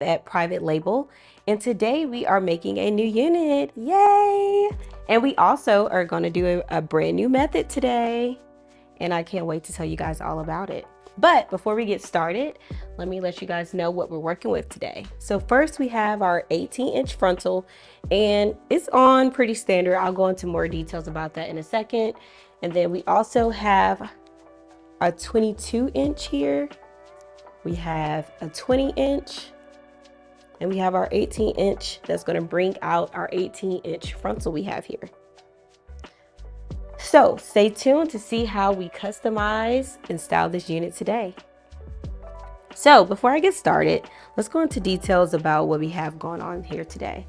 at Private Label, and today we are making a new unit. Yay! And we also are going to do a brand new method today, and I can't wait to tell you guys all about it. But before we get started, let me let you guys know what we're working with today. So first we have our 18-inch frontal, and it's on pretty standard. I'll go into more details about that in a second. And then we also have a 22-inch here. We have a 20-inch, and we have our 18-inch that's going to bring out our 18-inch frontal we have here. So stay tuned to see how we customize and style this unit today. So before I get started, let's go into details about what we have going on here today.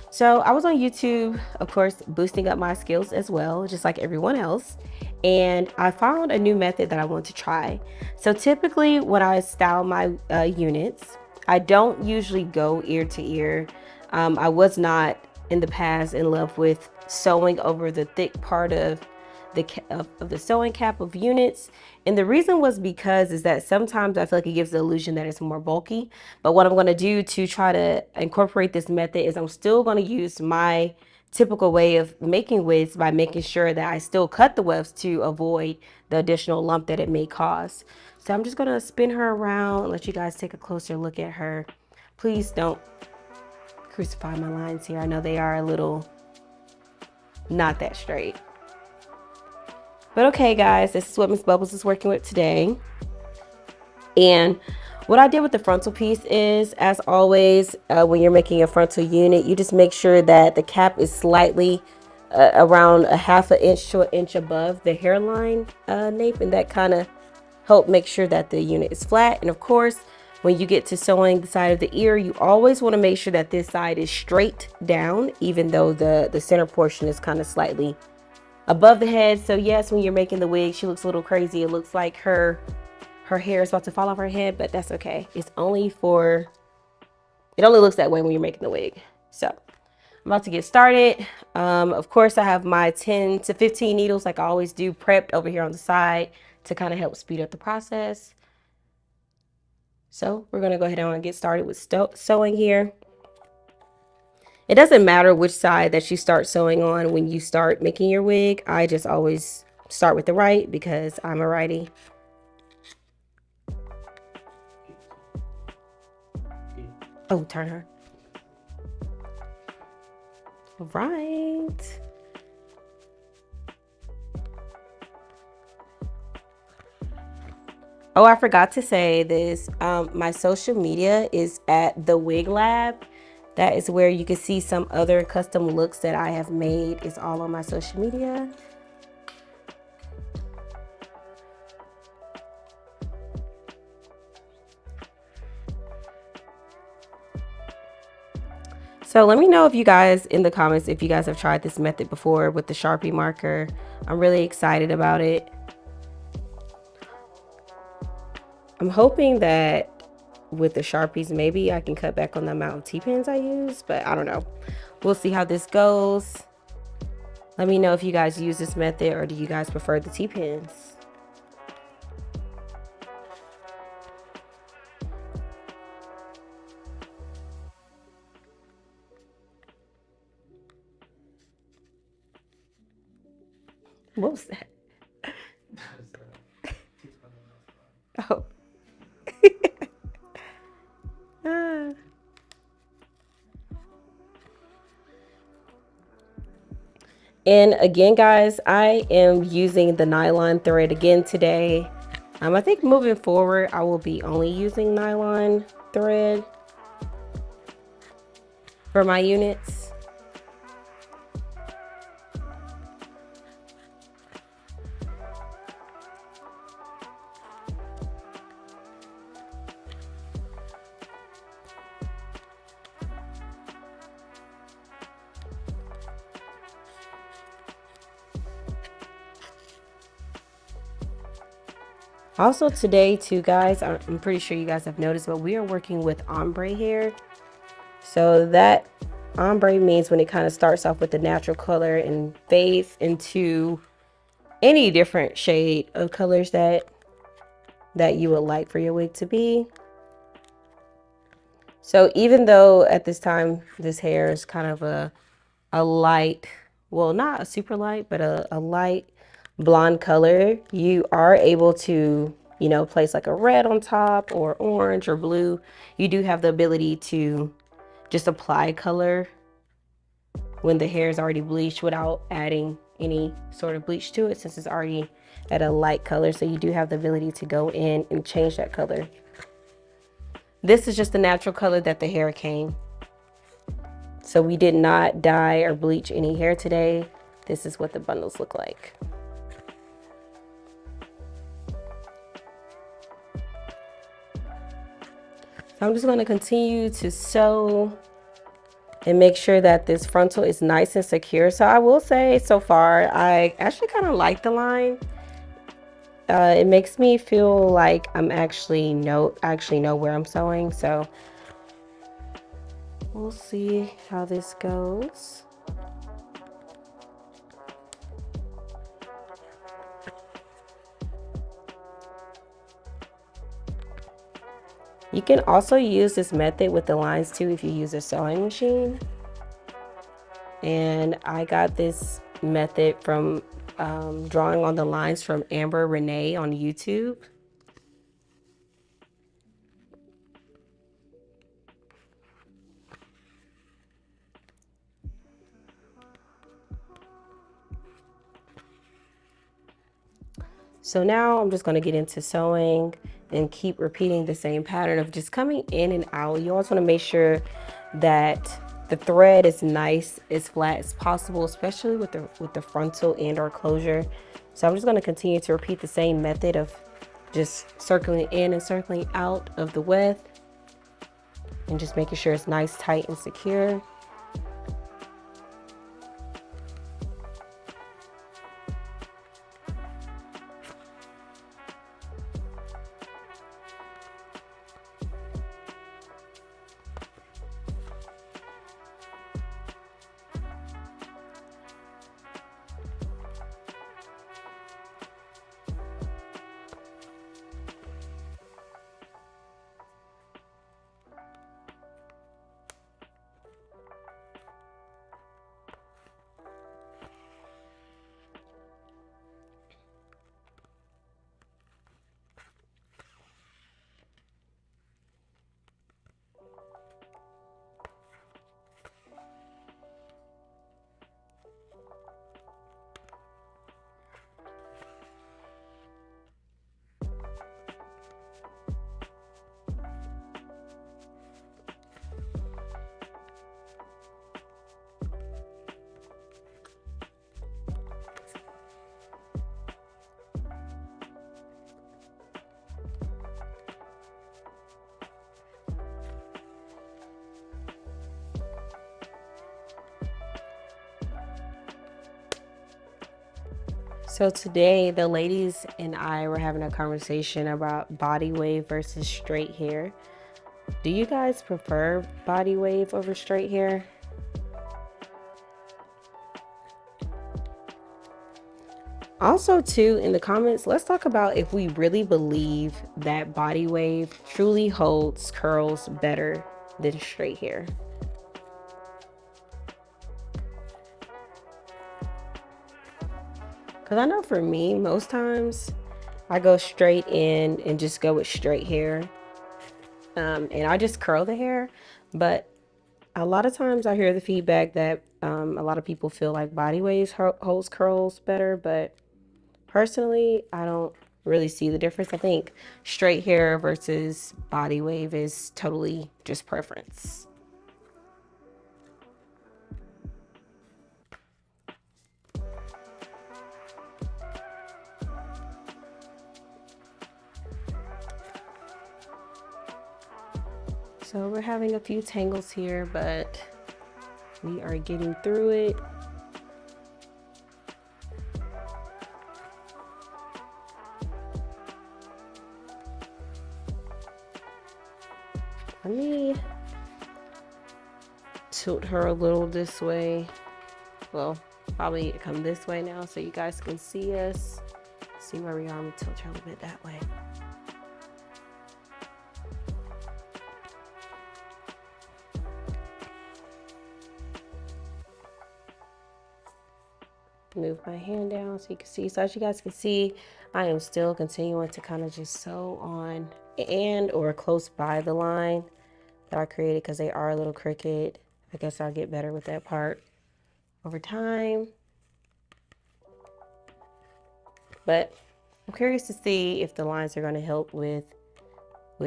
So I was on YouTube, of course, boosting up my skills as well, just like everyone else. And I found a new method that I want to try. So typically when I style my units, I don't usually go ear to ear. I was not in the past in love with sewing over the thick part of the sewing cap of units, and the reason was because is that sometimes I feel like it gives the illusion that it's more bulky. But what I'm going to do to try to incorporate this method is I'm still going to use my typical way of making wigs by making sure that I still cut the wefts to avoid the additional lump that it may cause. So I'm just going to spin her around and let you guys take a closer look at her. Please don't crucify my lines here. I know they are a little not that straight. But okay, guys, this is what Miss Bubbles is working with today. And what I did with the frontal piece is, as always, when you're making a frontal unit, you just make sure that the cap is slightly around a half an inch to an inch above the hairline nape, and that kind of help make sure that the unit is flat. And of course, when you get to sewing the side of the ear, you always want to make sure that this side is straight down, even though the center portion is kind of slightly above the head. So yes, when you're making the wig, she looks a little crazy. It looks like her hair is about to fall off her head, but that's okay. It only looks that way when you're making the wig. So I'm about to get started. Of course, I have my 10 to 15 needles, like I always do, prepped over here on the side to kind of help speed up the process. So we're going to go ahead and get started with sewing here. It doesn't matter which side that you start sewing on when you start making your wig. I just always start with the right because I'm a righty. Oh, turn her. All right. Oh, I forgot to say this. My social media is at the Wig Lab. That is where you can see some other custom looks that I have made. It's all on my social media. So let me know if you guys in the comments, if you guys have tried this method before with the Sharpie marker. I'm really excited about it. I'm hoping that with the Sharpies, maybe I can cut back on the amount of T-pins I use, but I don't know. We'll see how this goes. Let me know if you guys use this method or do you guys prefer the T-pins? What was that? Oh. And again, guys, I am using the nylon thread again today. I think moving forward, I will be only using nylon thread for my units. Also today too, guys, I'm pretty sure you guys have noticed, but we are working with ombre here. So that ombre means when it kind of starts off with the natural color and fades into any different shade of colors that you would like for your wig to be. So even though at this time this hair is kind of a light, well, not a super light, but a light blonde color, you are able to, you know, place like a red on top or orange or blue. You do have the ability to just apply color when the hair is already bleached without adding any sort of bleach to it, since it's already at a light color. So you do have the ability to go in and change that color. This is just the natural color that the hair came. So we did not dye or bleach any hair today. This is what the bundles look like. So I'm just going to continue to sew and make sure that this frontal is nice and secure. So I will say so far, I actually kind of like the line. It makes me feel like I'm actually know where I'm sewing. So we'll see how this goes. You can also use this method with the lines too if you use a sewing machine. And I got this method from drawing on the lines from Amber Renee on YouTube. So now I'm just going to get into sewing and keep repeating the same pattern of just coming in and out. You always want to make sure that the thread is nice, as flat as possible, especially with the frontal and or closure. So I'm just going to continue to repeat the same method of just circling in and circling out of the width and just making sure it's nice, tight, and secure. So today the ladies and I were having a conversation about body wave versus straight hair. Do you guys prefer body wave over straight hair? Also too, in the comments, let's talk about if we really believe that body wave truly holds curls better than straight hair. Because I know for me, most times I go straight in and just go with straight hair. And I just curl the hair. But a lot of times I hear the feedback that a lot of people feel like body waves holds curls better. But personally, I don't really see the difference. I think straight hair versus body wave is totally just preference. So we're having a few tangles here, but we are getting through it. Let me tilt her a little this way. Well, probably come this way now so you guys can see us. See where we are. I'm gonna tilt her a little bit that way. Move my hand down so you can see. So as you guys can see, I am still continuing to kind of just sew on and or close by the line that I created because they are a little crooked. I guess I'll get better with that part over time. But I'm curious to see if the lines are going to help with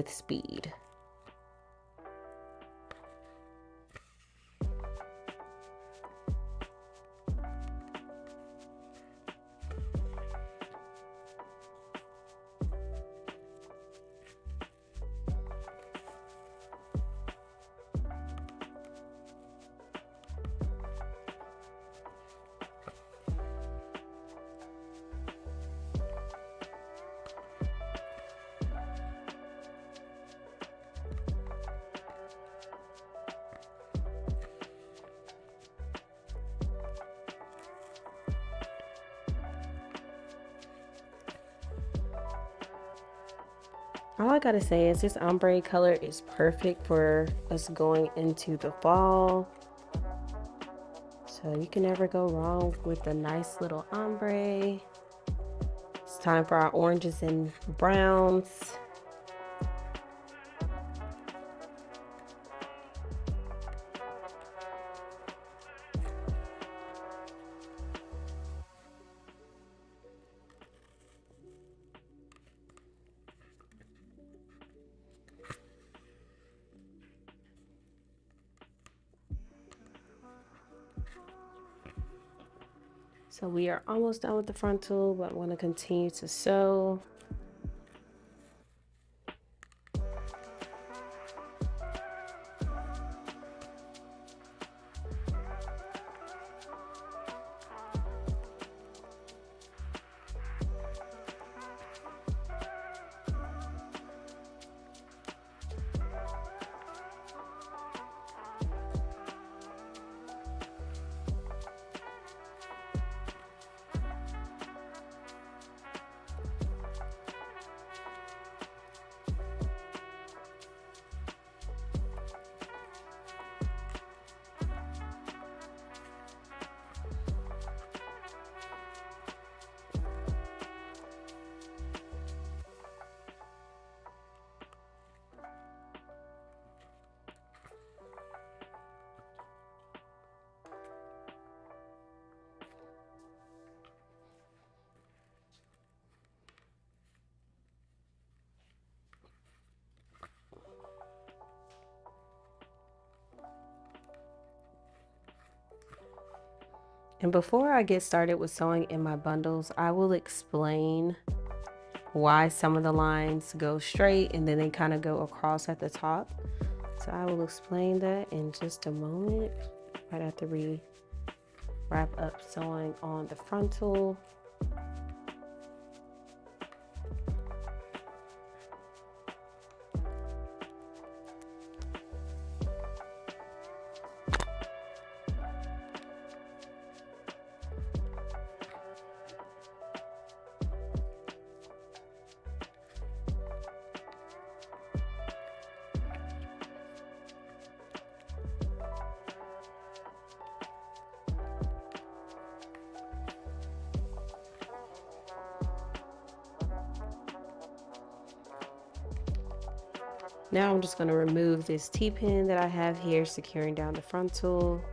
speed. All I gotta say is this ombre color is perfect for us going into the fall. So you can never go wrong with a nice little ombre. It's time for our oranges and browns. So we are almost done with the frontal, but I want to continue to sew. And before I get started with sewing in my bundles, I will explain why some of the lines go straight and then they kind of go across at the top. So I will explain that in just a moment, right after we wrap up sewing on the frontal. Now I'm just going to remove this T-pin that I have here securing down the frontal.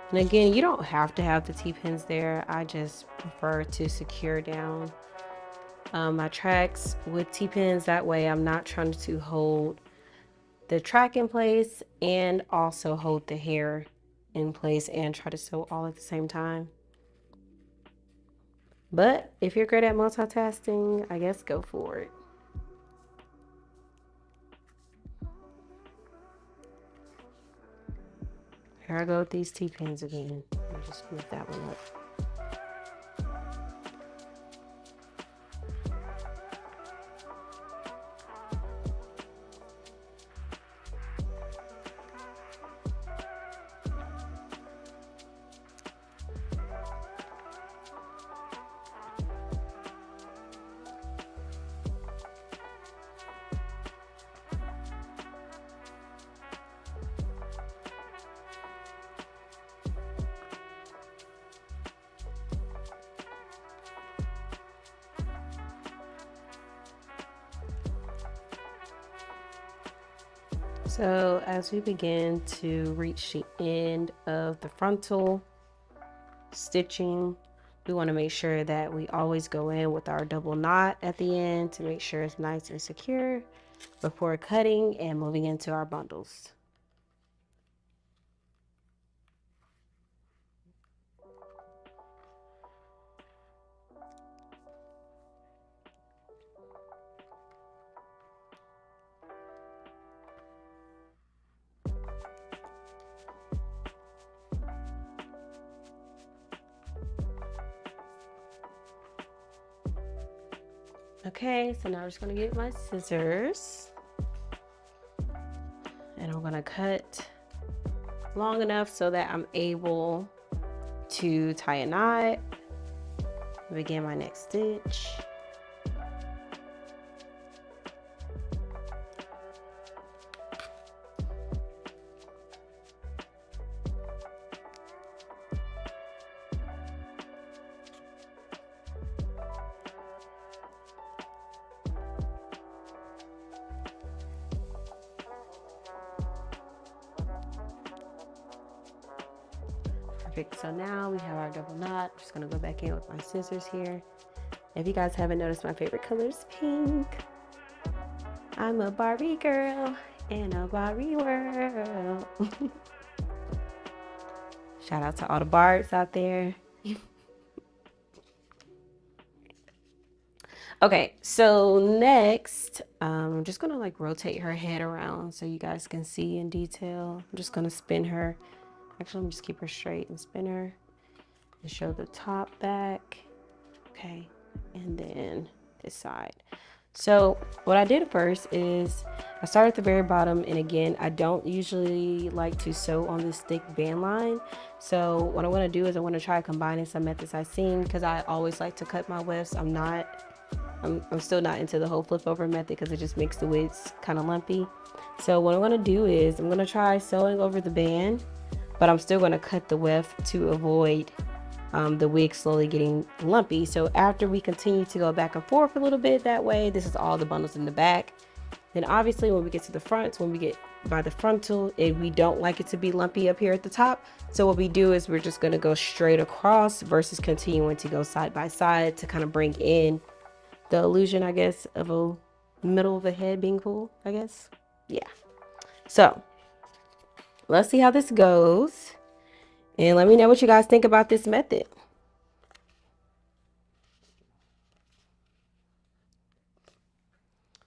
And again, you don't have to have the T-pins there. I just prefer to secure down my tracks with T-pins. That way I'm not trying to hold the track in place and also hold the hair in place and try to sew all at the same time. But if you're great at multitasking, I guess go for it. Here I go with these T-pins again. I'll just move that one up. So as we begin to reach the end of the frontal stitching, we want to make sure that we always go in with our double knot at the end to make sure it's nice and secure before cutting and moving into our bundles. Okay, so now I'm just gonna get my scissors and I'm gonna cut long enough so that I'm able to tie a knot, begin my next stitch. Perfect. So now we have our double knot. I'm just gonna go back in with my scissors here. If you guys haven't noticed, my favorite color is pink. I'm a Barbie girl in a Barbie world. Shout out to all the Barbs out there. Okay, so next, I'm just gonna like rotate her head around so you guys can see in detail. I'm just gonna spin her. Actually, let me just keep her straight and spin her and show the top back. Okay, and then this side. So what I did first is I started at the very bottom, and again, I don't usually like to sew on this thick band line. So what I want to do is I want to try combining some methods I've seen, because I always like to cut my wefts. I'm still not into the whole flip over method because it just makes the wigs kind of lumpy. So what I'm going to do is I'm going to try sewing over the band, but I'm still going to cut the weft to avoid the wig slowly getting lumpy. So after we continue to go back and forth a little bit that way, this is all the bundles in the back. Then obviously when we get to the front, when we get by the frontal, we don't like it to be lumpy up here at the top. So what we do is we're just going to go straight across versus continuing to go side by side to kind of bring in the illusion, I guess, of a middle of the head being full, I guess. Yeah. So let's see how this goes. And let me know what you guys think about this method.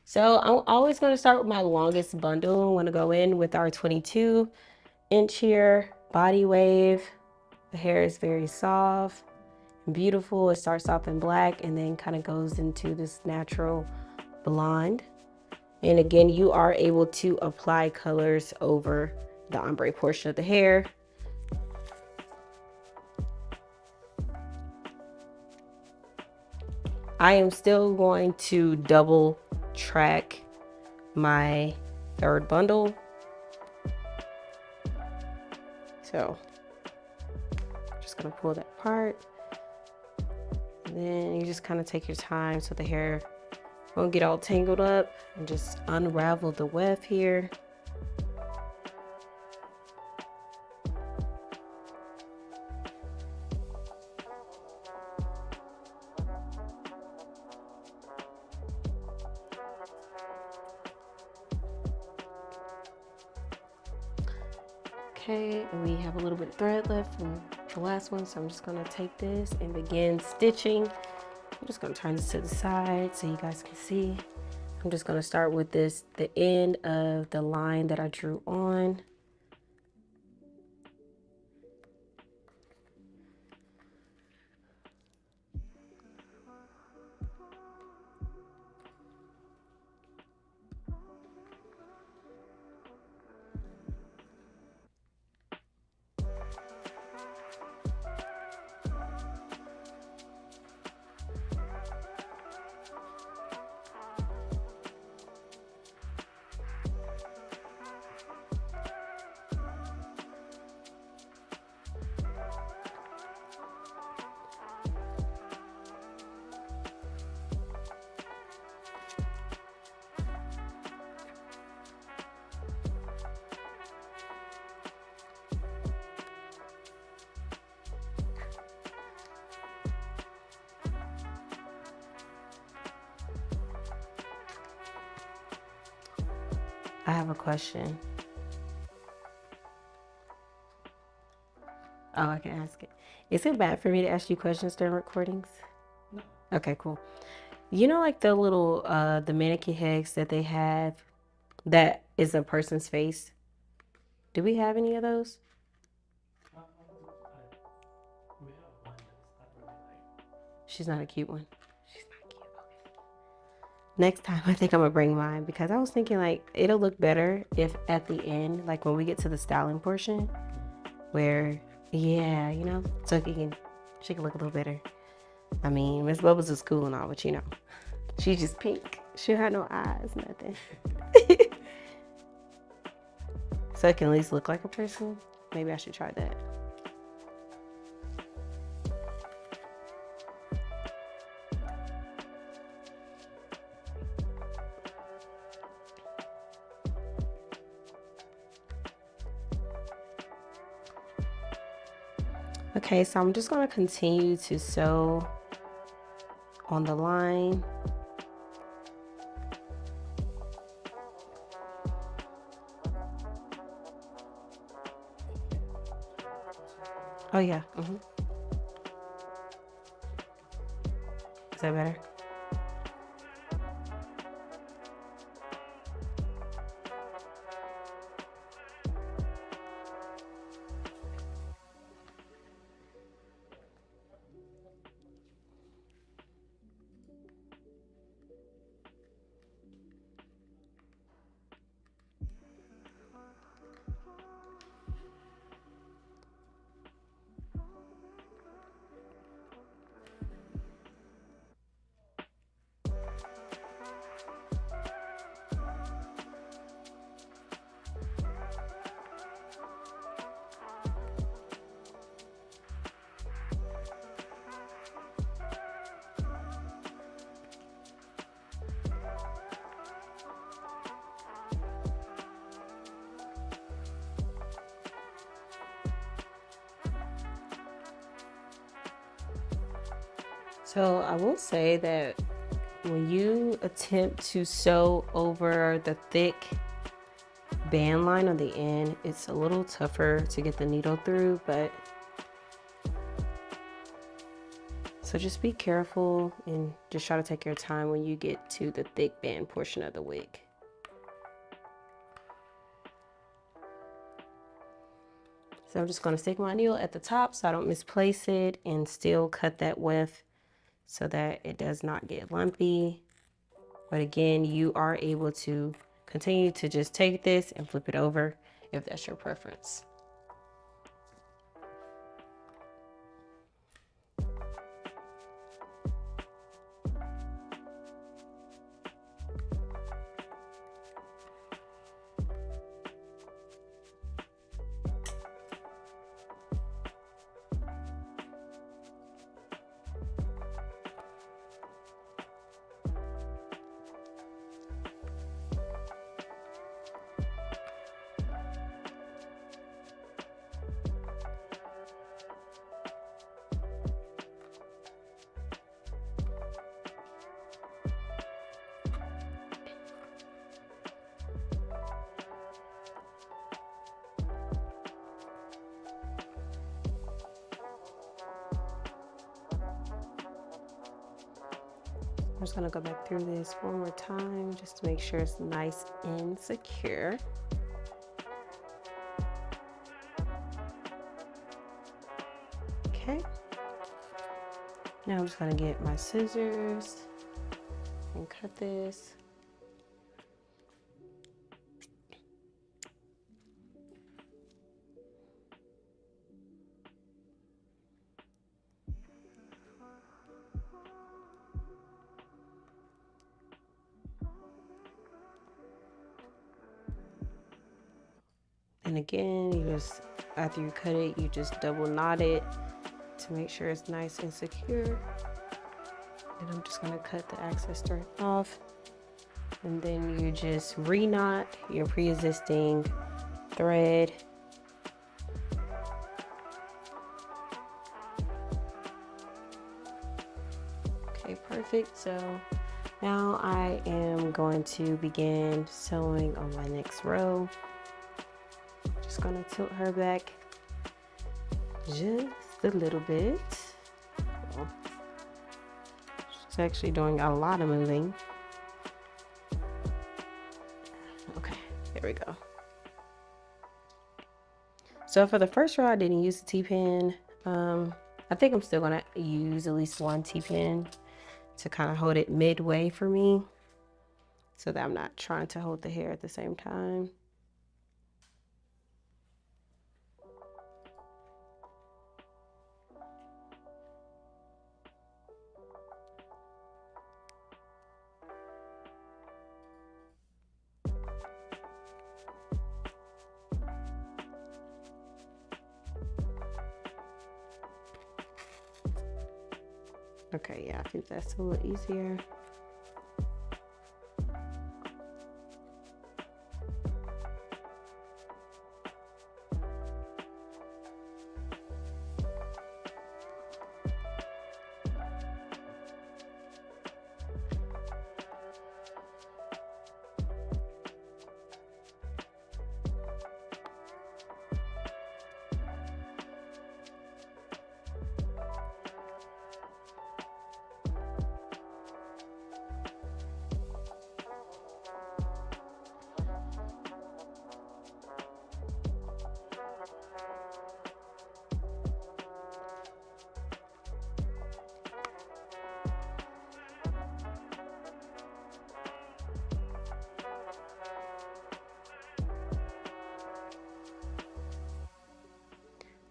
So I'm always going to start with my longest bundle. I want to go in with our 22" here, body wave. The hair is very soft and beautiful. It starts off in black and then kind of goes into this natural blonde. And again, you are able to apply colors over the ombre portion of the hair. I am still going to double track my third bundle. So just gonna pull that apart. And then you just kind of take your time so the hair won't get all tangled up, and just unravel the weft here. Okay, and we have a little bit of thread left from the last one, so I'm just gonna take this and begin stitching. I'm just gonna turn this to the side so you guys can see. I'm just gonna start with the end of the line that I drew on. have a question. Oh, I can ask it. Is it bad for me to ask you questions during recordings? No. Okay, cool. You know, like the little the mannequin heads that they have that is a person's face? Do we have any of those? We have one that's not really like. She's not a cute one. She's not cute. Okay. Next time, I think I'm gonna bring mine because I was thinking like it'll look better if at the end, like when we get to the styling portion, where yeah, you know, so she can look a little better. I mean, Miss Bubbles is cool and all, but you know, she's just pink. She don't have no eyes, nothing. So it can at least look like a person. Maybe I should try that. Okay, so I'm just gonna continue to sew on the line. Oh yeah. Is that better? So I will say that when you attempt to sew over the thick band line on the end, it's a little tougher to get the needle through, but so just be careful and just try to take your time when you get to the thick band portion of the wig. So I'm just going to stick my needle at the top so I don't misplace it and still cut that width so that it does not get lumpy. But again, you are able to continue to just take this and flip it over if that's your preference. I'm just gonna go back through this one more time just to make sure it's nice and secure. Okay. Now I'm just gonna get my scissors and cut this. And again, you just, after you cut it, you just double knot it to make sure it's nice and secure. And I'm just gonna cut the excess thread off. And then you just re-knot your pre-existing thread. Okay, perfect. So Now I am going to begin sewing on my next row. Just gonna tilt her back just a little bit. She's actually doing a lot of moving. Okay, there we go. So for the first row, I didn't use the T-pin. I think I'm still gonna use at least one T-pin to kind of hold it midway for me, so that I'm not trying to hold the hair at the same time. Okay, yeah, I think that's a little easier.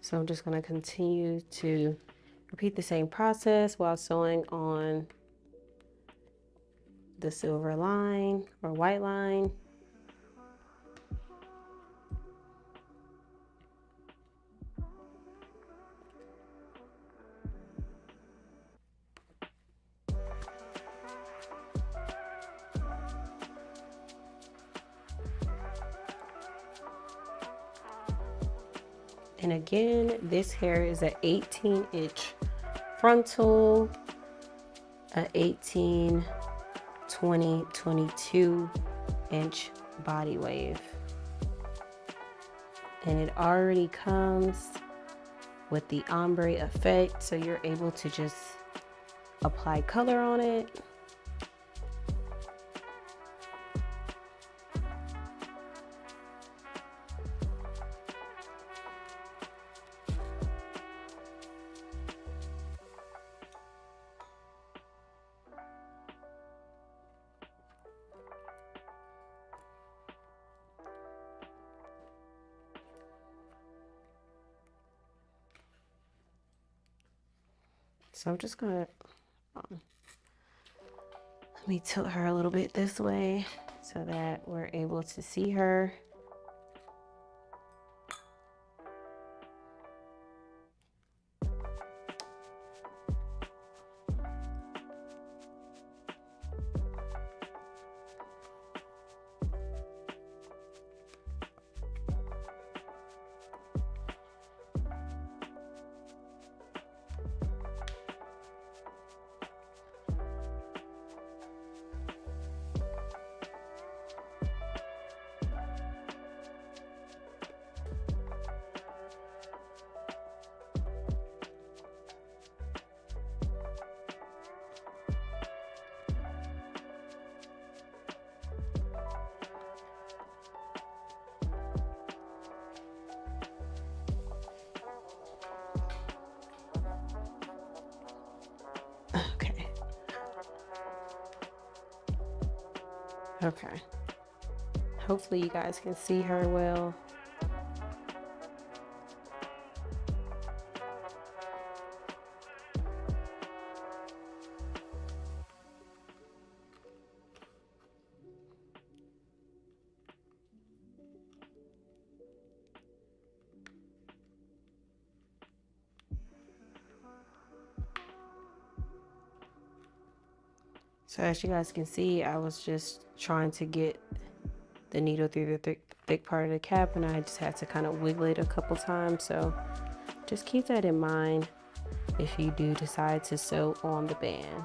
So I'm just going to continue to repeat the same process while sewing on the silver line or white line. And again, this hair is an 18-inch frontal, a 18, 20, 22-inch body wave. And it already comes with the ombre effect, so you're able to just apply color on it. So I'm just gonna, let me tilt her a little bit this way so that we're able to see her. Okay. Okay. Hopefully you guys can see her well. So as you guys can see, I was just trying to get the needle through the thick part of the cap, and I just had to kind of wiggle it a couple times. So just keep that in mind if you do decide to sew on the band.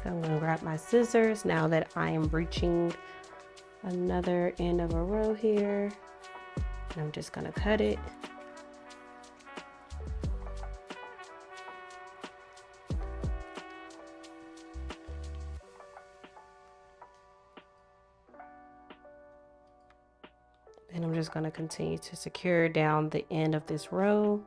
So I'm going to grab my scissors now that I am reaching another end of a row here. And I'm just going to cut it. And I'm just going to continue to secure down the end of this row.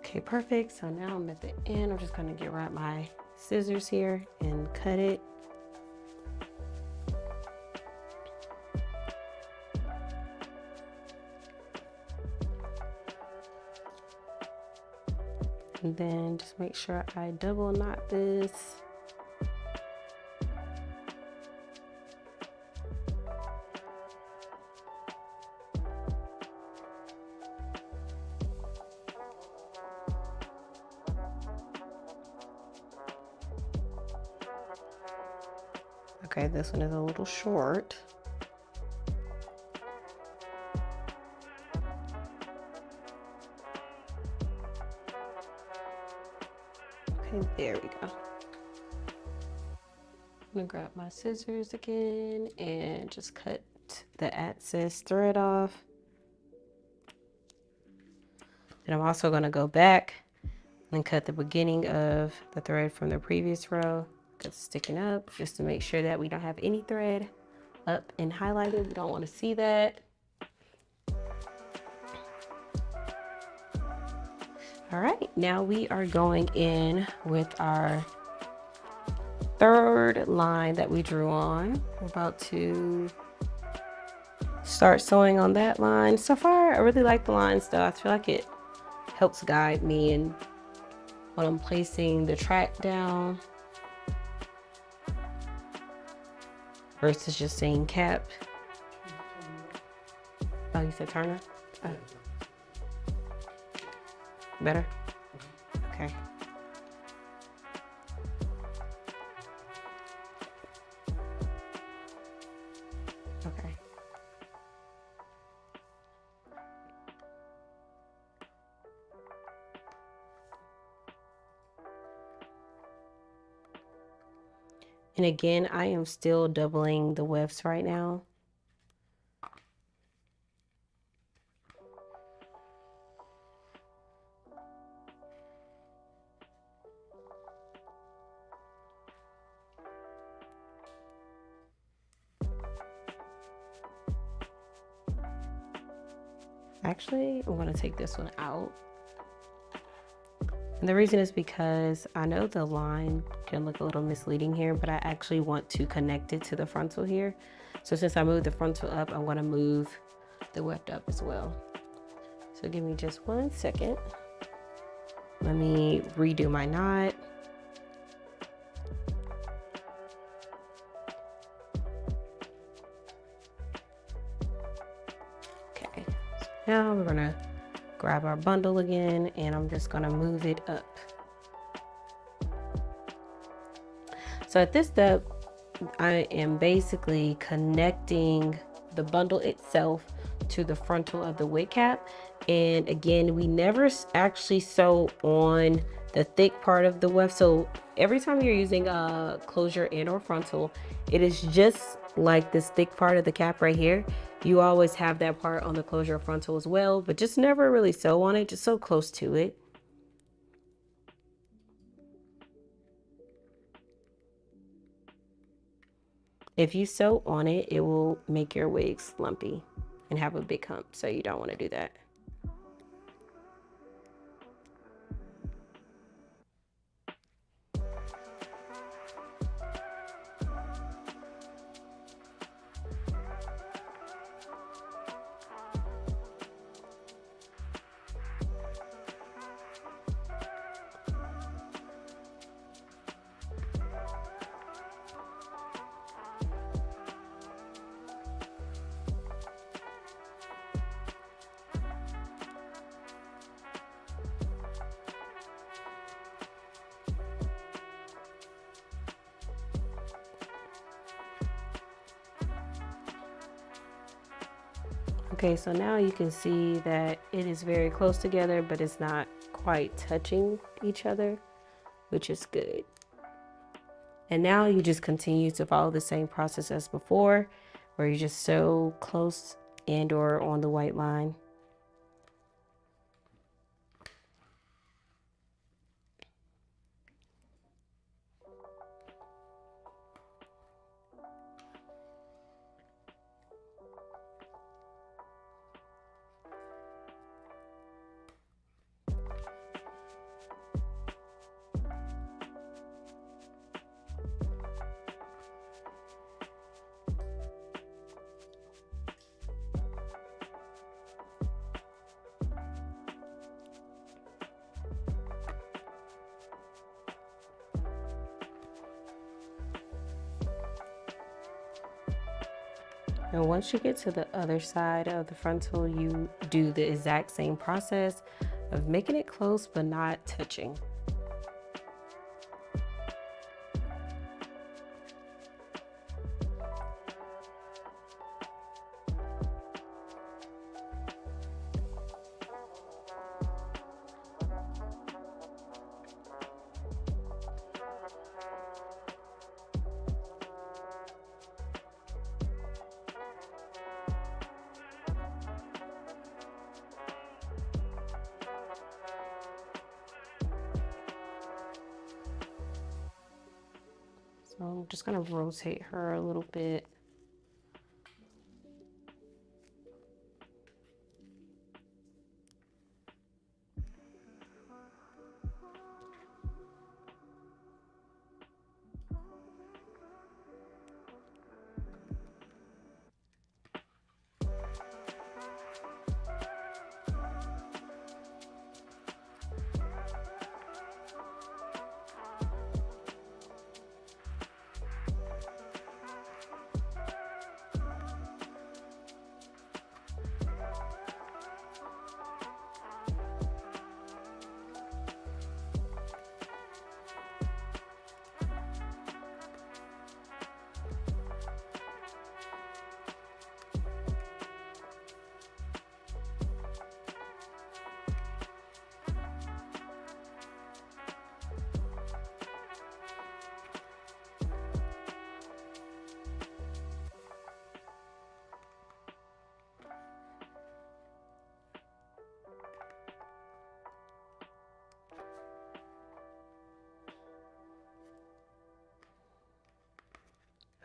Okay, perfect. So now I'm at the end. I'm just gonna get right my scissors here and cut it. And then just make sure I double knot this. Okay, this one is a little short. Okay, there we go. I'm gonna grab my scissors again and just cut the excess thread off. And I'm also gonna go back and cut the beginning of the thread from the previous row. It's sticking up just to make sure that we don't have any thread up and highlighted. We don't want to see that. All right, now we are going in with our third line that we drew on. We're about to start sewing on that line. So far, I really like the lines though. I feel like it helps guide me in when I'm placing the track down versus just saying cap. Oh, you said Turner? Oh. Better? Okay. Okay. And again, I am still doubling the wefts right now. Actually, I'm going to take this one out. And the reason is because I know the line can look a little misleading here, but I actually want to connect it to the frontal here. So since I moved the frontal up, I'm going to move the weft up as well. So give me just 1 second. Let me redo my knot. Okay, so now we're gonna grab our bundle again and I'm just gonna move it up. So at this step, I am basically connecting the bundle itself to the frontal of the wig cap. And again, we never actually sew on the thick part of the weft. So every time you're using a closure and or frontal, it is just like this thick part of the cap right here. You always have that part on the closure or frontal as well, but just never really sew on it, just so close to it. If you sew on it, it will make your wigs lumpy and have a big hump, so you don't want to do that. Okay, so now you can see that it is very close together, but it's not quite touching each other, which is good. And now you just continue to follow the same process as before, where you just sew close and or on the white line. And once you get to the other side of the frontal, you do the exact same process of making it close but not touching. So I'm just gonna rotate her a little bit.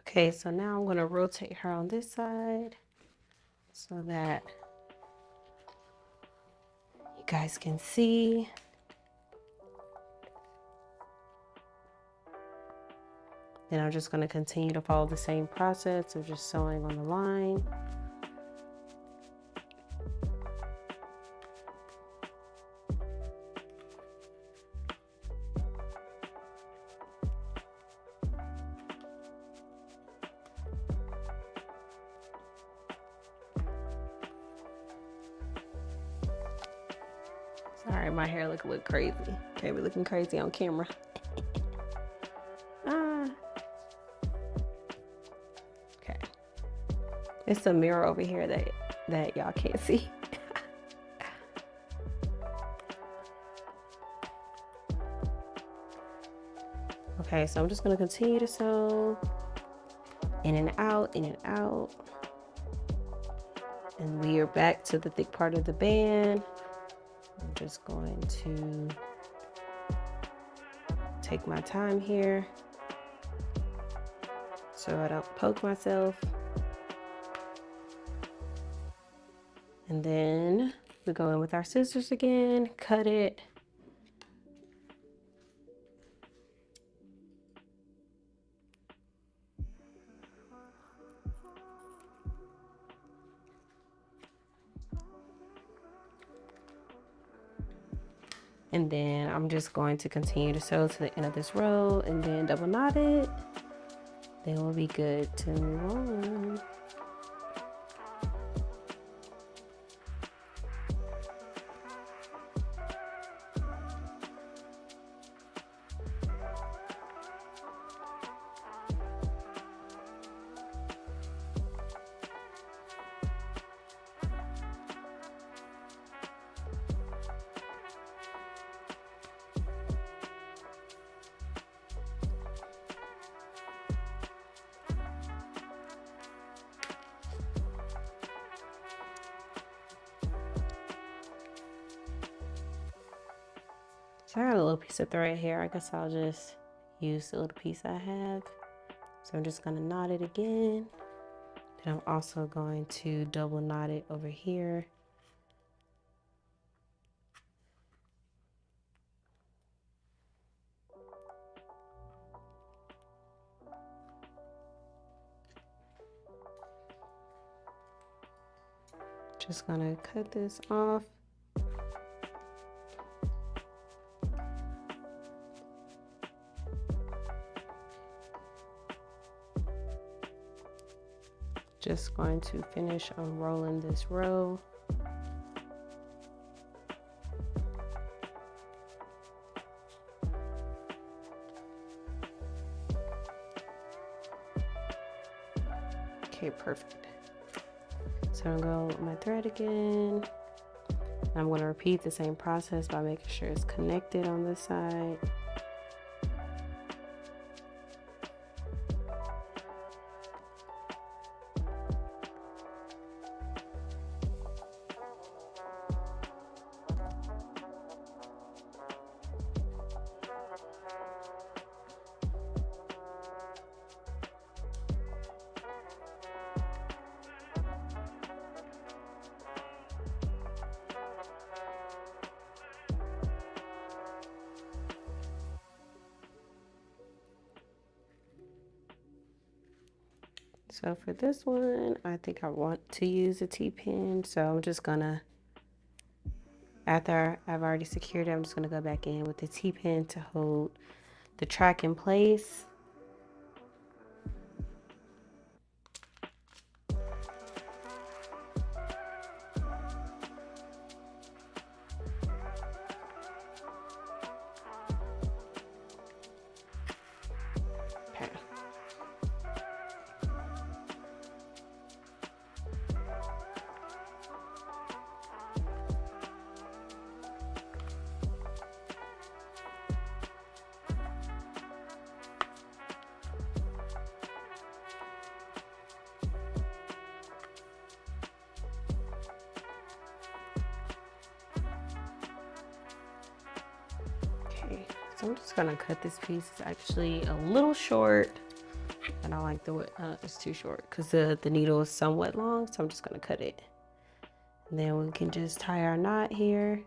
Okay, so now I'm going to rotate her on this side so that you guys can see. Then I'm just going to continue to follow the same process of just sewing on the line. Sorry, my hair look a little crazy. Okay, we're looking crazy on camera. Okay. It's a mirror over here that y'all can't see. Okay, so I'm just gonna continue to sew in and out, in and out. And we are back to the thick part of the band. I'm just going to take my time here so I don't poke myself. And then we go in with our scissors again, cut it. And then I'm just going to continue to sew to the end of this row and then double knot it. Then we'll be good to move on. So I got a little piece of thread here. I guess I'll just use the little piece I have. So I'm just gonna knot it again. Then I'm also going to double knot it over here. Just gonna cut this off. Just going to finish unrolling this row. Okay, perfect. So I'm going to go with my thread again. I'm going to repeat the same process by making sure it's connected on this side. So for this one, I think I want to use a T-pin. So I'm just gonna, after I've already secured it, I'm just gonna go back in with the T-pin to hold the track in place. Okay. So I'm just gonna cut this piece. It's actually a little short. I don't like the way it's too short because the needle is somewhat long. So I'm just gonna cut it. And then we can just tie our knot here.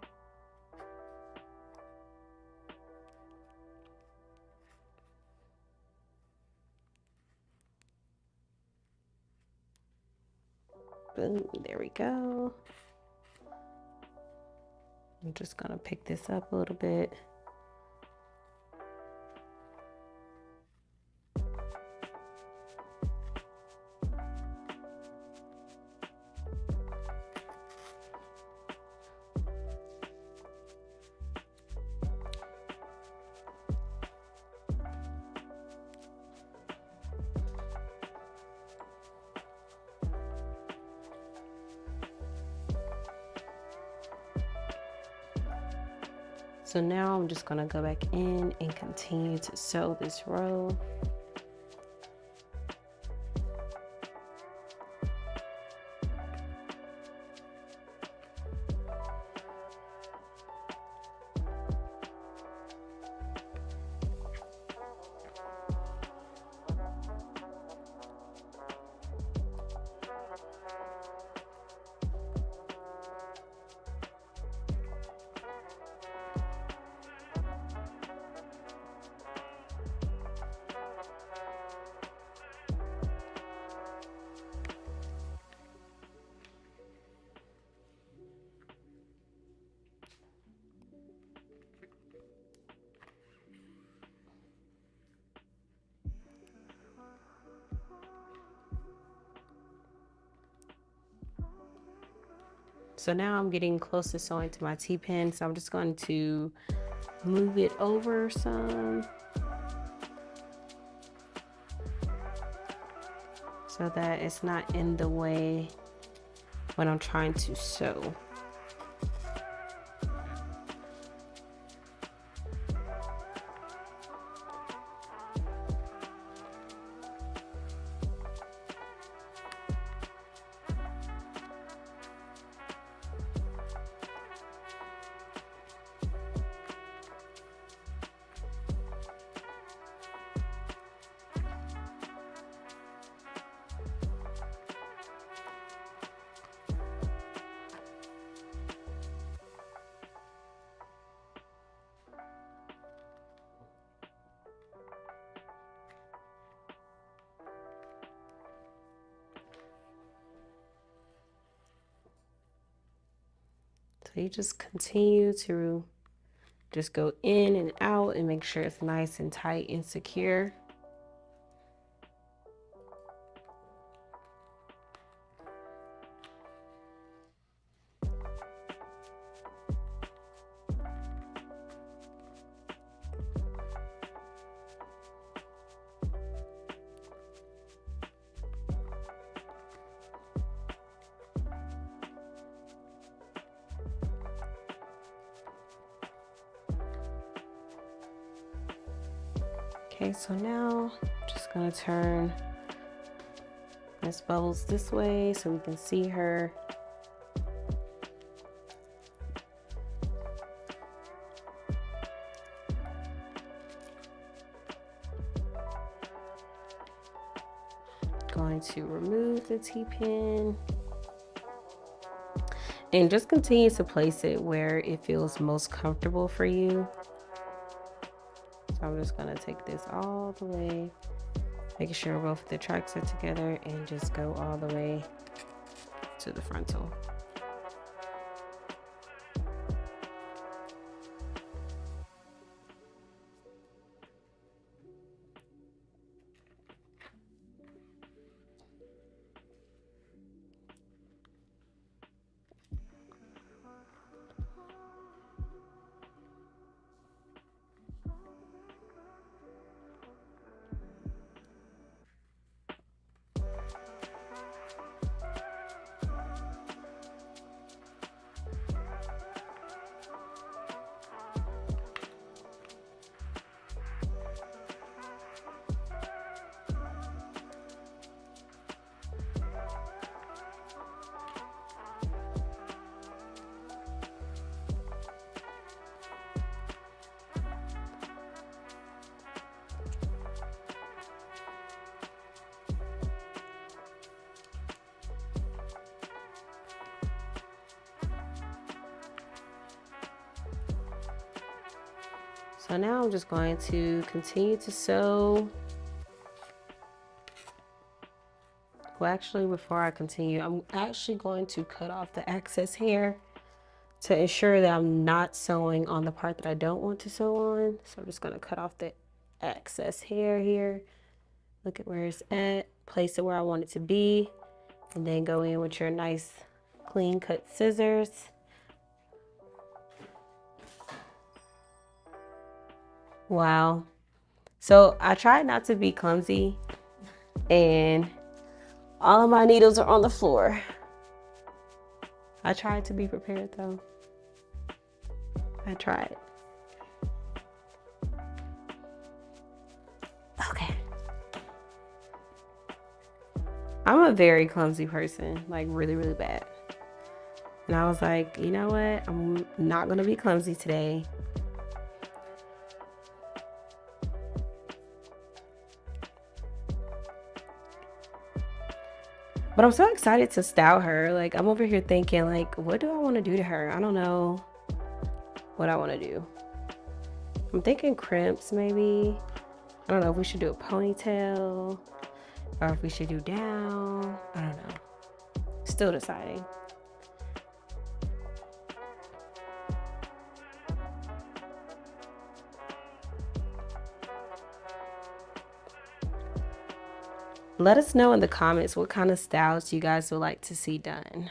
Boom, there we go. I'm just gonna pick this up a little bit. So now I'm just gonna go back in and continue to sew this row. So now I'm getting close to sewing to my T-pin, so I'm just going to move it over some so that it's not in the way when I'm trying to sew. So you just continue to just go in and out and make sure it's nice and tight and secure. Okay, so now I'm just gonna turn Miss Bubbles this way so we can see her. Going to remove the T-pin and just continue to place it where it feels most comfortable for you. So I'm just gonna take this all the way, making sure both of the tracks are together, and just go all the way to the frontal. So now I'm just going to continue to sew. Well, actually, before I continue, I'm actually going to cut off the excess hair to ensure that I'm not sewing on the part that I don't want to sew on. So I'm just going to cut off the excess hair here. Look at where it's at, place it where I want it to be, and then go in with your nice clean cut scissors. Wow. So I tried not to be clumsy, and all of my needles are on the floor. I tried to be prepared though. I tried. Okay. I'm a very clumsy person, like really, really bad. And I was like, you know what? I'm not gonna be clumsy today. But I'm so excited to style her. Like, I'm over here thinking, like, what do I want to do to her? I don't know what I want to do. I'm thinking crimps, maybe. I don't know if we should do a ponytail or if we should do down. I don't know. Still deciding. Let us know in the comments what kind of styles you guys would like to see done.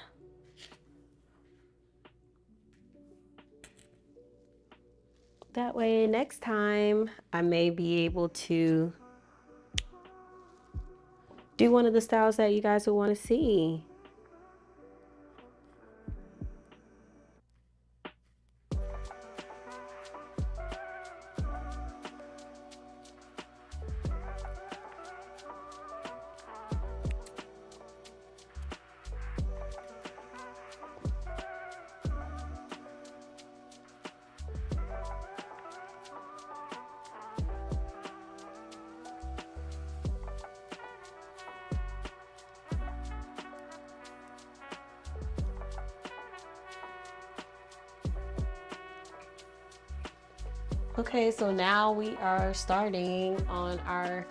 That way, next time, I may be able to do one of the styles that you guys would want to see. Okay, so now we are starting on our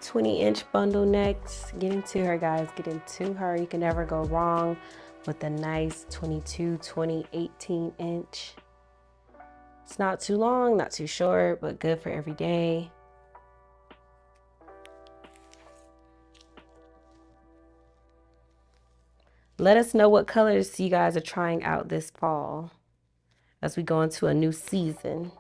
20-inch bundle necks. Get into her, guys. Get into her. You can never go wrong with a nice 22/20/18 inch. It's not too long, not too short, but good for every day. Let us know what colors you guys are trying out this fall as we go into a new season.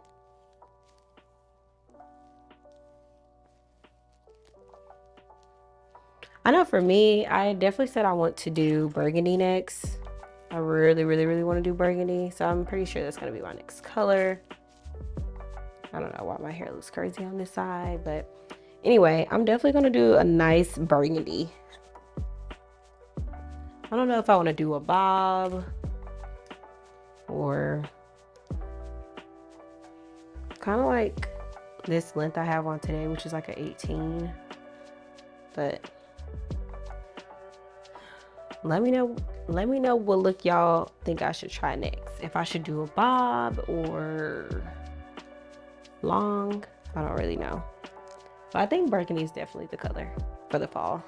I know for me, I definitely said I want to do burgundy next. I really want to do burgundy, so I'm pretty sure that's going to be my next color. I don't know why my hair looks crazy on this side, but anyway, I'm definitely going to do a nice burgundy. I don't know if I want to do a bob or kind of like this length I have on today, which is like an 18. But let me know what look y'all think I should try next. If I should do a bob or long, I don't really know. But I think burgundy is definitely the color for the fall.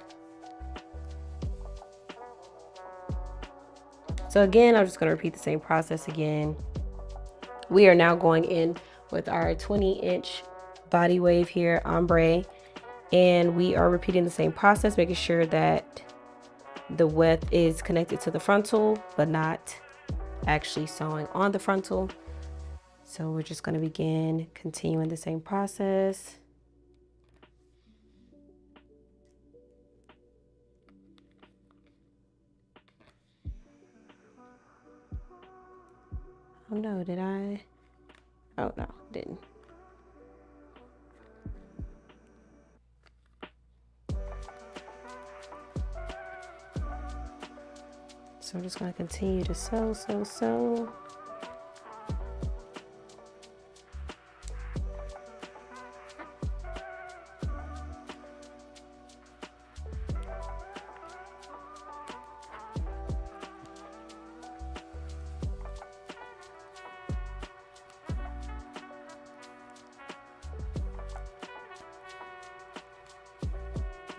So again, I'm just going to repeat the same process again. We are now going in with our 20-inch body wave here, ombre, and we are repeating the same process, making sure that the width is connected to the frontal, but not actually sewing on the frontal. So we're just going to begin continuing the same process. Oh no, did I? Oh no, didn't. So I'm just going to continue to sew.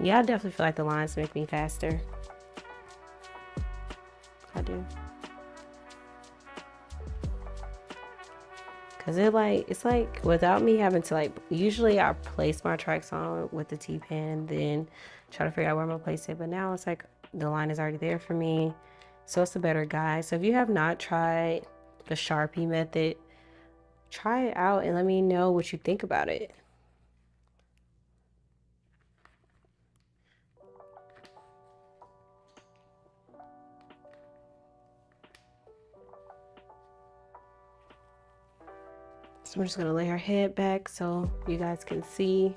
Yeah, I definitely feel like the lines make me faster. I do. Cause it's like without me having to usually I place my tracks on with the T-pin, then try to figure out where I'm gonna place it. But now it's like the line is already there for me. So it's a better guide. So if you have not tried the Sharpie method, try it out and let me know what you think about it. So I'm just gonna lay her head back so you guys can see.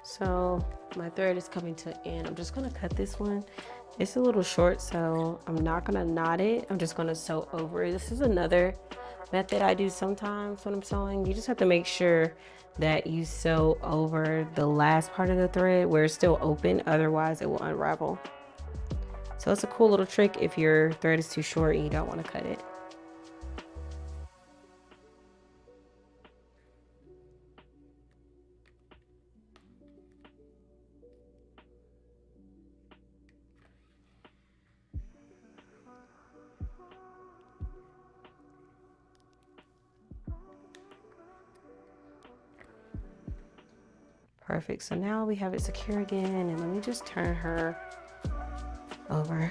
So my thread is coming to an end. I'm just gonna cut this one. It's a little short, so I'm not gonna knot it. I'm just gonna sew over it. This is another method I do sometimes when I'm sewing. You just have to make sure that you sew over the last part of the thread where it's still open, otherwise it will unravel. So it's a cool little trick if your thread is too short and you don't want to cut it. Perfect. So now we have it secure again, and let me just turn her over.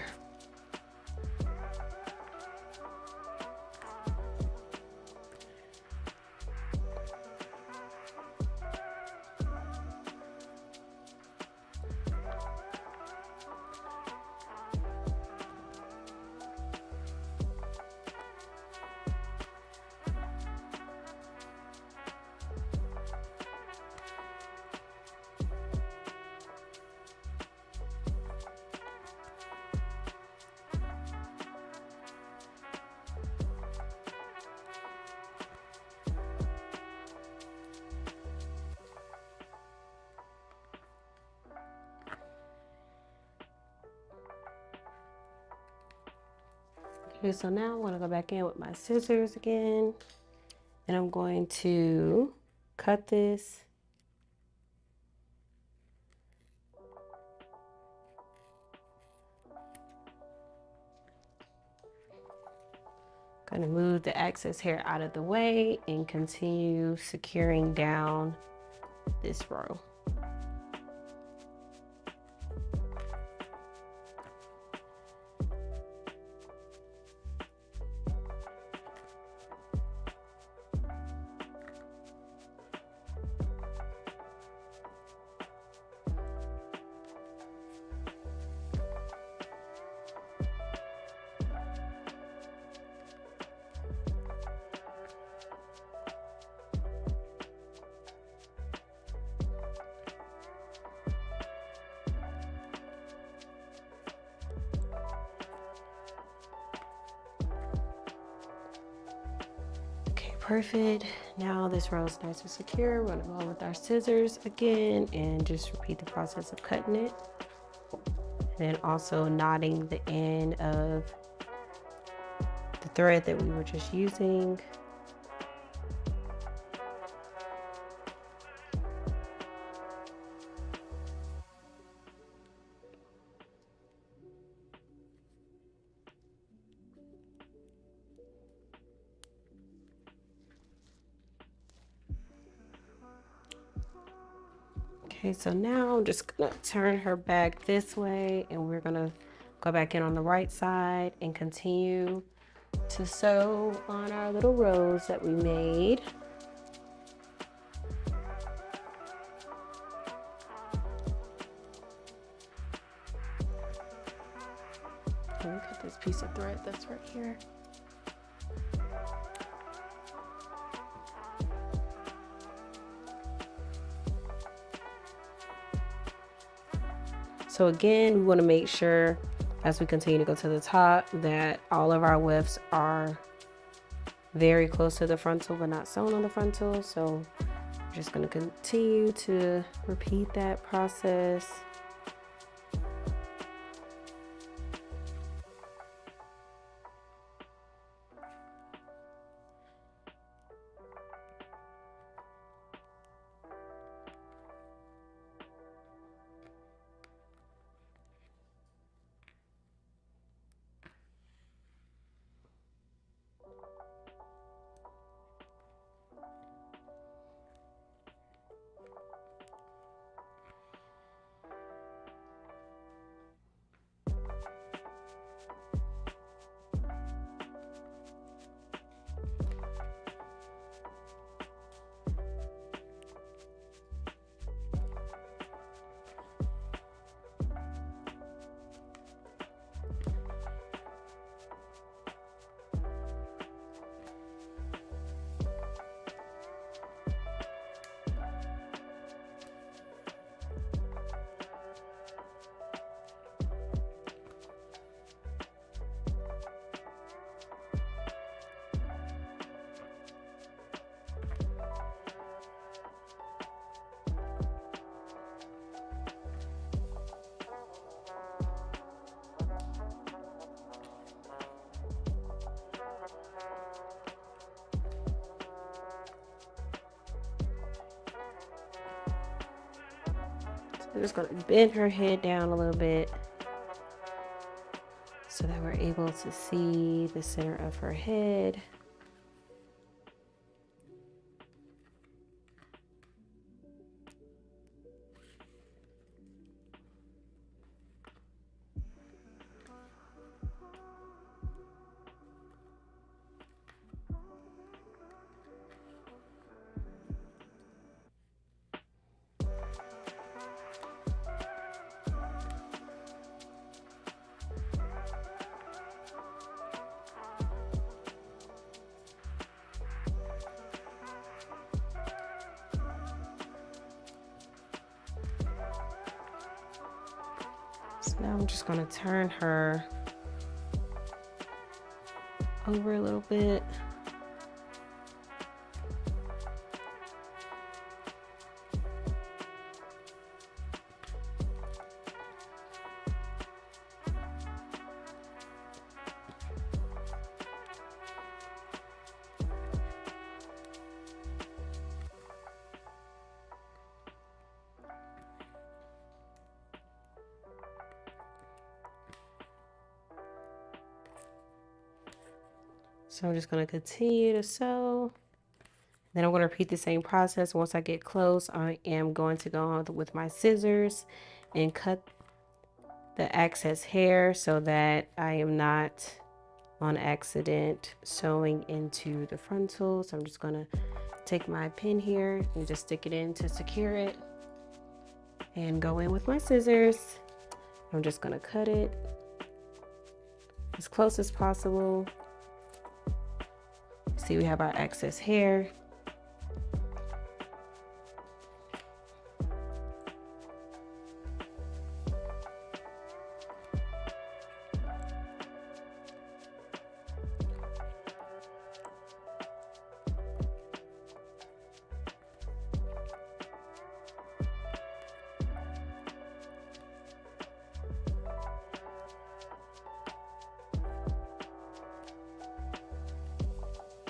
Okay, so now I'm gonna go back in with my scissors again, and I'm going to cut this. Gonna move the excess hair out of the way and continue securing down this row. Perfect. Now this row is nice and secure. We're gonna go with our scissors again and just repeat the process of cutting it. And then also knotting the end of the thread that we were just using. Okay, so now I'm just gonna turn her back this way and we're gonna go back in on the right side and continue to sew on our little rows that we made. Let me cut this piece of thread that's right here. So again, we want to make sure as we continue to go to the top that all of our wefts are very close to the frontal but not sewn on the frontal. So we're just going to continue to repeat that process. I'm just going to bend her head down a little bit so that we're able to see the center of her head. So now I'm just going to turn her over a little bit. So I'm just going to continue to sew. Then I'm going to repeat the same process. Once I get close, I am going to go on with my scissors and cut the excess hair so that I am not on accident sewing into the frontal. So I'm just going to take my pin here and just stick it in to secure it and go in with my scissors. I'm just going to cut it as close as possible. See, we have our excess hair.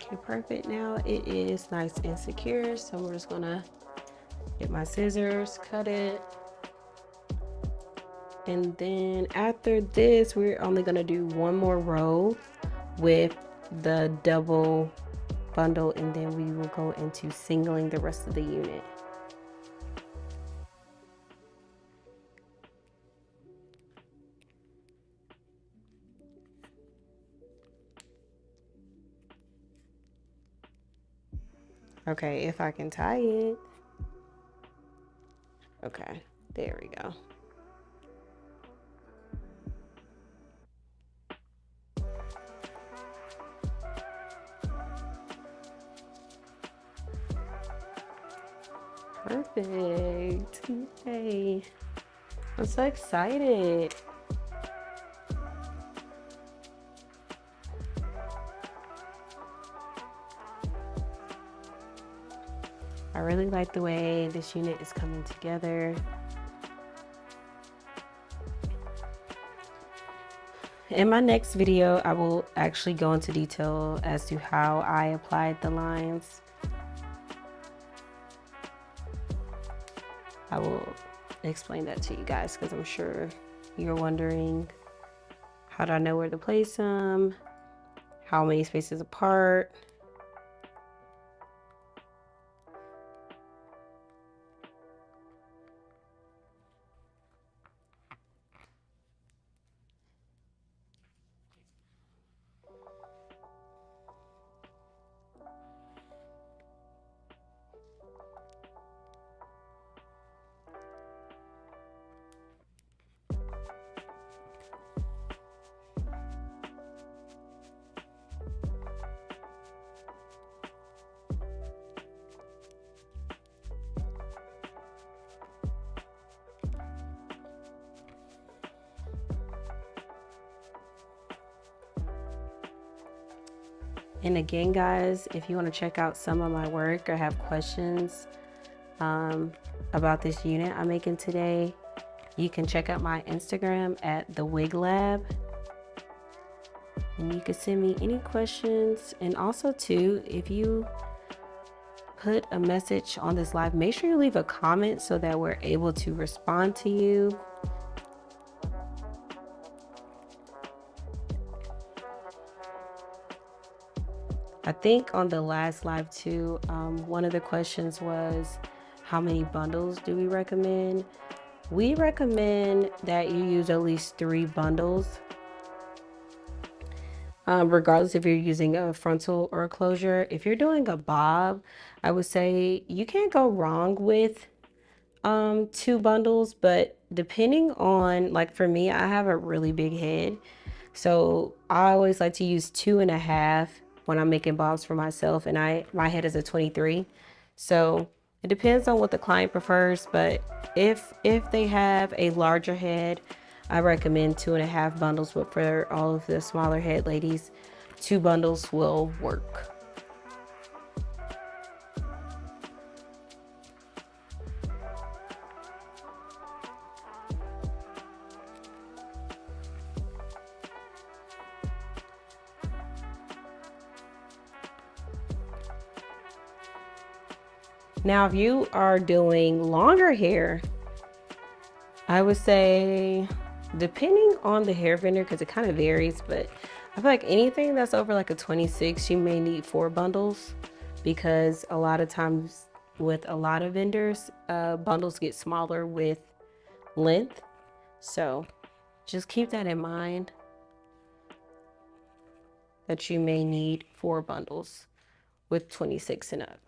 Okay, perfect. Now it is nice and secure. So we're just gonna get my scissors, cut it. And then after this, we're only gonna do one more row with the double bundle, and then we will go into singling the rest of the unit. Okay, if I can tie it. Okay, there we go. Perfect. Yay. I'm so excited. I really like the way this unit is coming together. In my next video, I will actually go into detail as to how I applied the lines. I will explain that to you guys because I'm sure you're wondering, how do I know where to place them? How many spaces apart? And again, guys, if you want to check out some of my work or have questions about this unit I'm making today, you can check out my Instagram at the Wig Lab. And you can send me any questions. And also too, if you put a message on this live, make sure you leave a comment so that we're able to respond to you. I think on the last live too, one of the questions was, how many bundles do we recommend? We recommend that you use at least 3 bundles, regardless if you're using a frontal or a closure. If you're doing a bob, I would say you can't go wrong with 2 bundles, but depending on, like for me, I have a really big head, so I always like to use 2.5 when I'm making bobs for myself, and my head is a 23, so it depends on what the client prefers. But if they have a larger head, I recommend 2.5 bundles, but for all of the smaller head ladies, 2 bundles will work. Now, if you are doing longer hair, I would say, depending on the hair vendor, because it kind of varies, but I feel like anything that's over like a 26, you may need 4 bundles, because a lot of times with a lot of vendors, bundles get smaller with length. So just keep that in mind, that you may need 4 bundles with 26 and up.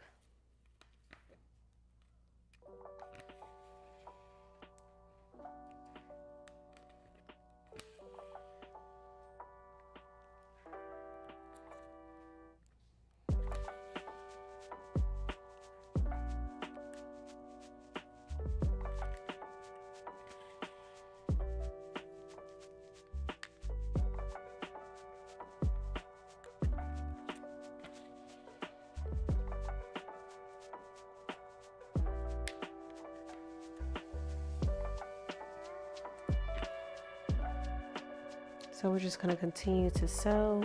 So we're just going to continue to sew.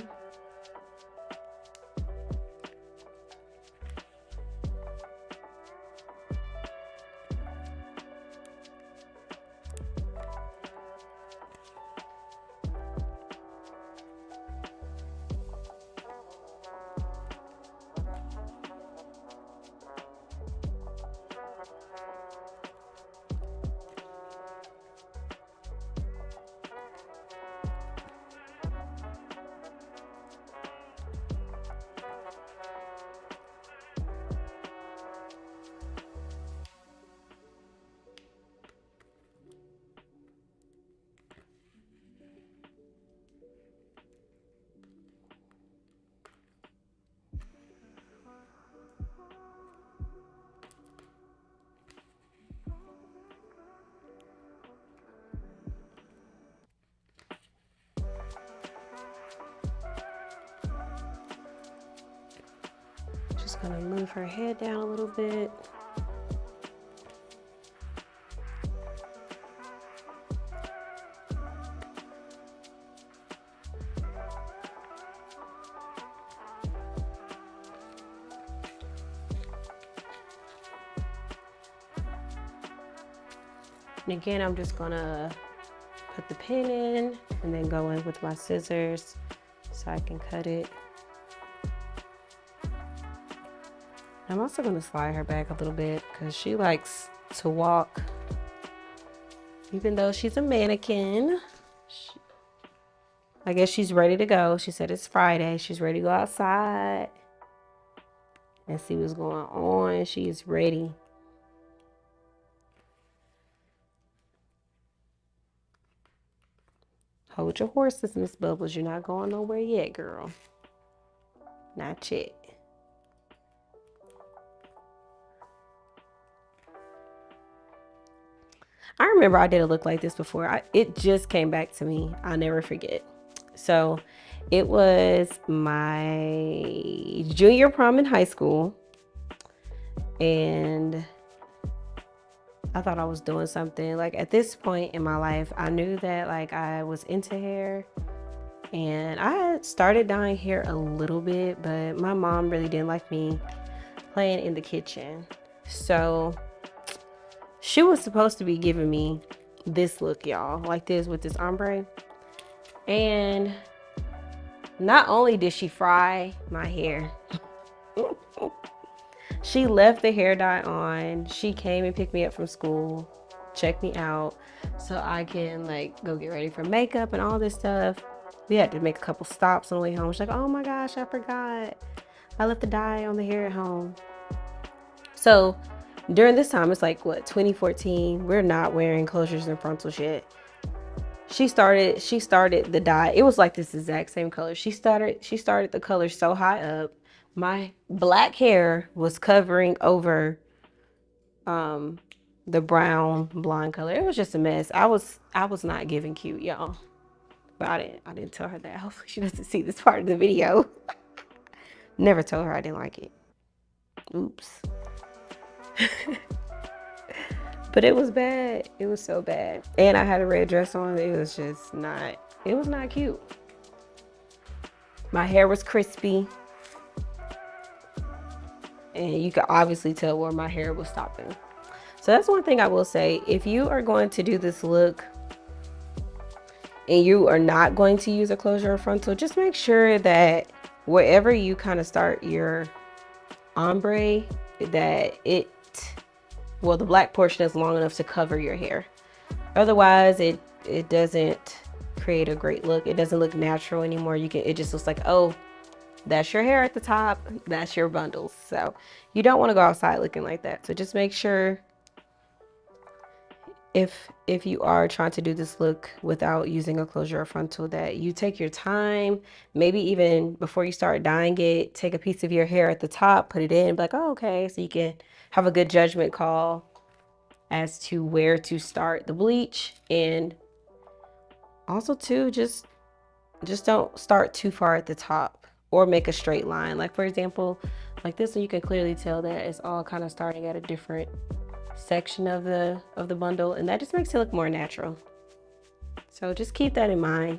Just gonna move her head down a little bit. And again, I'm just gonna put the pin in and then go in with my scissors so I can cut it. I'm also gonna slide her back a little bit because she likes to walk. Even though she's a mannequin, I guess she's ready to go. She said it's Friday. She's ready to go outside and see what's going on. She is ready. Hold your horses, Miss Bubbles. You're not going nowhere yet, girl. Not yet. I remember I did a look like this before. It just came back to me. I'll never forget. So it was my junior prom in high school. And I thought I was doing something. Like at this point in my life, I knew that like I was into hair. And I had started dyeing hair a little bit, but my mom really didn't like me playing in the kitchen. So she was supposed to be giving me this look, y'all, like this with this ombre. And not only did she fry my hair, she left the hair dye on. She came and picked me up from school, checked me out so I can like go get ready for makeup and all this stuff. We had to make a couple stops on the way home. She's like, oh my gosh, I forgot. I left the dye on the hair at home. So during this time, it's like what, 2014, we're not wearing closures and frontals yet. She started the dye. It was like this exact same color. She started the color so high up. My black hair was covering over the brown blonde color. It was just a mess. I was not giving cute, y'all. But I didn't tell her that. Hopefully she doesn't see this part of the video. Never told her I didn't like it. Oops. But it was bad. It was so bad. And I had a red dress on. It was just not, it was not cute. My hair was crispy. And you could obviously tell where my hair was stopping. So that's one thing I will say. If you are going to do this look, and you are not going to use a closure or frontal, just make sure that wherever you kind of start your ombre, that the black portion is long enough to cover your hair. Otherwise, it doesn't create a great look. It doesn't look natural anymore. It just looks like, oh, that's your hair at the top, that's your bundles. So you don't want to go outside looking like that. So just make sure if you are trying to do this look without using a closure or frontal, that you take your time, maybe even before you start dyeing it, take a piece of your hair at the top, put it in, be like, oh, okay, so you can have a good judgment call as to where to start the bleach. And also too, just don't start too far at the top or make a straight line. Like for example, like this one, you can clearly tell that it's all kind of starting at a different section of the bundle, and that just makes it look more natural. So just keep that in mind.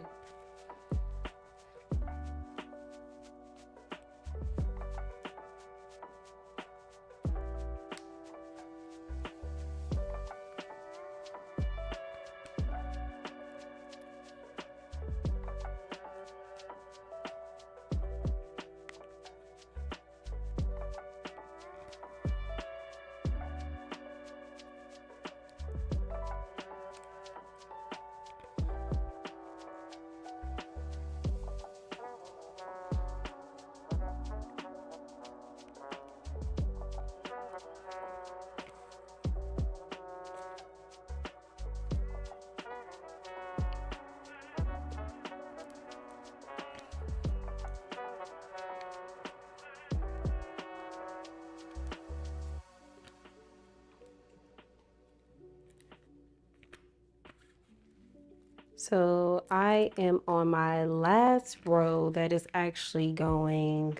So I am on my last row that is actually going,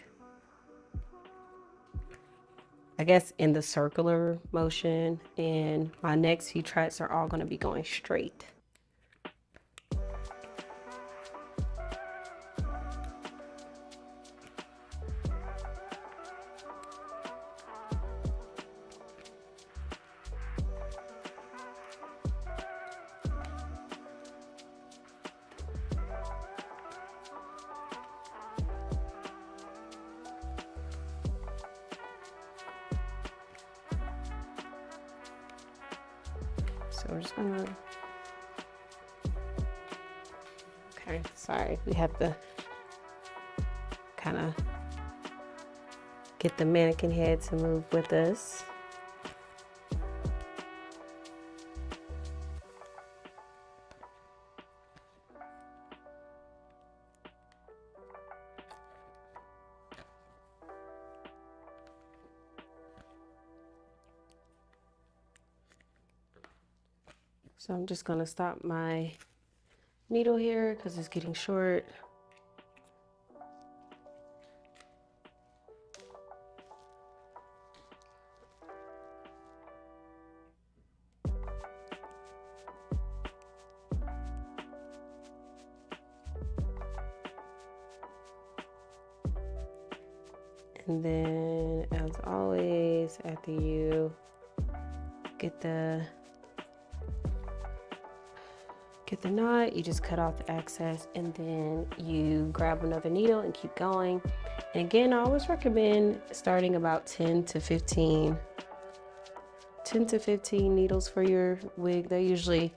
I guess, in the circular motion, and my next few tracks are all going to be going straight. So we're just gonna, okay, sorry, we have to kind of get the mannequin head to move with us. So I'm just gonna stop my needle here because it's getting short. And then, as always, after you get the knot, you just cut off the excess, and then you grab another needle and keep going. And again, I always recommend starting about 10 to 15 needles for your wig. That usually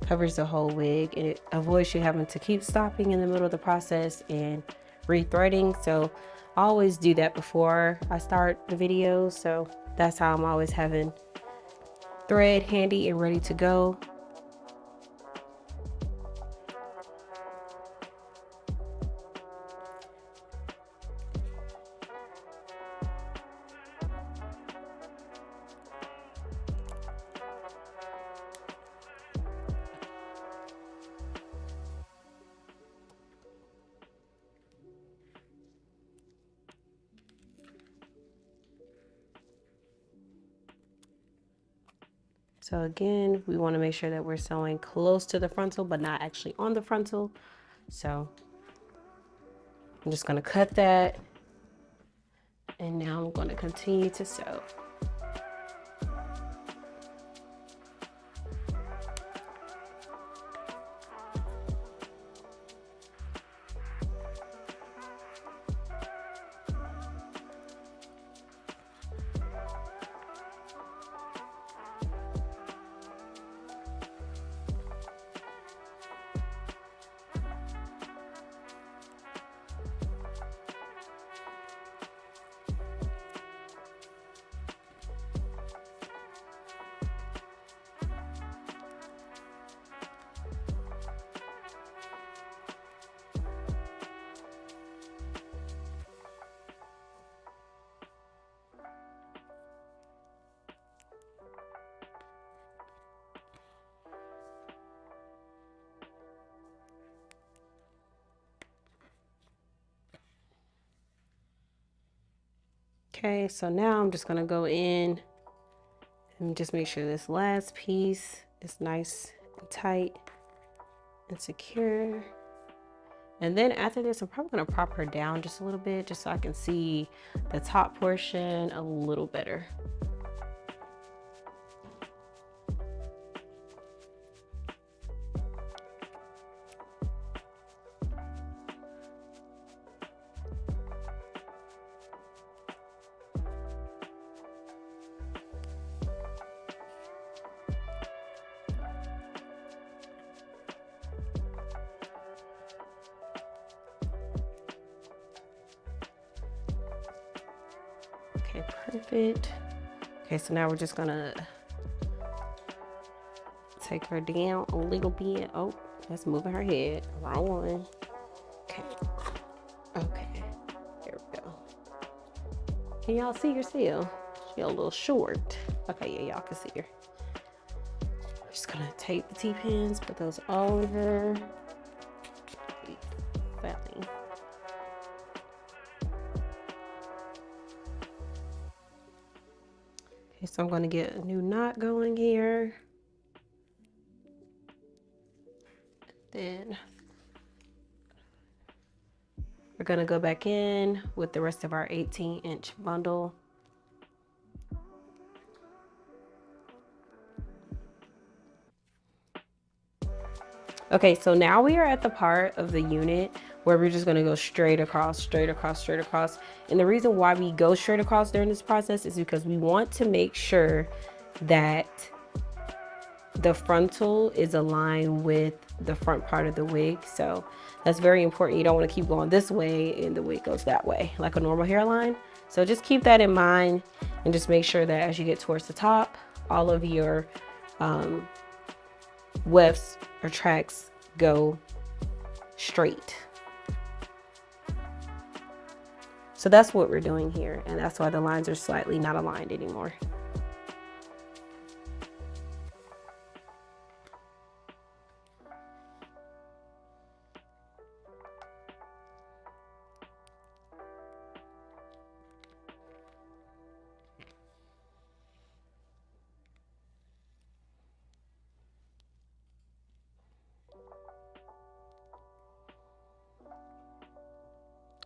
covers the whole wig, and it avoids you having to keep stopping in the middle of the process and rethreading. So I always do that before I start the video, so that's how I'm always having thread handy and ready to go. So again, we want to make sure that we're sewing close to the frontal, but not actually on the frontal. So I'm just going to cut that. And now I'm going to continue to sew. Okay, so now I'm just gonna go in and just make sure this last piece is nice and tight and secure. And then after this, I'm probably gonna prop her down just a little bit just so I can see the top portion a little better. Okay, perfect. Okay, so now we're just gonna take her down a little bit. Oh, that's moving her head. Wrong one. Okay. Okay. There we go. Can y'all see her still? She a little short. Okay, yeah, y'all can see her. I'm just gonna take the T-pins, put those all in her. Fatly. Okay, so I'm gonna get a new knot going here. Then we're gonna go back in with the rest of our 18-inch bundle. Okay, so now we are at the part of the unit where we're just gonna go straight across, straight across, straight across. And the reason why we go straight across during this process is because we want to make sure that the frontal is aligned with the front part of the wig. So that's very important. You don't want to keep going this way and the wig goes that way like a normal hairline. So just keep that in mind and just make sure that as you get towards the top, all of your wefts or tracks go straight. So that's what we're doing here, and that's why the lines are slightly not aligned anymore.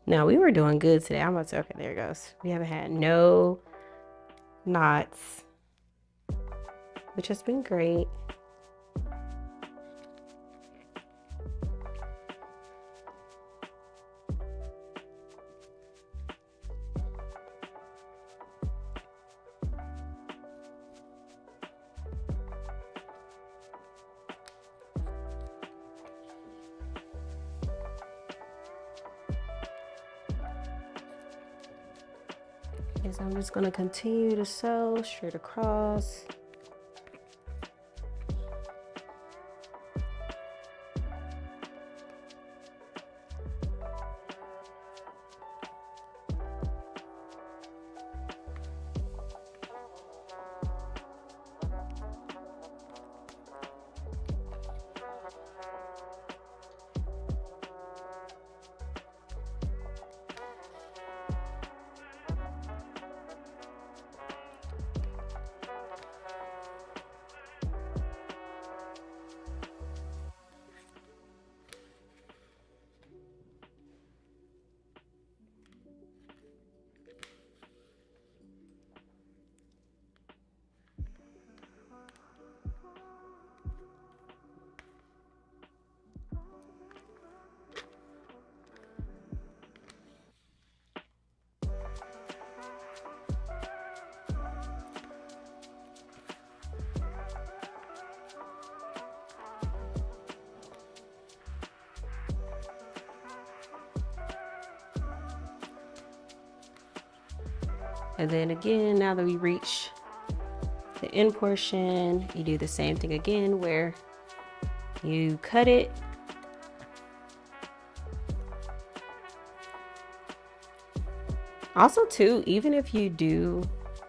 Now we were doing good today. I'm about to, okay, there it goes. We haven't had no knots, which has been great. Okay, so I'm just gonna continue to sew straight across. And then again, now that we reach the end portion, you do the same thing again where you cut it. Also too, even if you do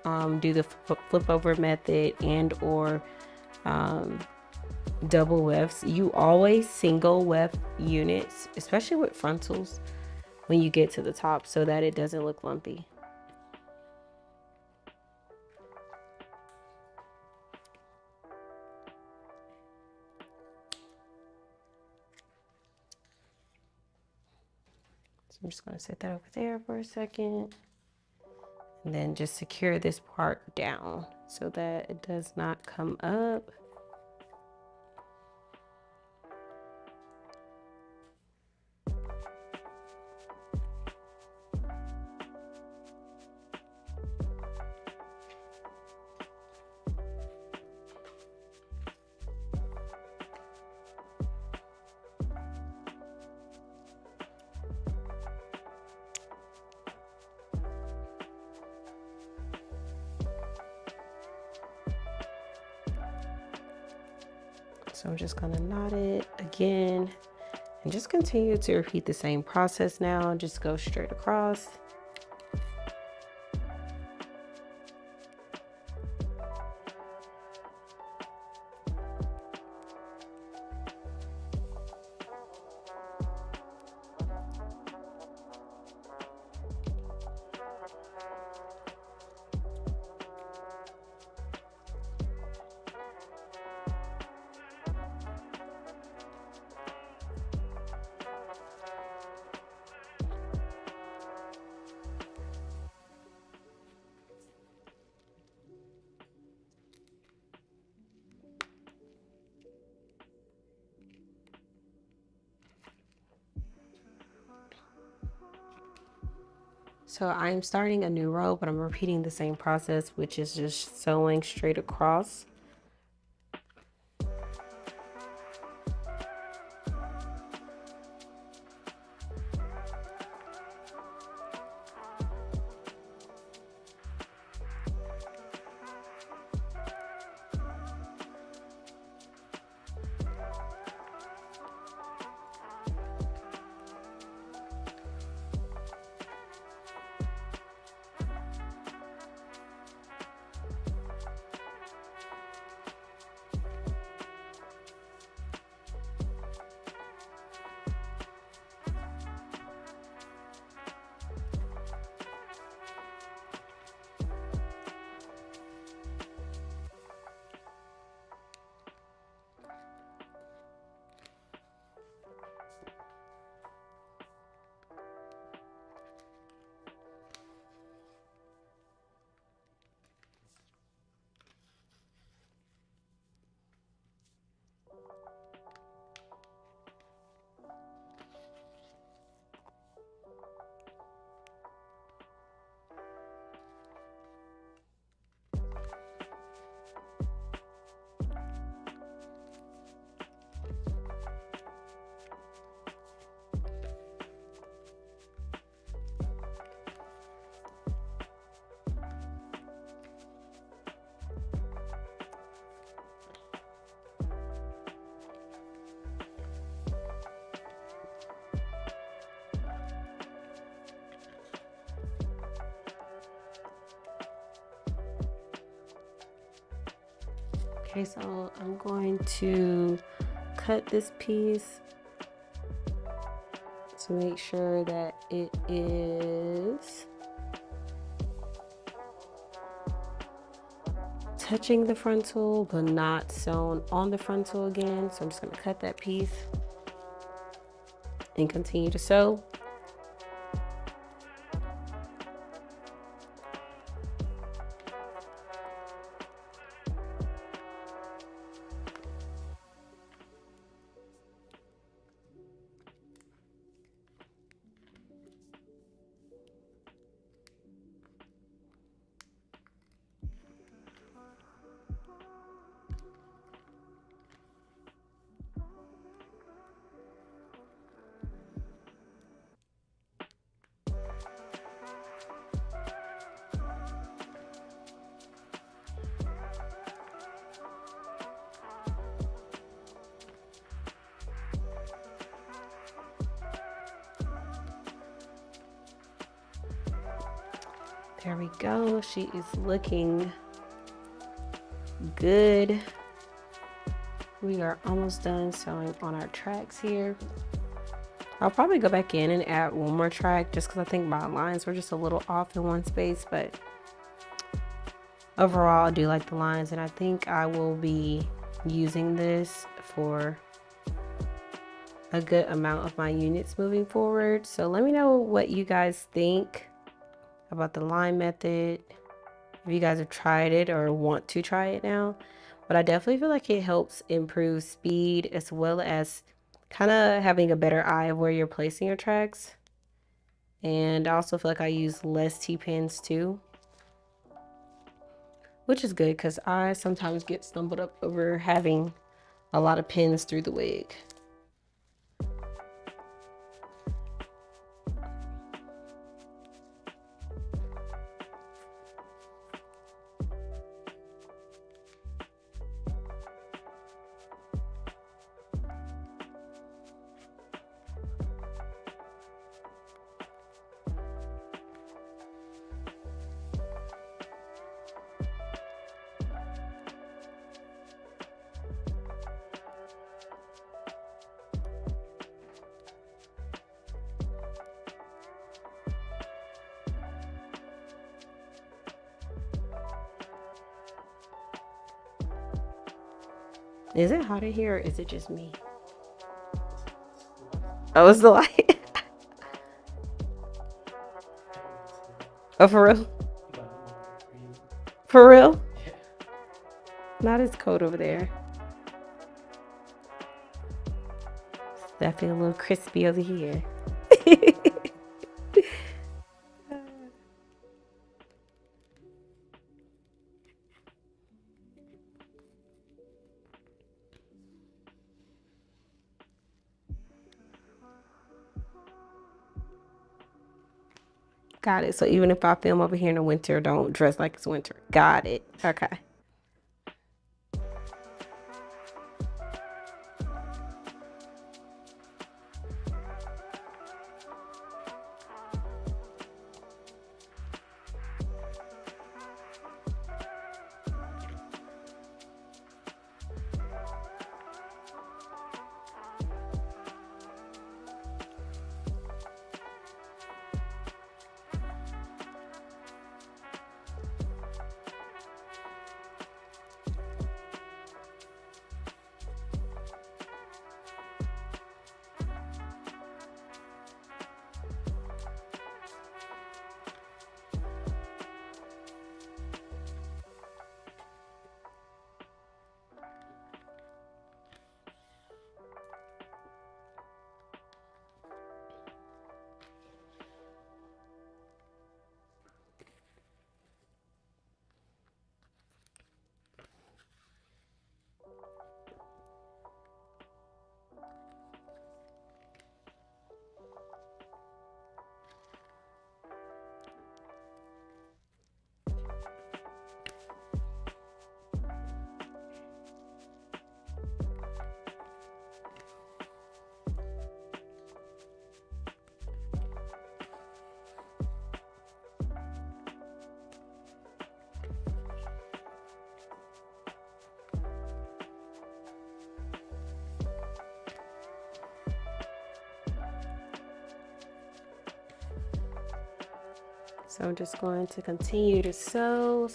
the flip over method and or double wefts, you always single weft units, especially with frontals, when you get to the top so that it doesn't look lumpy. I'm just going to set that over there for a second. And then just secure this part down so that it does not come up. So I'm just gonna knot it again and just continue to repeat the same process now. Just go straight across. So I'm starting a new row, but I'm repeating the same process, which is just sewing straight across. Okay, so I'm going to cut this piece to make sure that it is touching the frontal but not sewn on the frontal again. So I'm just going to cut that piece and continue to sew. There we go. She is looking good. We are almost done sewing on our tracks here. I'll probably go back in and add one more track just because I think my lines were just a little off in one space, but overall I do like the lines, and I think I will be using this for a good amount of my units moving forward. So let me know what you guys think about the line method, if you guys have tried it or want to try it now. But I definitely feel like it helps improve speed as well as kind of having a better eye of where you're placing your tracks. And I also feel like I use less T-pins too, which is good because I sometimes get stumbled up over having a lot of pins through the wig. Is it hot in here or is it just me? Oh, it's the light. Oh, for real? For real? Not as cold over there. That feel a little crispy over here. Got it. So even if I film over here in the winter, don't dress like it's winter. Got it. Okay. So I'm just going to continue to sew.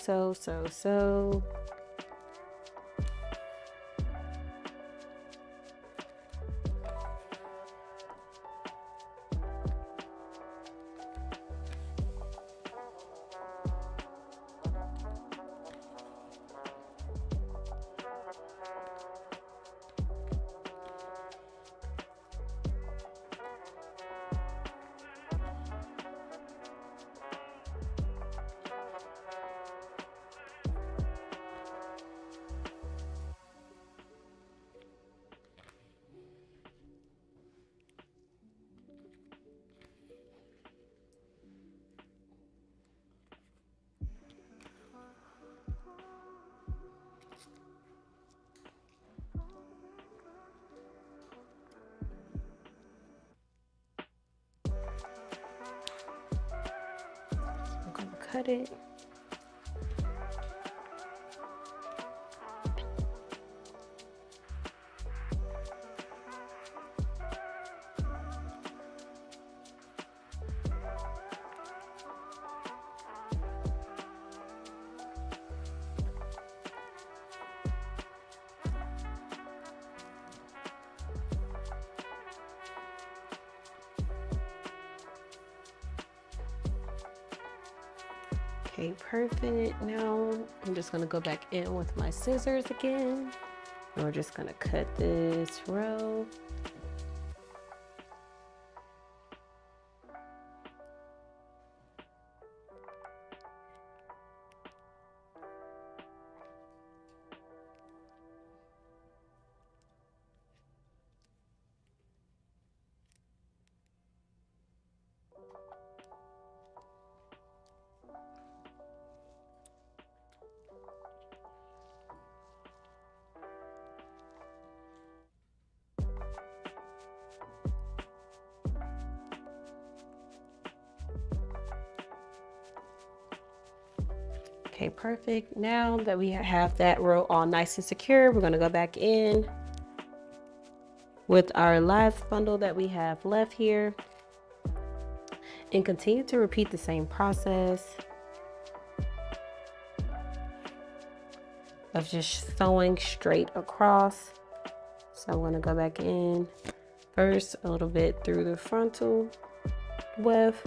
I'm gonna cut it. Okay, perfect. Now I'm just gonna go back in with my scissors again. And we're just gonna cut this row. Okay, perfect. Now that we have that row all nice and secure, we're gonna go back in with our last bundle that we have left here and continue to repeat the same process of just sewing straight across. So I'm gonna go back in first a little bit through the frontal weft,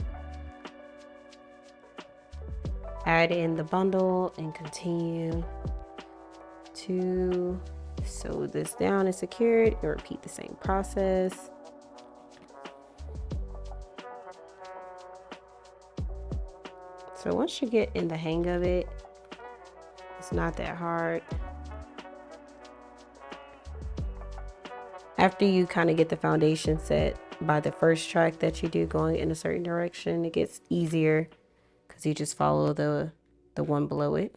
add in the bundle and continue to sew this down and secure it and repeat the same process. So once you get in the hang of it, it's not that hard. After you kind of get the foundation set by the first track that you do going in a certain direction, it gets easier because you just follow the one below it.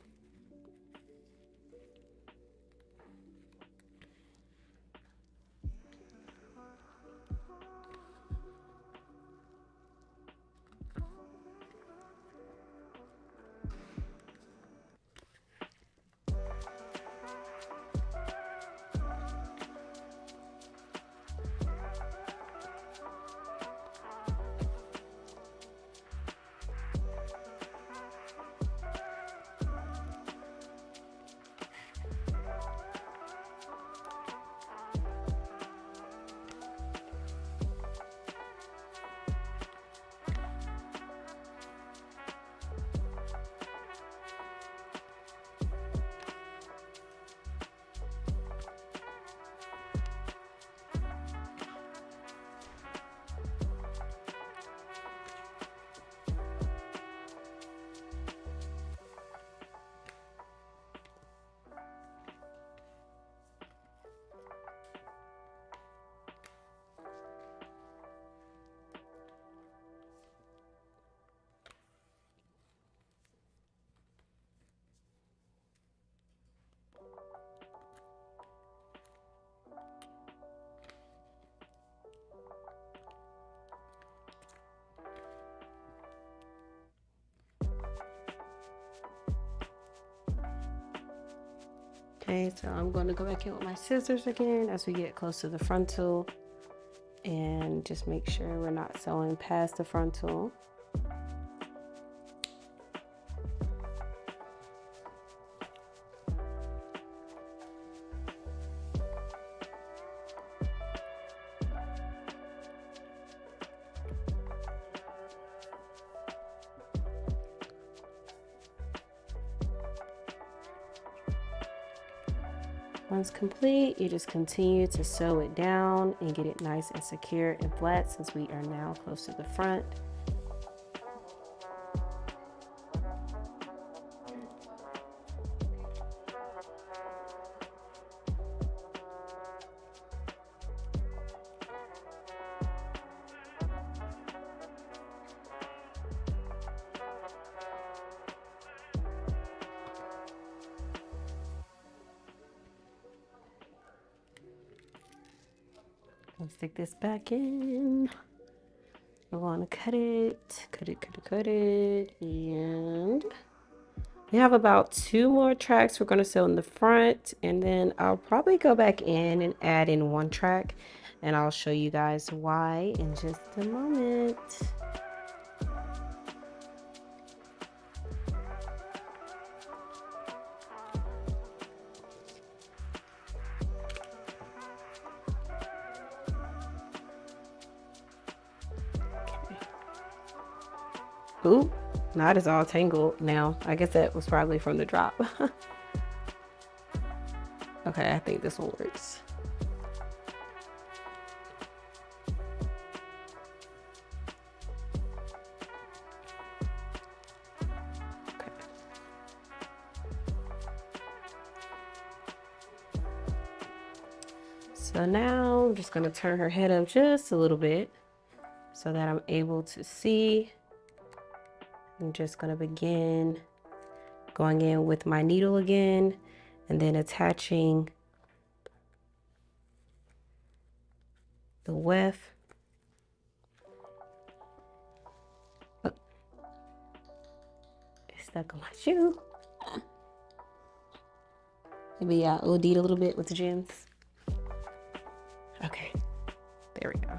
Okay, so I'm going to go back in with my scissors again as we get close to the frontal and just make sure we're not sewing past the frontal. Once complete, you just continue to sew it down and get it nice and secure and flat since we are now close to the front. Let's stick this back in. We're going to cut it, and we have about 2 more tracks we're going to sew in the front, and then I'll probably go back in and add in 1 track, and I'll show you guys why in just a moment. Ooh, Knot is all tangled now. I guess that was probably from the drop. Okay, I think this one works. Okay. So now I'm just gonna turn her head up just a little bit so that I'm able to see. I'm just gonna begin going in with my needle again and then attaching the weft. Oh, it's stuck on my shoe. Maybe I OD'd a little bit with the gems. Okay, there we go.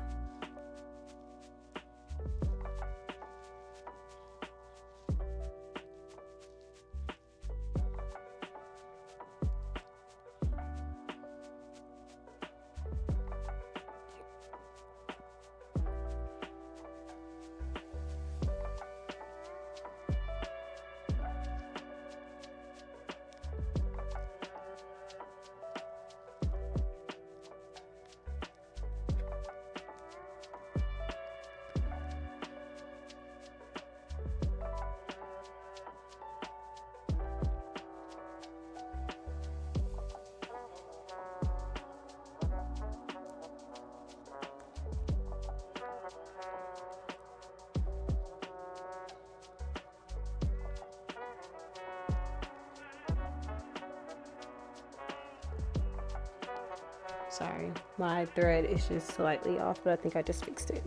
Sorry, my thread is just slightly off, but I think I just fixed it.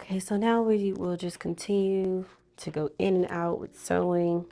Okay, so now we will just continue to go in and out with sewing.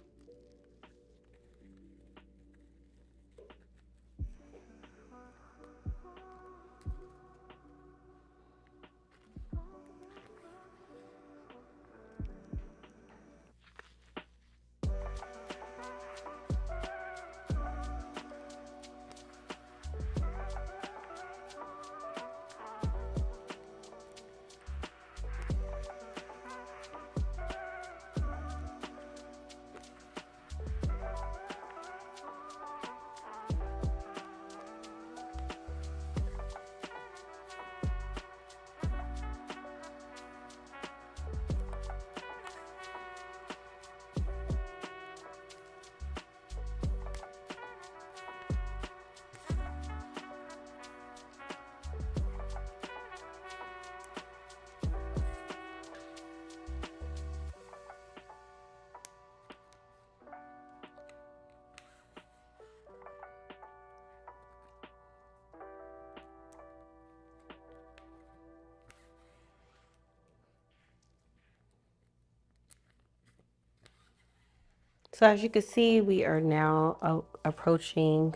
So as you can see, we are now approaching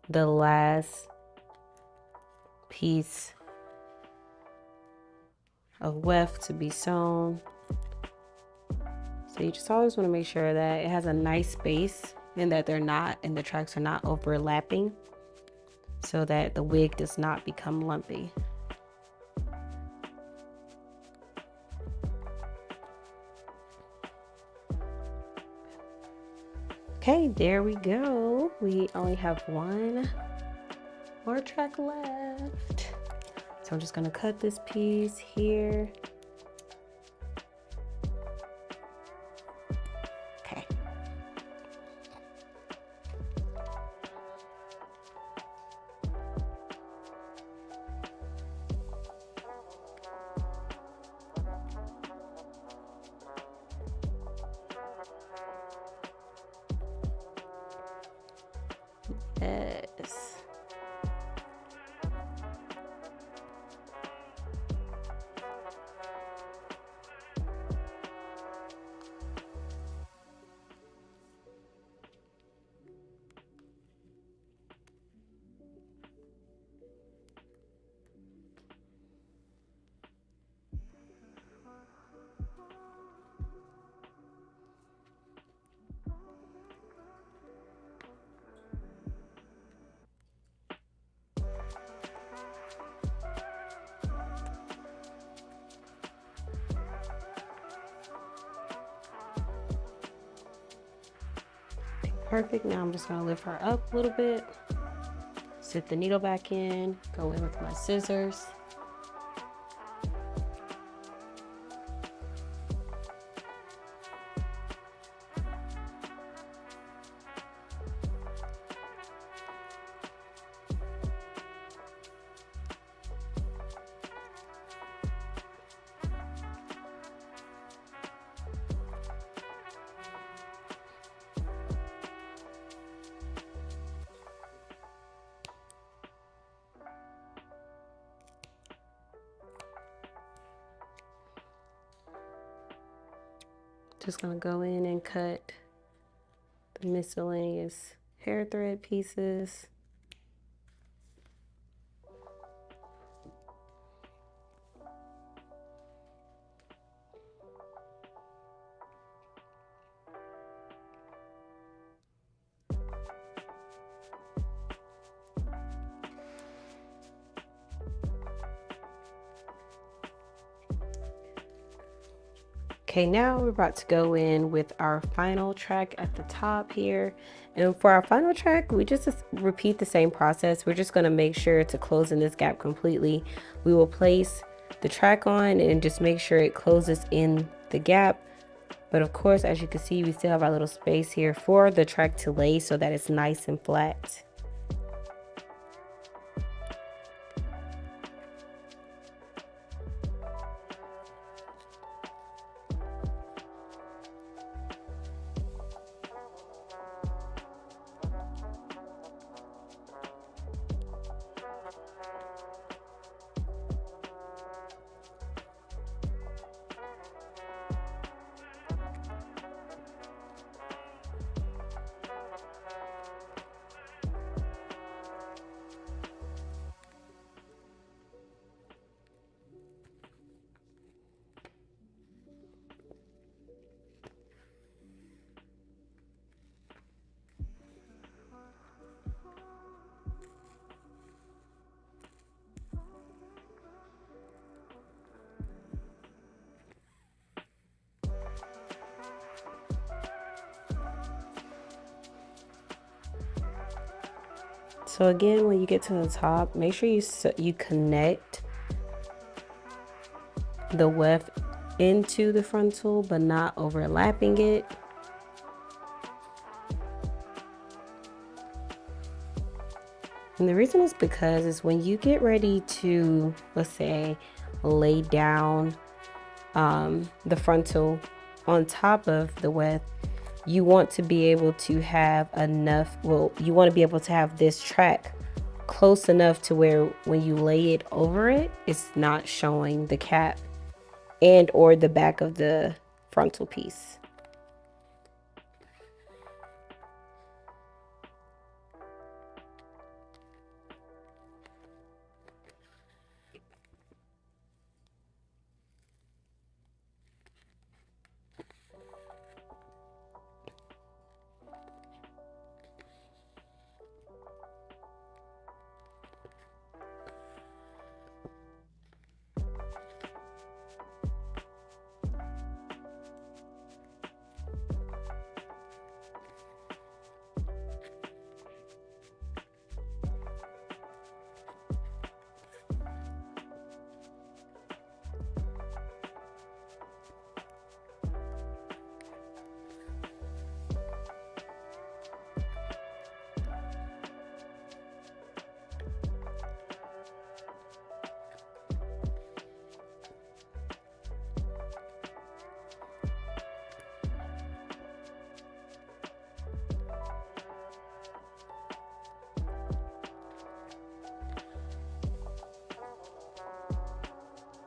the last piece of weft to be sewn. So you just always want to make sure that it has a nice space and that the tracks are not overlapping so that the wig does not become lumpy. Okay, there we go. We only have one more track left. So I'm just gonna cut this piece here. Okay. Yes. Perfect. Now I'm just gonna lift her up a little bit, sit the needle back in, go in with my scissors. Just gonna go in and cut the miscellaneous hair thread pieces. Okay, now we're about to go in with our final track at the top here. And for our final track, we just repeat the same process. We're just gonna make sure to close in this gap completely. We will place the track on and just make sure it closes in the gap. But of course, as you can see, we still have our little space here for the track to lay so that it's nice and flat. So again, when you get to the top, make sure you connect the weft into the frontal, but not overlapping it. And the reason is because is when you get ready to, let's say, lay down the frontal on top of the weft, you want to be able to have enough, well, you want to be able to have this track close enough to where when you lay it over it, it's not showing the cap and or the back of the frontal piece.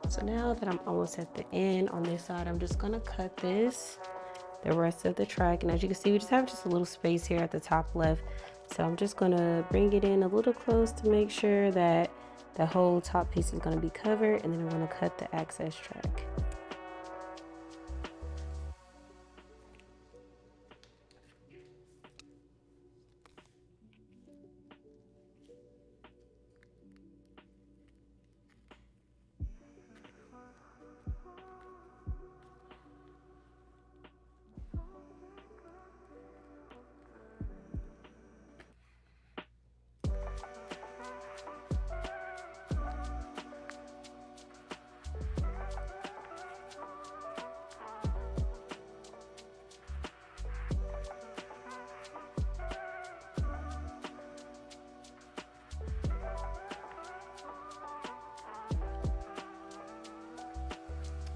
So now that I'm almost at the end on this side, I'm just gonna cut the rest of the track. And as you can see, we just have a little space here at the top left. So I'm just gonna bring it in a little close to make sure that the whole top piece is gonna be covered. And then I'm gonna cut the access track.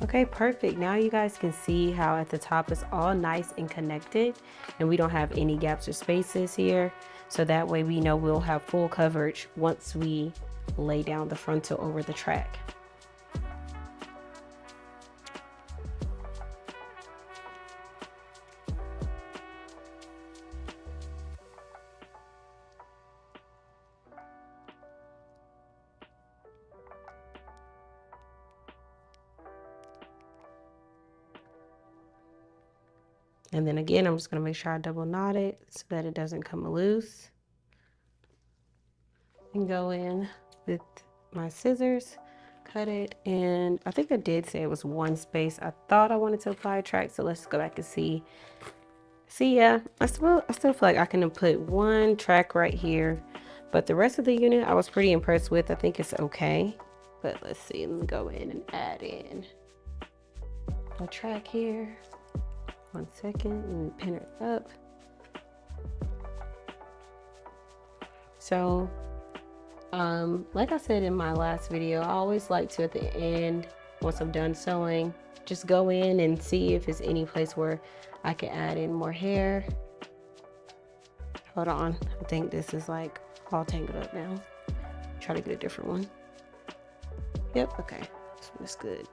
Okay, perfect. Now you guys can see how at the top it's all nice and connected and we don't have any gaps or spaces here. So that way we know we'll have full coverage once we lay down the frontal over the track. And then again, I'm just gonna make sure I double knot it so that it doesn't come loose. And go in with my scissors, cut it, and I think I did say it was one space. I thought I wanted to apply a track, so let's go back and see. See, yeah, I still feel like I can put one track right here, but the rest of the unit I was pretty impressed with. I think it's okay, but let's see. Let me go in and add in a track here. 1 second and pin it up. So like I said in my last video, I always like to at the end, once I'm done sewing, just go in and see if there's any place where I can add in more hair. Hold on, I think this is like all tangled up now. Try to get a different one. Yep, okay, this one is good.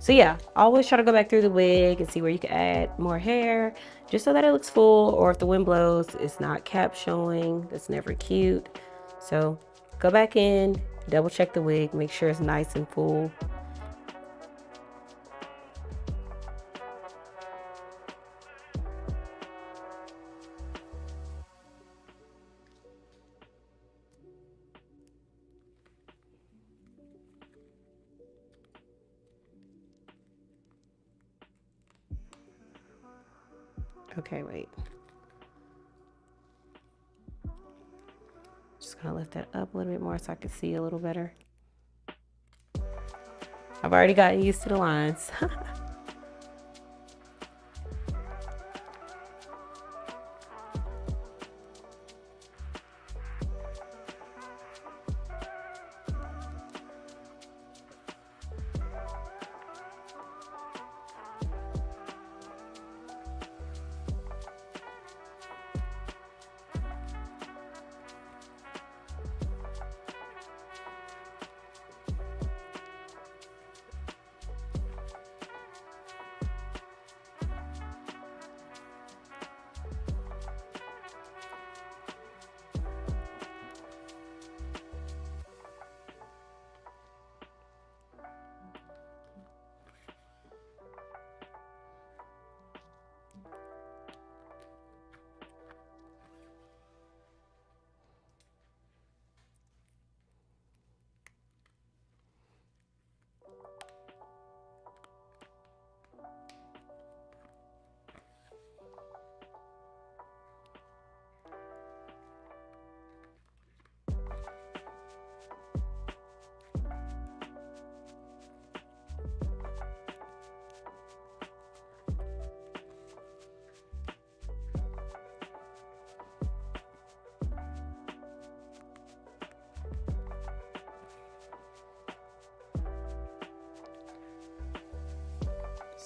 So yeah, always try to go back through the wig and see where you can add more hair, just so that it looks full, or if the wind blows, it's not cap showing. That's never cute. So go back in, double check the wig, make sure it's nice and full. Okay, wait. Just gonna lift that up a little bit more so I can see a little better. I've already gotten used to the lines.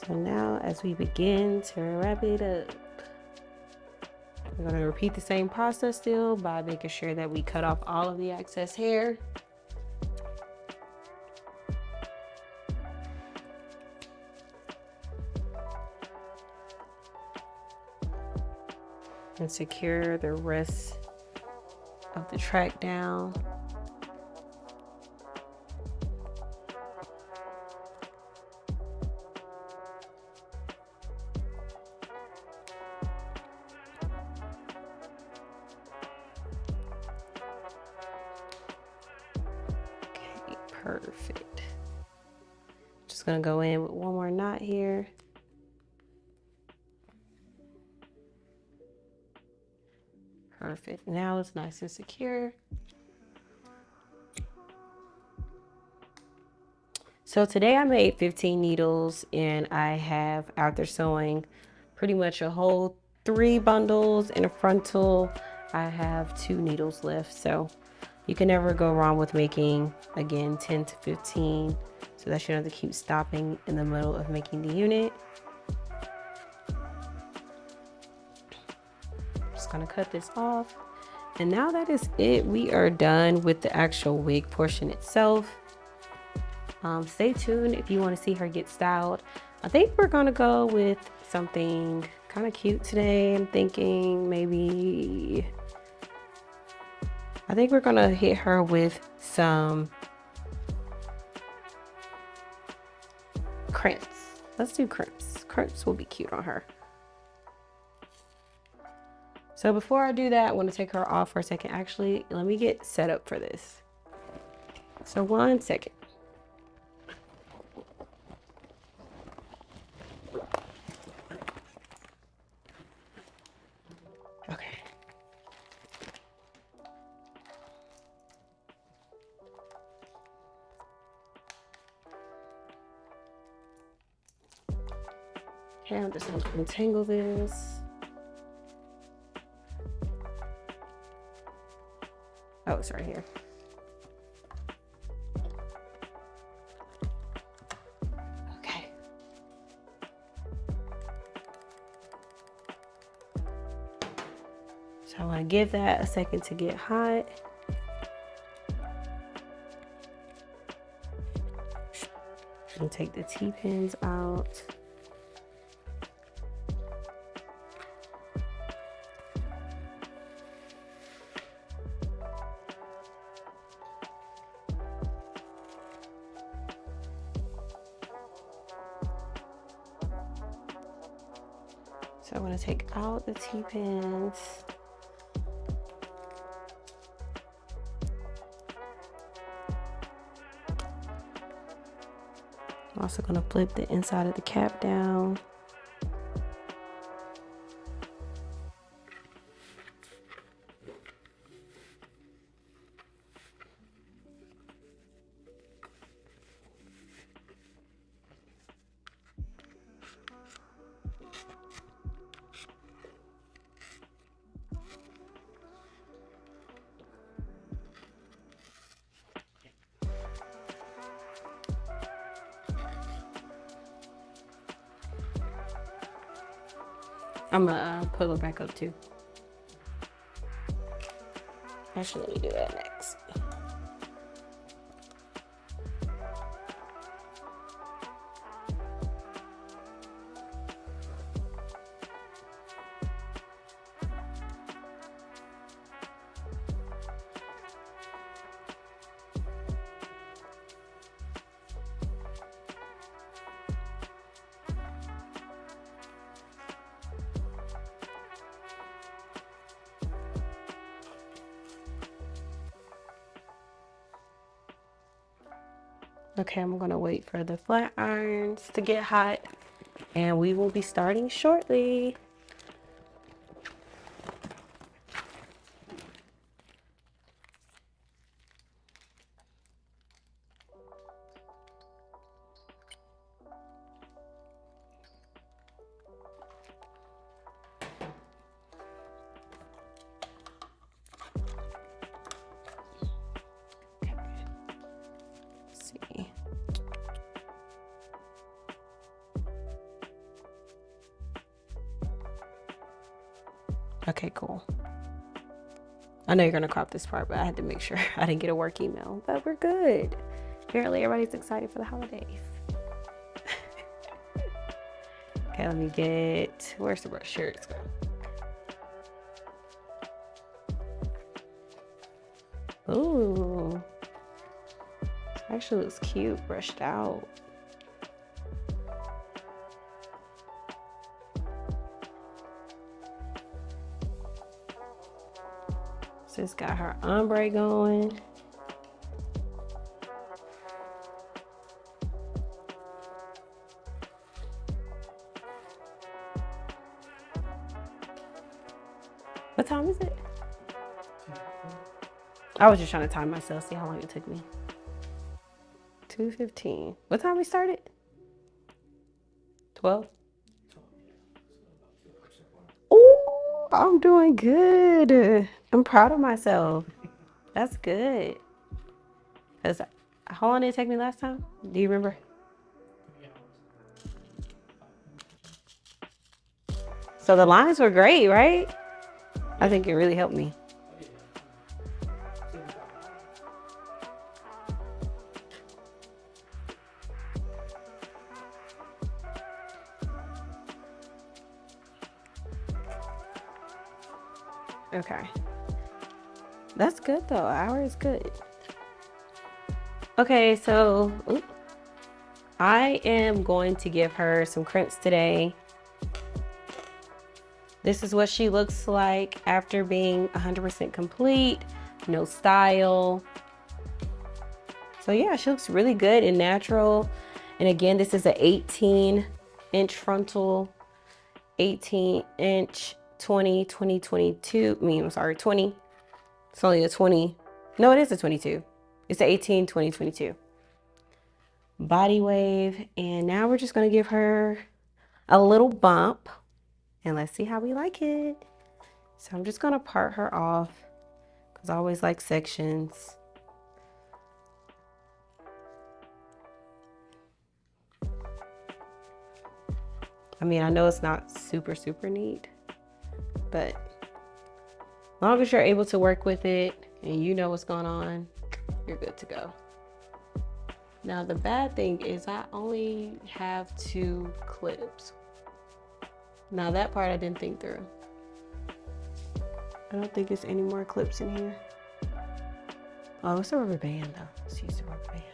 So now as we begin to wrap it up, we're going to repeat the same process still by making sure that we cut off all of the excess hair. And secure the rest of the track down. Perfect. Just gonna go in with one more knot here. Perfect. Now it's nice and secure. So today I made 15 needles and I have, after sewing pretty much a whole 3 bundles in a frontal, I have 2 needles left. So You can never go wrong with making, again, 10 to 15, so that you don't have to keep stopping in the middle of making the unit. Just gonna cut this off. And now that is it, we are done with the actual wig portion itself. Stay tuned if you want to see her get styled. I think we're gonna go with something kind of cute today. I'm thinking maybe, I think we're gonna hit her with some crimps. Let's do crimps. Crimps will be cute on her. So before I do that, I want to take her off for a second. Actually, let me get set up for this. So 1 second. Okay. Okay, I'm just gonna untangle this. Oh, it's right here. Okay. So I want to give that a second to get hot. And take the T-pins out. So I'm going to take out the T-pins. I'm also going to flip the inside of the cap down. I'm gonna pull it back up too. Actually, let me do that next. Okay, I'm gonna wait for the flat irons to get hot and we will be starting shortly. Okay, cool. I know you're gonna crop this part, but I had to make sure I didn't get a work email, but we're good. Apparently everybody's excited for the holidays. Okay, let me get, where's the brush? Here it's go. Ooh, actually looks cute, brushed out. So it's got her ombre going. What time is it? I was just trying to time myself, see how long it took me. 2:15. What time we started? 12? Ooh, I'm doing good. I'm proud of myself. That's good. Cause how long did it take me last time? Do you remember? 3 hours. So the lines were great, right? I Yeah. think it really helped me. Oh, yeah. So we got Okay. That's good though. An hour is good. Okay, so I am going to give her some crimps today. This is what she looks like after being 100% complete, no style. So yeah, she looks really good and natural. And again, this is an 18-inch frontal, 18-inch 2022. I'm sorry, 20. It's only a 20. No, it is a 22. It's an 18 2022 body wave. And now we're just going to give her a little bump and let's see how we like it. So I'm just going to part her off because I always like sections. I mean, I know it's not super neat, but as long as you're able to work with it and you know what's going on, you're good to go. Now the bad thing is I only have 2 clips. Now that part I didn't think through. I don't think there's any more clips in here. Oh, it's a rubber band though. Let's use the rubber bands.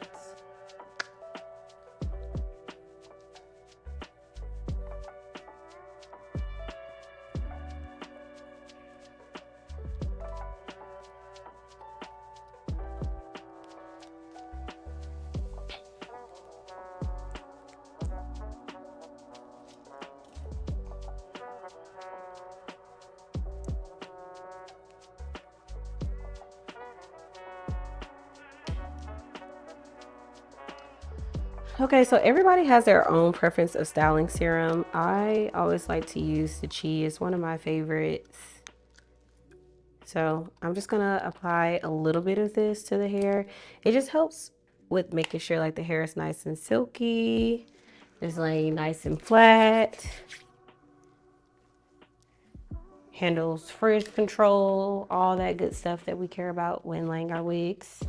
Okay, so everybody has their own preference of styling serum. I always like to use the Chi. It's one of my favorites. So I'm just gonna apply a little bit of this to the hair. It just helps with making sure like the hair is nice and silky. It's laying nice and flat. Handles frizz control, all that good stuff that we care about when laying our wigs.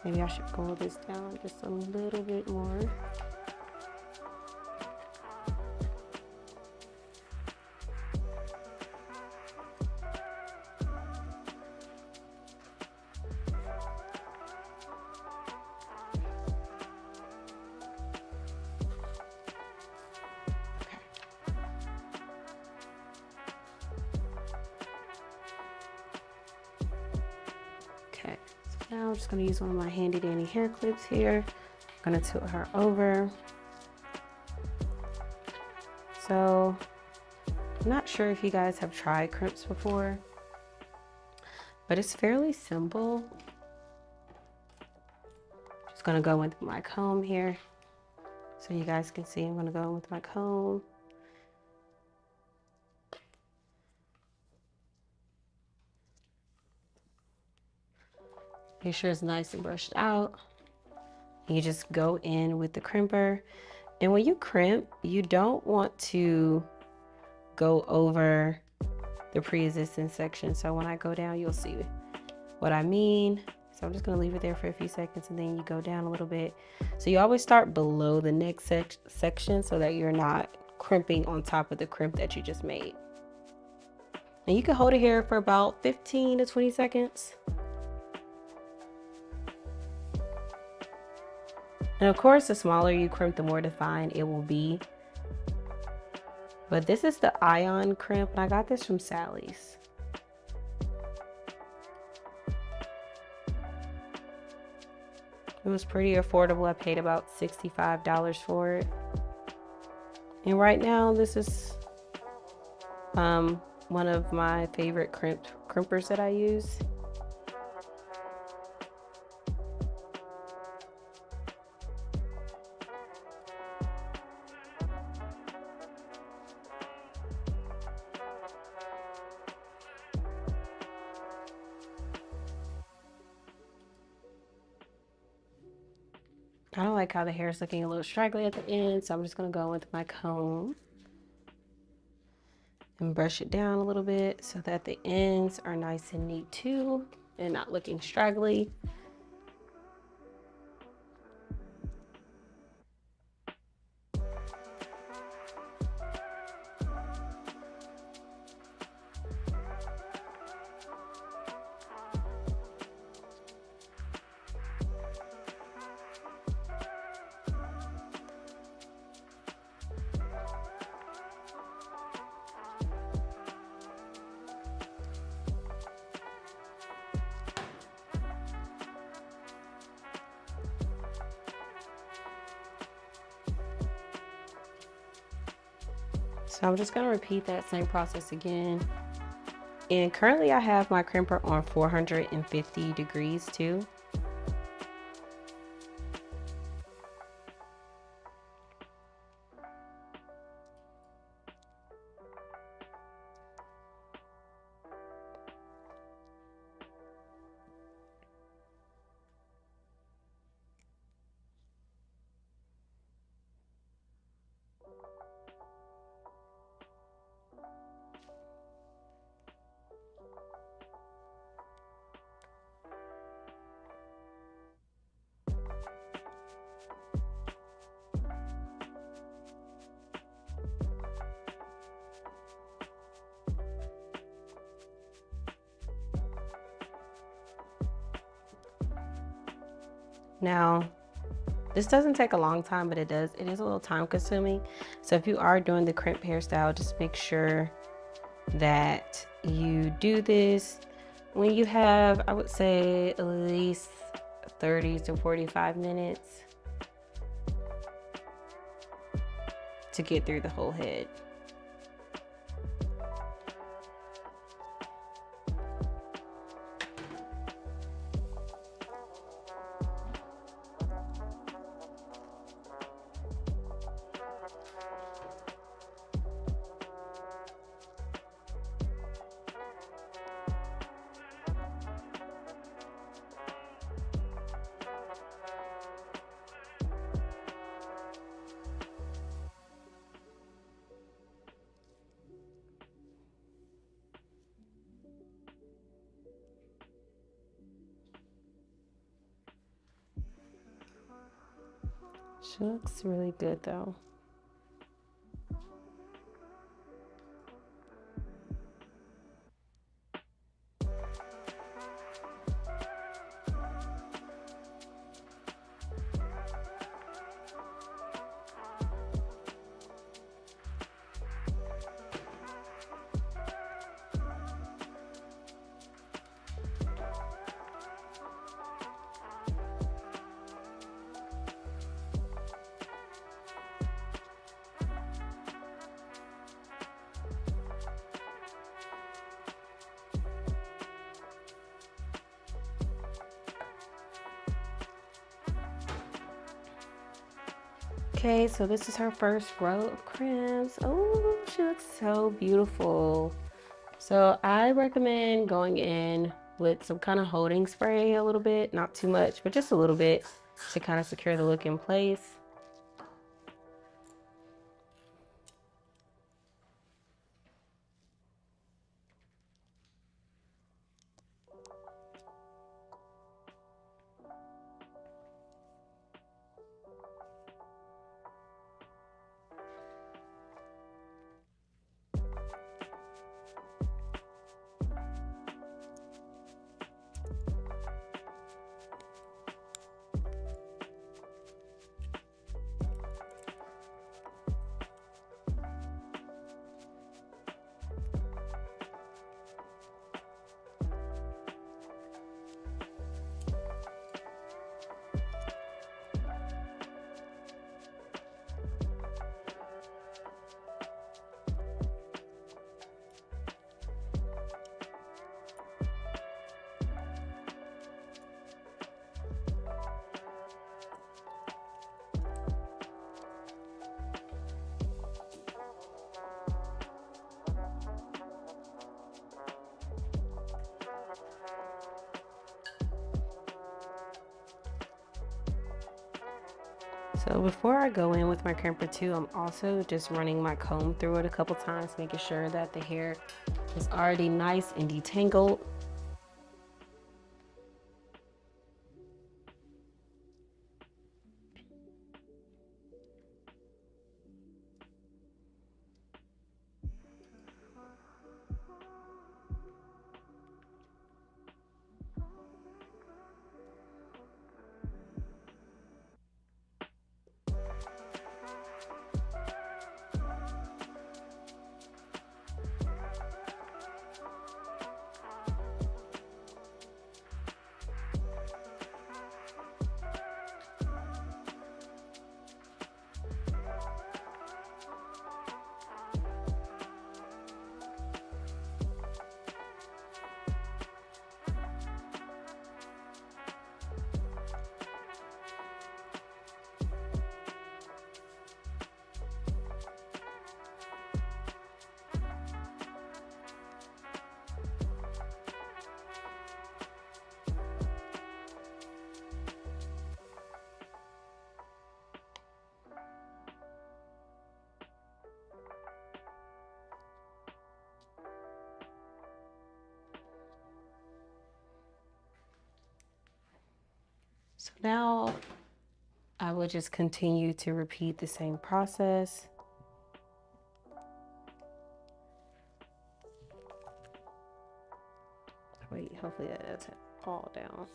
Maybe I should pull this down just a little bit more. Okay, so now I'm just gonna use one of my handy dandy hair clips here. I'm gonna tilt her over. So I'm not sure if you guys have tried crimps before, but it's fairly simple. Just gonna go with my comb here so you guys can see. I'm gonna go with my comb. Make sure it's nice and brushed out. You just go in with the crimper. And when you crimp, you don't want to go over the pre-existing section. So when I go down, you'll see what I mean. So I'm just gonna leave it there for a few seconds and then you go down a little bit. So you always start below the next section so that you're not crimping on top of the crimp that you just made. And you can hold it here for about 15 to 20 seconds. And of course, the smaller you crimp, the more defined it will be. But this is the Ion crimp, and I got this from Sally's. It was pretty affordable. I paid about $65 for it. And right now, this is one of my favorite crimpers that I use. I don't like how the hair is looking a little straggly at the end, so I'm just gonna go with my comb and brush it down a little bit so that the ends are nice and neat too and not looking straggly. So I'm just gonna repeat that same process again. And currently I have my crimper on 450 degrees too. Now, this doesn't take a long time, but it is a little time consuming. So if you are doing the crimp hairstyle, just make sure that you do this when you have, I would say, at least 30 to 45 minutes to get through the whole head. She looks really good though. Okay, so this is her first row of crimps. Oh, she looks so beautiful. So I recommend going in with some kind of holding spray a little bit, not too much, but just a little bit to kind of secure the look in place. So before I go in with my crimper too, I'm also just running my comb through it a couple times, making sure that the hair is already nice and detangled. So now I will just continue to repeat the same process. Wait, hopefully that's all down.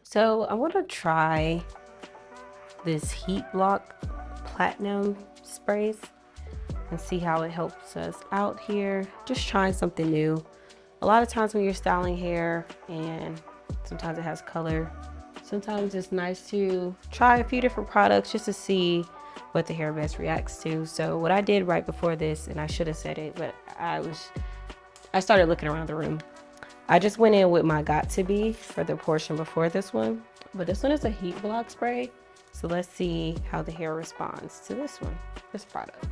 So I want to try this heat block platinum sprays and see how it helps us out here. Just trying something new. A lot of times when you're styling hair and sometimes it has color, sometimes it's nice to try a few different products just to see what the hair best reacts to. So what I did right before this, and I should have said it, but I started looking around the room. I just went in with my Got To Be for the portion before this one, but this one is a heat block spray. So let's see how the hair responds to this one, this product.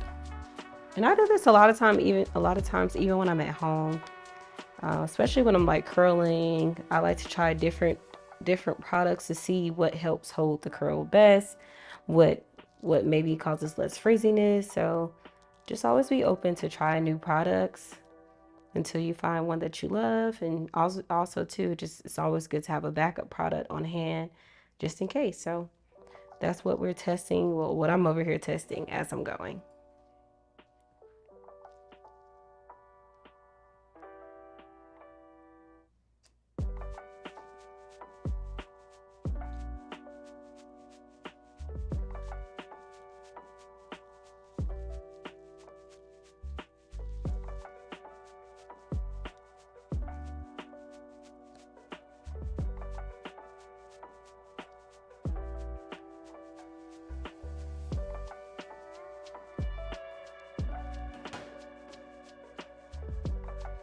And I do this a lot of times, even when I'm at home, especially when I'm like curling. I like to try different products to see what helps hold the curl best, what maybe causes less frizziness. So just always be open to try new products until you find one that you love. And also too, just it's always good to have a backup product on hand just in case. So that's what we're testing. Well, what I'm over here testing as I'm going.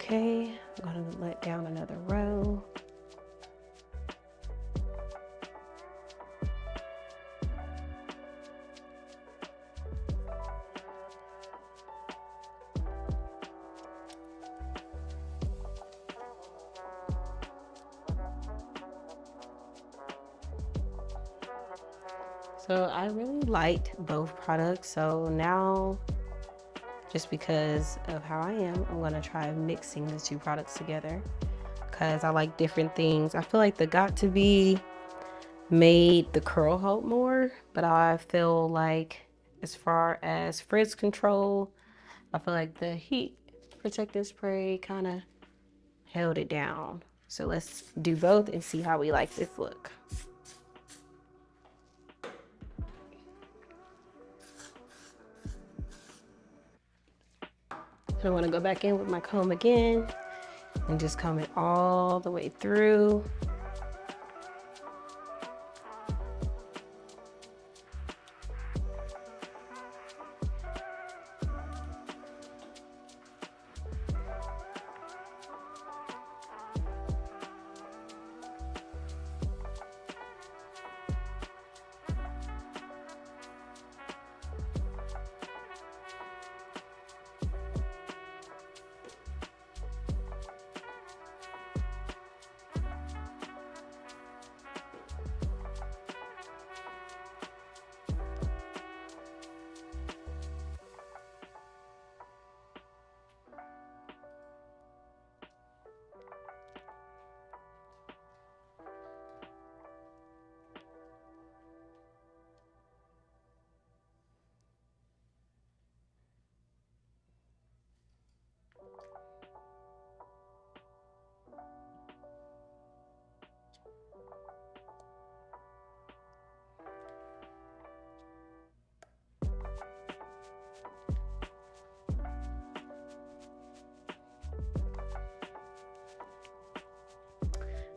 Okay, I'm gonna let down another row. So I really liked both products. So now, just because of how I am, I'm gonna try mixing the two products together because I like different things. I feel like the Got To Be made the curl help more, but I feel like as far as frizz control, I feel like the heat protective spray kind of held it down. So let's do both and see how we like this look. So I'm gonna go back in with my comb again and just comb it all the way through.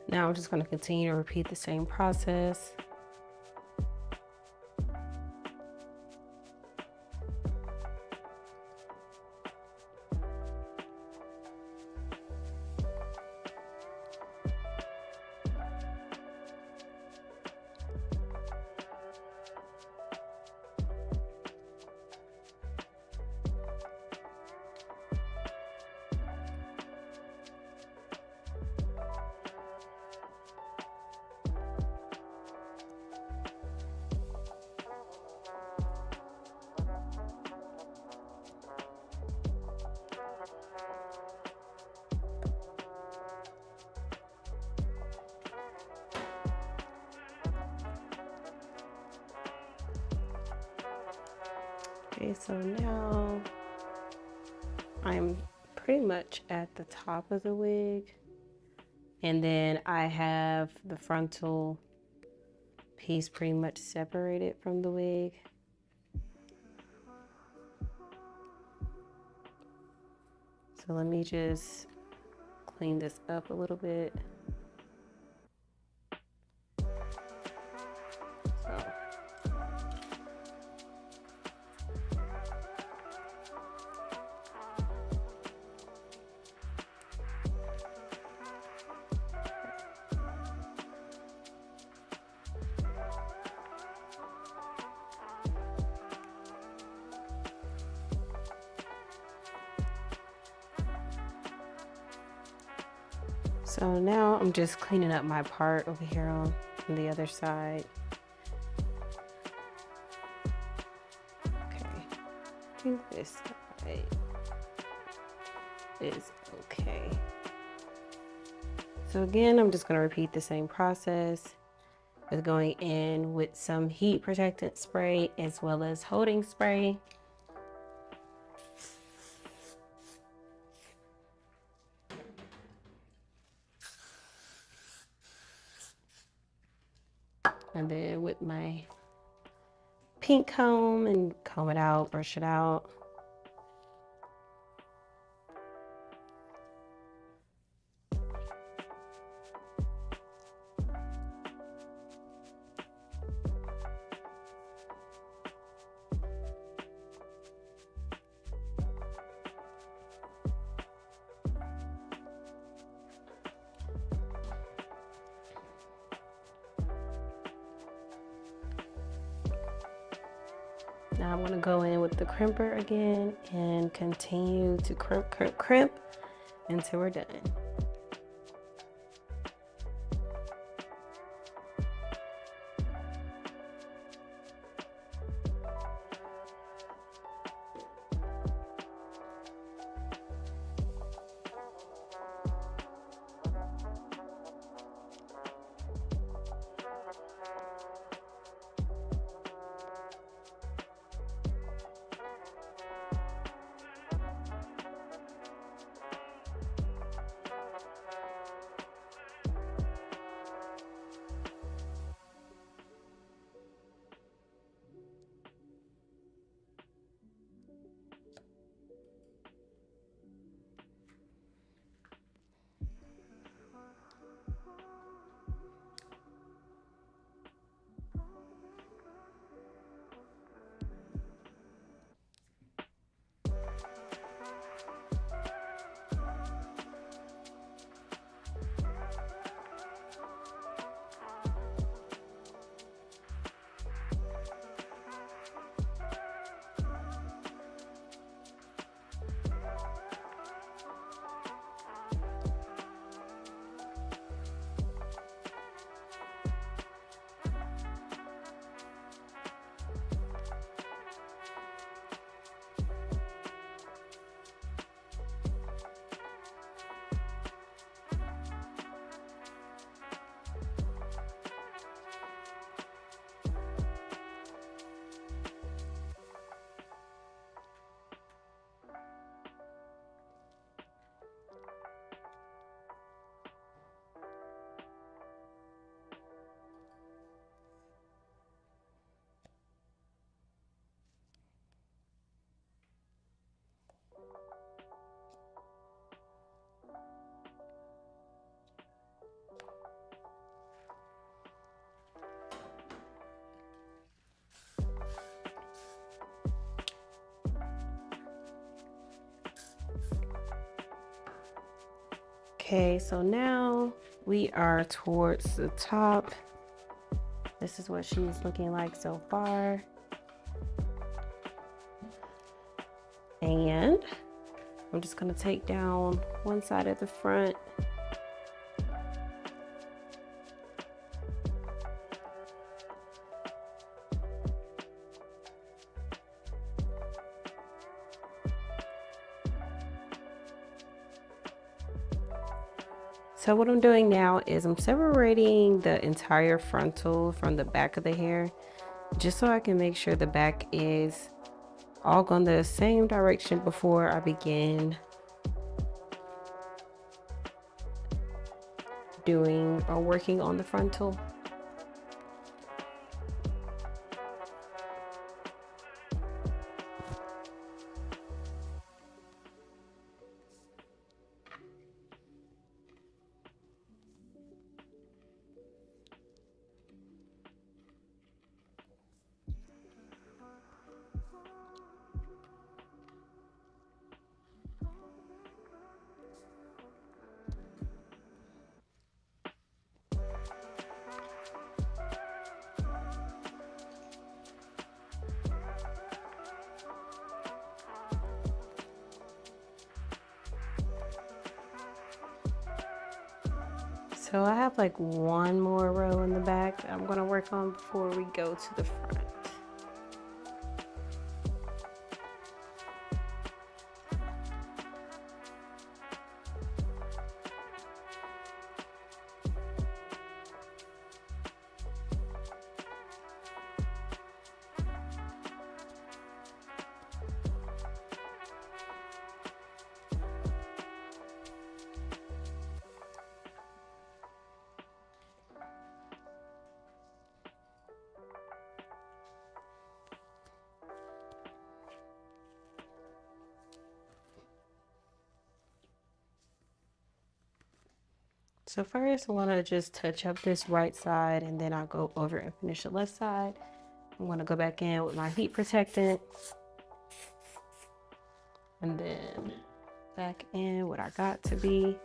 Now I'm just going to continue to repeat the same process. Okay, so now I'm pretty much at the top of the wig, and then I have the frontal piece pretty much separated from the wig. So let me just clean this up a little bit. So now I'm just cleaning up my part over here on the other side. Okay, I think this side is okay. So again, I'm just going to repeat the same process with going in with some heat protectant spray as well as holding spray. And then with my pink comb and comb it out, brush it out. Now I'm gonna go in with the crimper again and continue to crimp, crimp, crimp until we're done. Okay, so now we are towards the top. This is what she's looking like so far. And I'm just gonna take down one side of the front. So what I'm doing now is I'm separating the entire frontal from the back of the hair, just so I can make sure the back is all going the same direction before I begin doing or working on the frontal. So I have like one more row in the back that I'm going to work on before we go to the front. So first I want to just touch up this right side, and then I'll go over and finish the left side. I'm going to go back in with my heat protectant, and then back in what I got to be.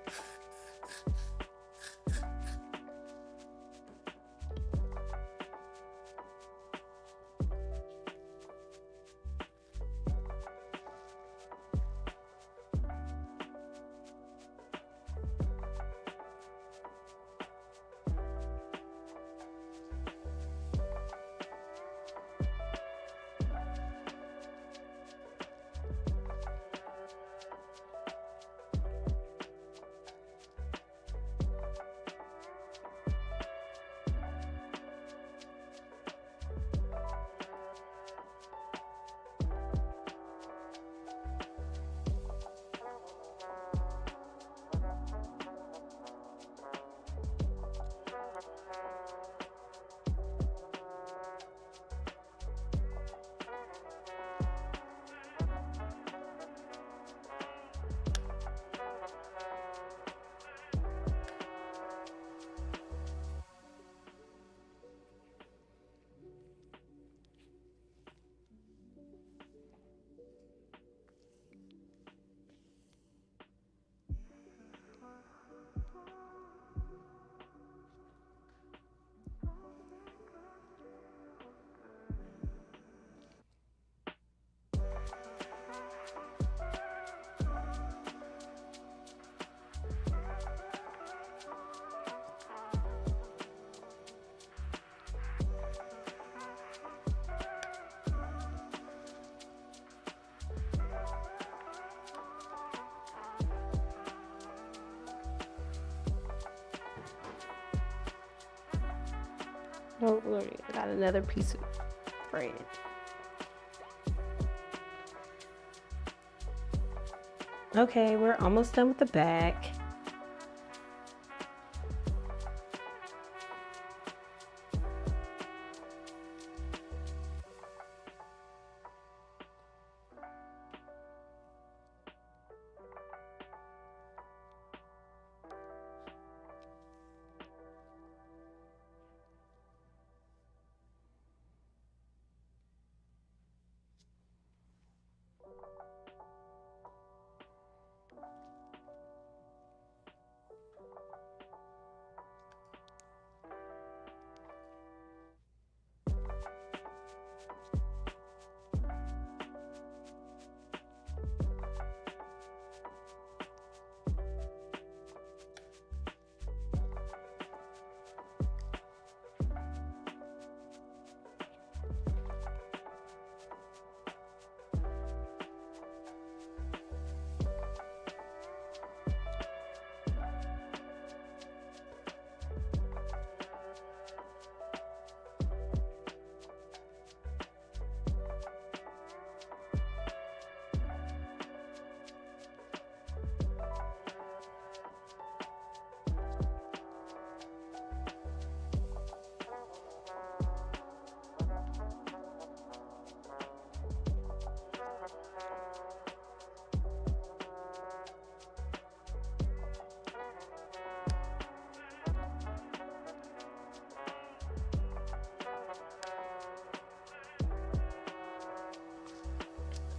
Oh, Lord, I got another piece of braid. Okay, we're almost done with the back.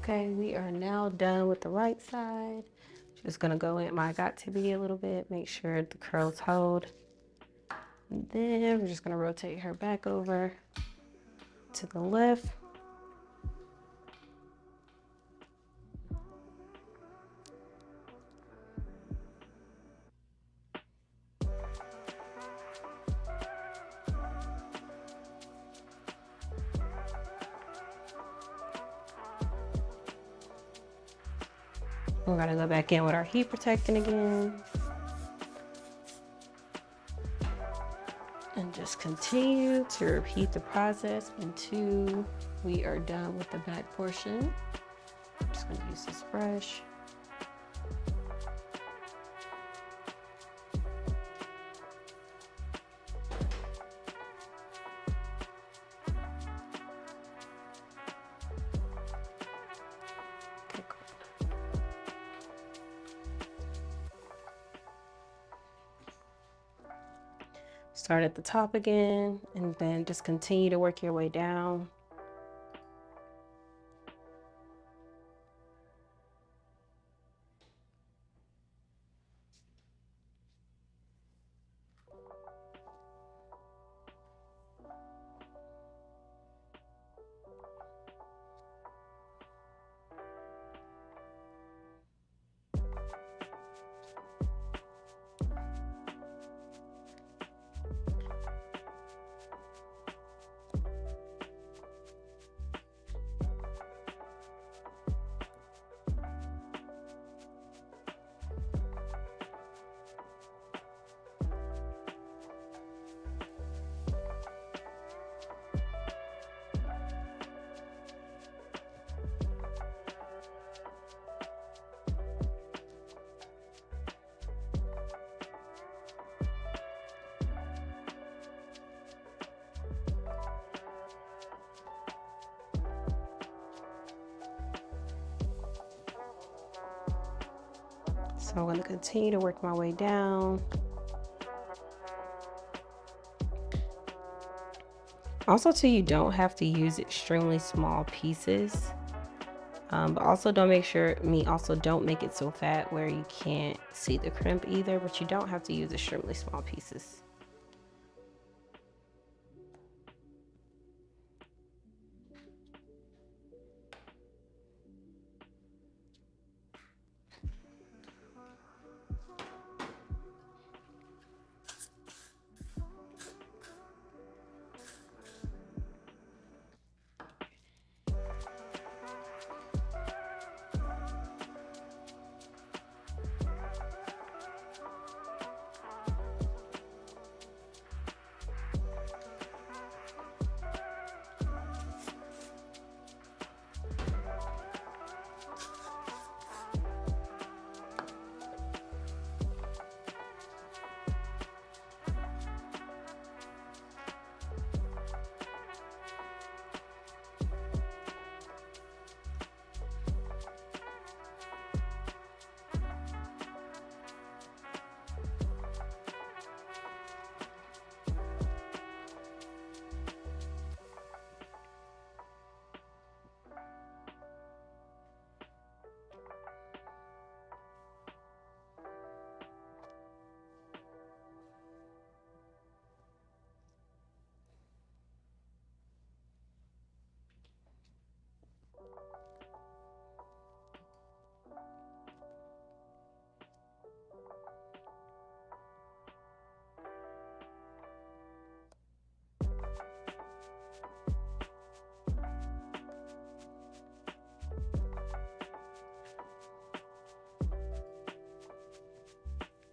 Okay, we are now done with the right side. Just gonna go in my got to be a little bit, make sure the curls hold. And then we're just gonna rotate her back over to the left. We're gonna go back in with our heat protectant again. And just continue to repeat the process until we are done with the back portion. I'm just gonna use this brush. Okay, cool. Start at the top again, and then just continue to work your way down. So I'm going to continue to work my way down. Also too, you don't have to use extremely small pieces. But also don't make it so fat where you can't see the crimp either, but you don't have to use extremely small pieces.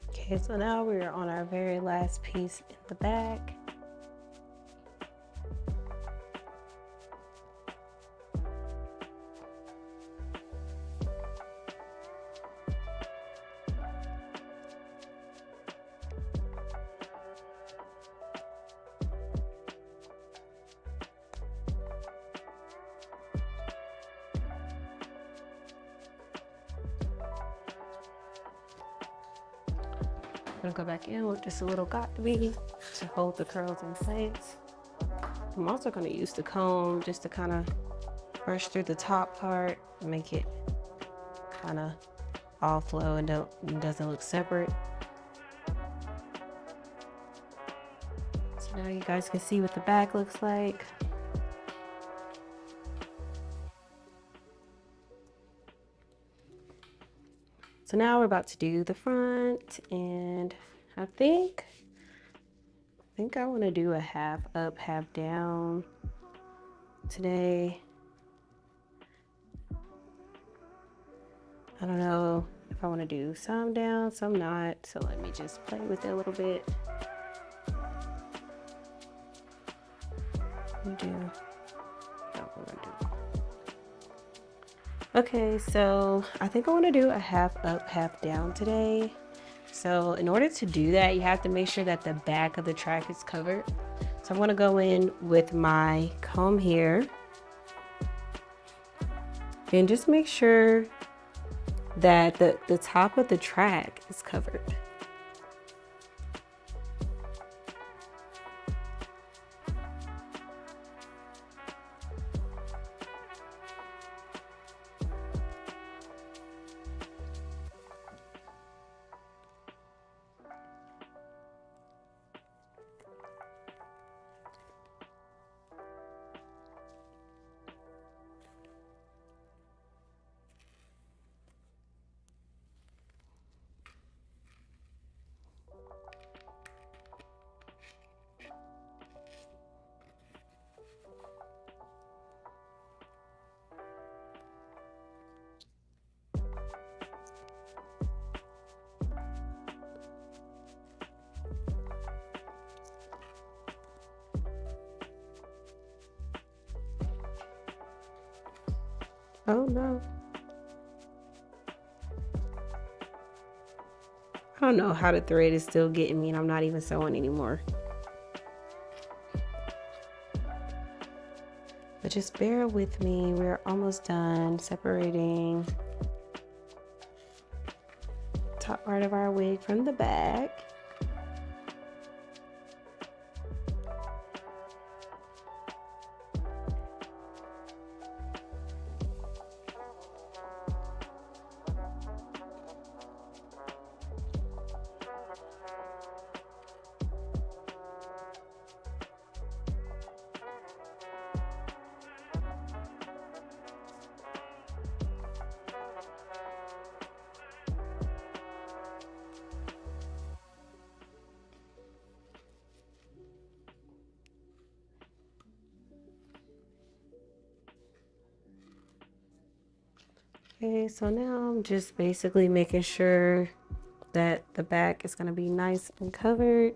Okay, so now we are on our very last piece in the back. I'm gonna go back in with just a little got to be to hold the curls in place. I'm also gonna use the comb just to kind of brush through the top part, make it kind of all flow and doesn't look separate. So now you guys can see what the back looks like. So now we're about to do the front, and I think I want to do a half up, half down today. I don't know if I want to do some down, some not, so let me just play with it a little bit. Okay, so I think I want to do a half up, half down today. So in order to do that, you have to make sure that the back of the track is covered. So I'm going to go in with my comb here and just make sure that the top of the track is covered. Oh no. I don't know how the thread is still getting me and I'm not even sewing anymore. But just bear with me, we're almost done separating top part of our wig from the back. Okay, so now I'm just basically making sure that the back is going to be nice and covered.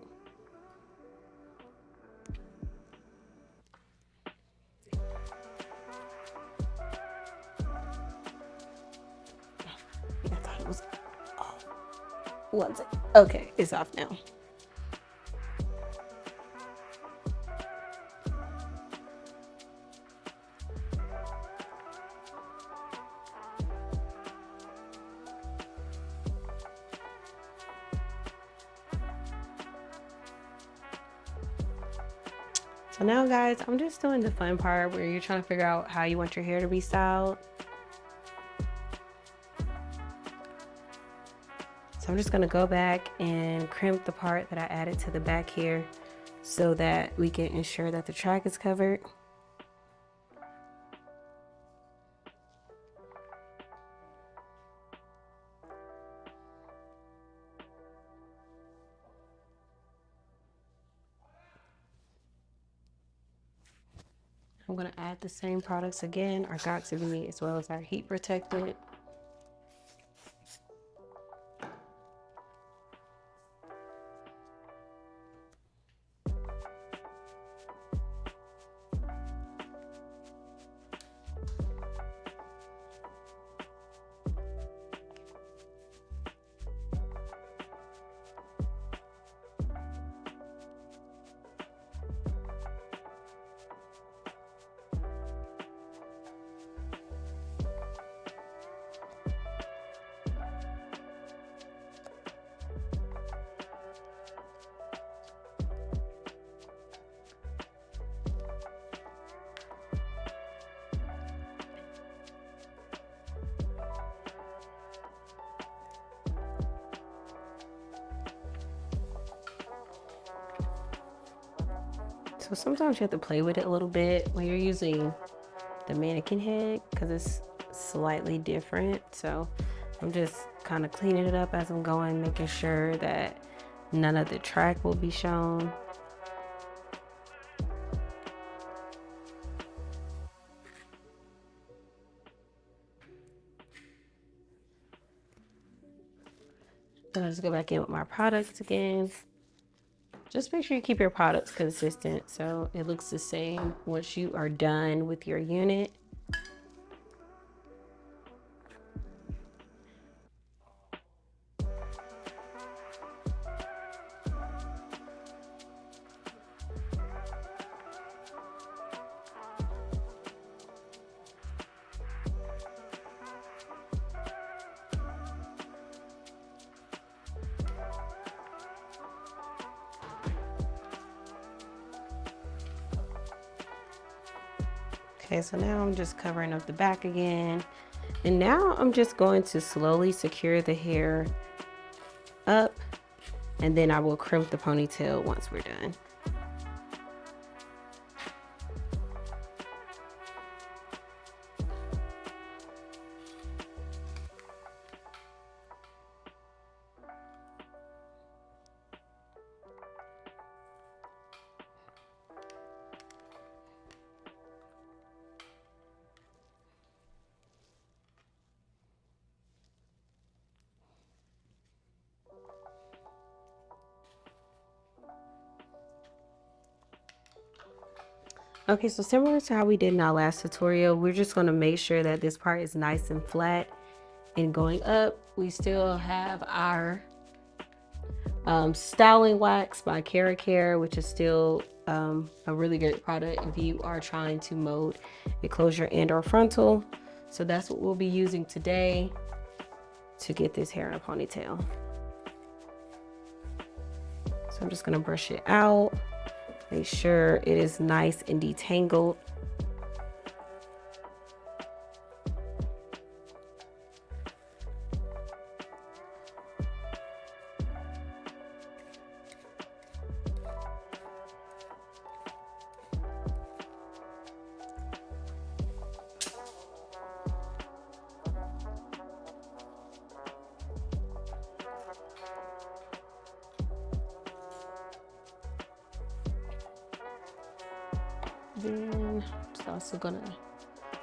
I thought it was off. One second. Okay, it's off now. So now guys, I'm just doing the fun part where you're trying to figure out how you want your hair to be styled. So I'm just gonna go back and crimp the part that I added to the back here so that we can ensure that the track is covered. I'm going to add the same products again, our Goxivy as well as our heat protectant. So sometimes you have to play with it a little bit when you're using the mannequin head because it's slightly different. So I'm just kind of cleaning it up as I'm going, making sure that none of the track will be shown. So let's go back in with my products again. Just make sure you keep your products consistent so it looks the same once you are done with your unit. Okay, so now I'm just covering up the back again. And now I'm just going to slowly secure the hair up, and then I will crimp the ponytail once we're done. Okay, so similar to how we did in our last tutorial, we're just going to make sure that this part is nice and flat. And going up, we still have our styling wax by Care, which is still a really great product if you are trying to mold a closure and or frontal. So that's what we'll be using today to get this hair in a ponytail. So I'm just going to brush it out. Make sure it is nice and detangled. Then I'm just also gonna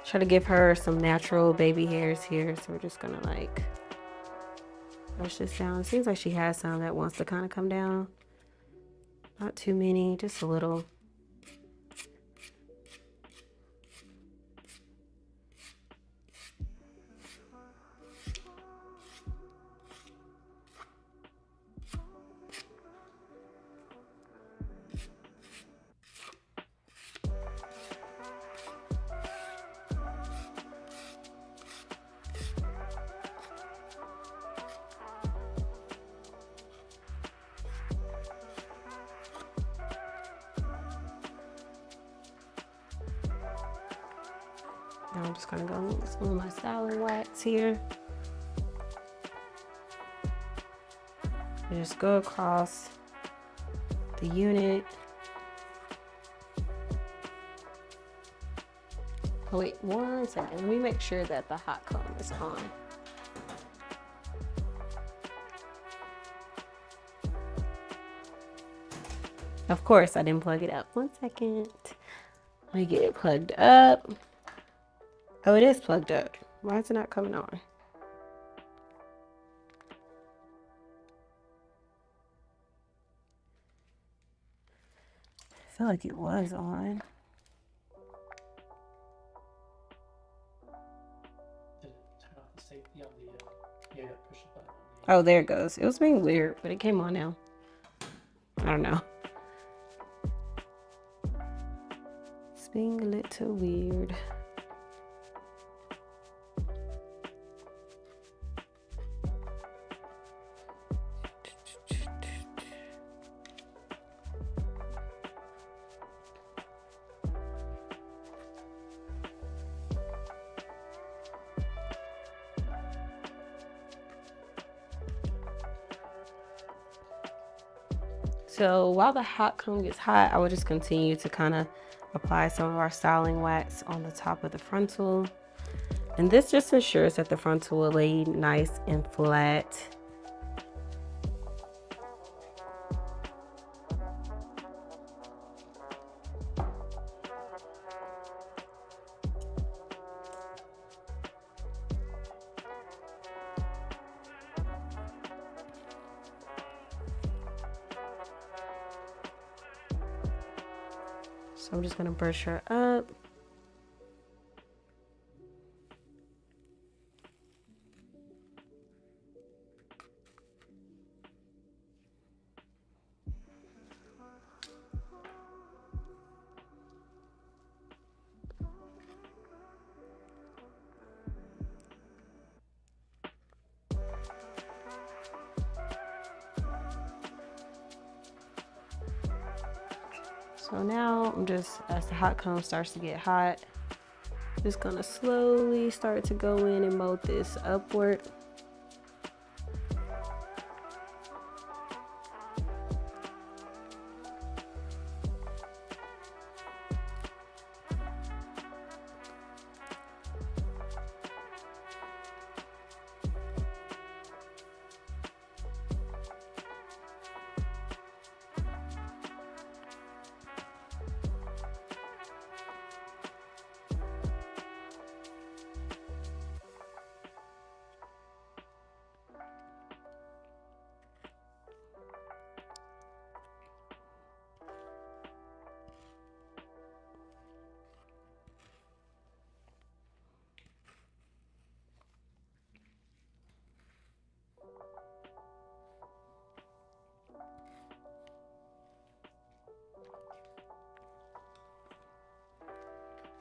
try to give her some natural baby hairs here. So we're just gonna like brush this down. It seems like she has some that wants to kind of come down. Not too many, just a little. Now I'm just gonna go with some of my styling wax here. And just go across the unit. Oh wait, 1 second. Let me make sure that the hot comb is on. Of course, I didn't plug it up. 1 second. Let me get it plugged up. Oh, it is plugged up. Why is it not coming on? I feel like it was on. Oh, there it goes. It was being weird, but it came on now. I don't know. It's being a little weird. So while the hot comb gets hot, I will just continue to kind of apply some of our styling wax on the top of the frontal. And this just ensures that the frontal will lay nice and flat. So I'm just gonna brush her up. So now I'm just, as the hot comb starts to get hot, just gonna slowly start to go in and mold this upward.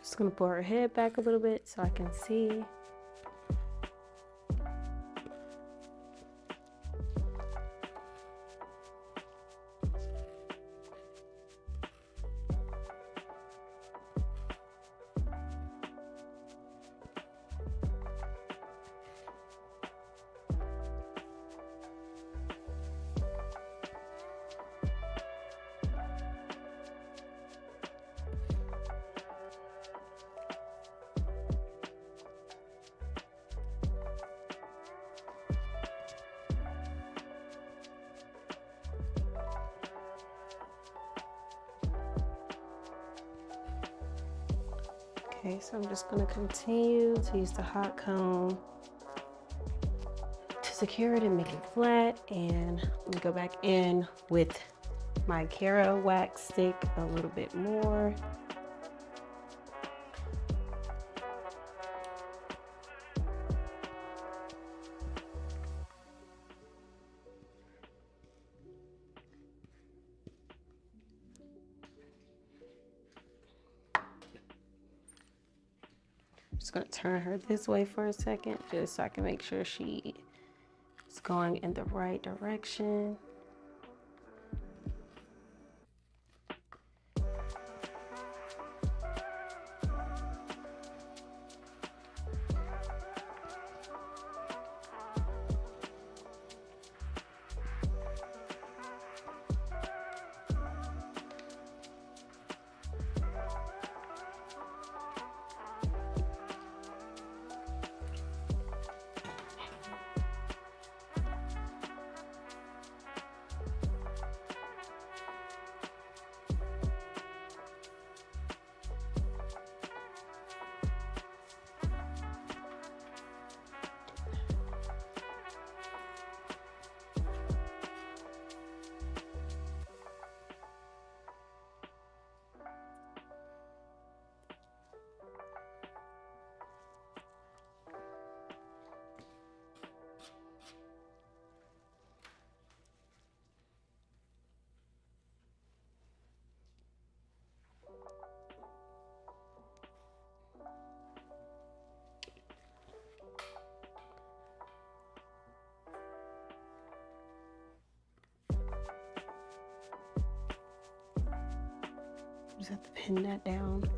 Just gonna pull her head back a little bit so I can see. Okay, so I'm just gonna continue to use the hot comb to secure it and make it flat. And let me go back in with my Cara wax stick a little bit more. Just gonna turn her this way for a second, just so I can make sure she is going in the right direction. Just have to pin that down.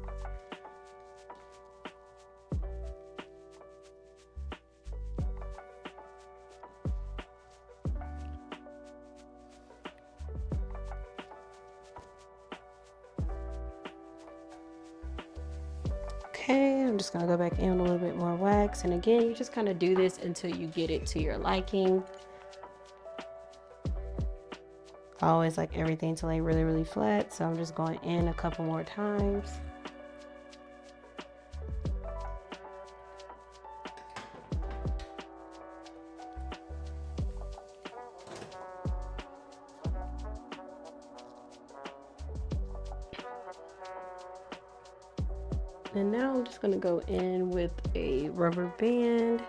Okay, I'm just gonna go back in with a little bit more wax. And again, you just kind of do this until you get it to your liking. I always like everything to lay really, really flat. So I'm just going in a couple more times. And now I'm just gonna go in with a rubber band.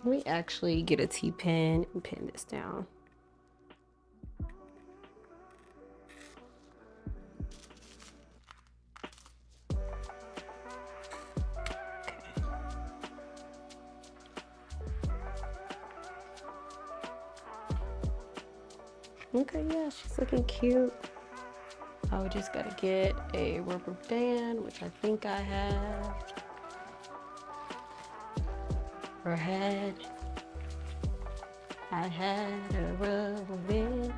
Let me actually get a T-pin and pin this down. Okay, yeah, she's looking cute. I just gotta get a rubber band, which I think I have. Or had. I had a rubber band.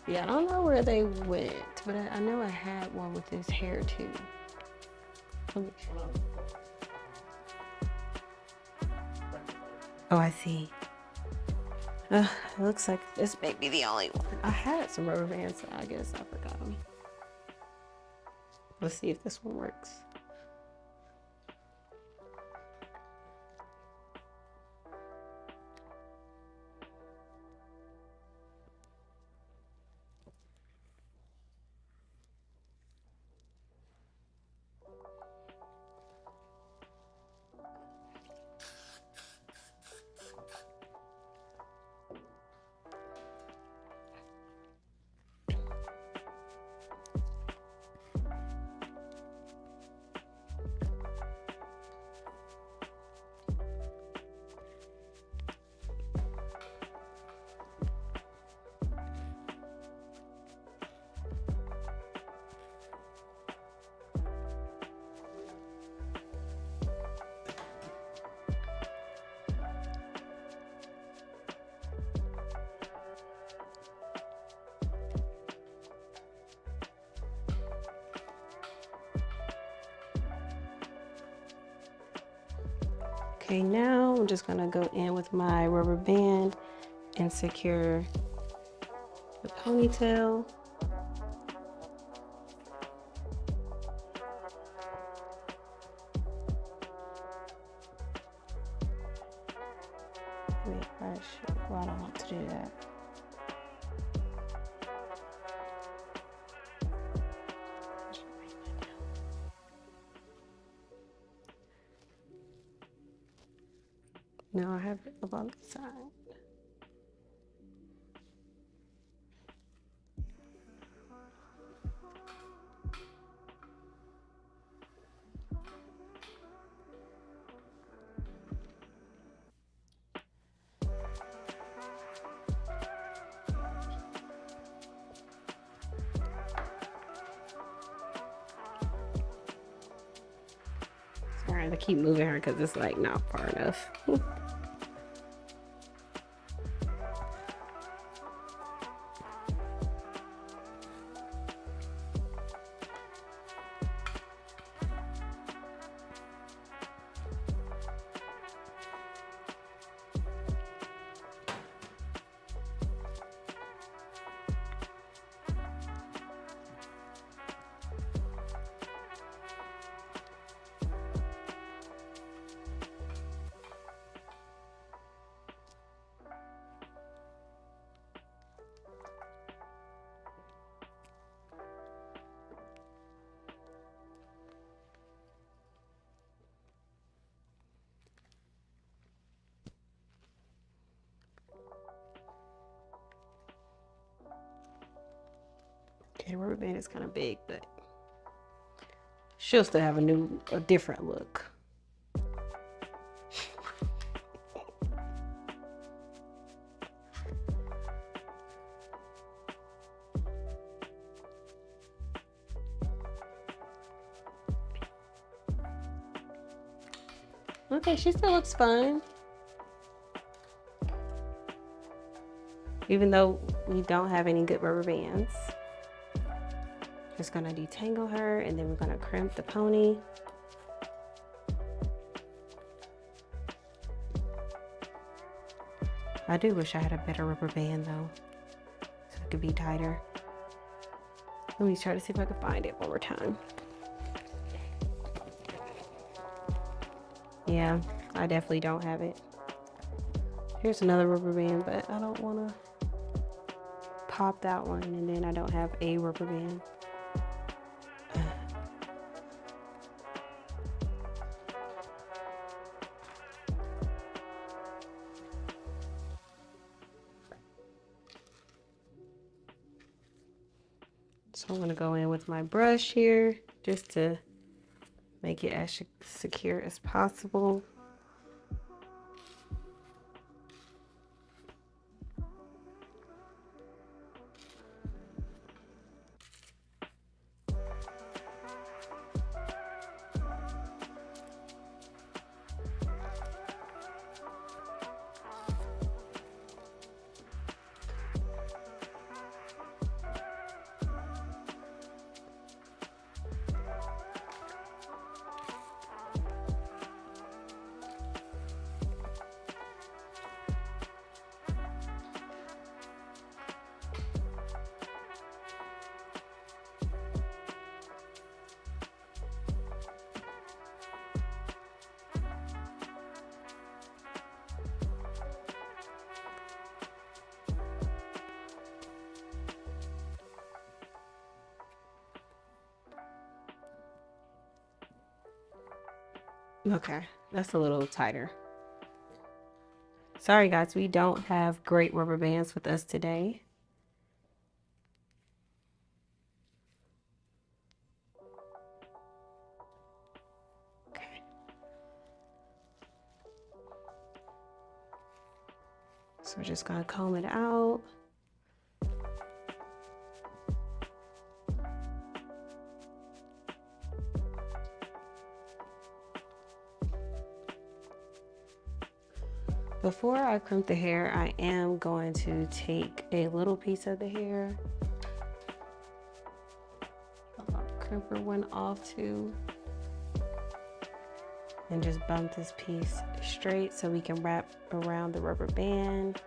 Yeah, I don't know where they went, but I know I had one with this hair too. Oh, I see. It looks like this may be the only one. I had some rubber bands, so I guess I forgot them. Let's see if this one works. Okay, now I'm just gonna go in with my rubber band and secure the ponytail. Wait, well, I don't want to do that. No, I have it up on the side. Sorry, I keep moving her because it's like not far enough. Okay, rubber band is kind of big, but she'll still have a different look. Okay, she still looks fun. Even though we don't have any good rubber bands. Just gonna detangle her and then we're gonna crimp the pony. I do wish I had a better rubber band though, so it could be tighter. Let me try to see if I can find it one more time. Yeah, I definitely don't have it. Here's another rubber band, but I don't want to pop that one and then I don't have a rubber band. So I'm going to go in with my brush here just to make it as secure as possible. Okay, that's a little tighter. Sorry guys, we don't have great rubber bands with us today. Okay. So we're just gonna comb it out. Before I crimp the hair, I am going to take a little piece of the hair. Crimper one off too. And just bump this piece straight so we can wrap around the rubber band.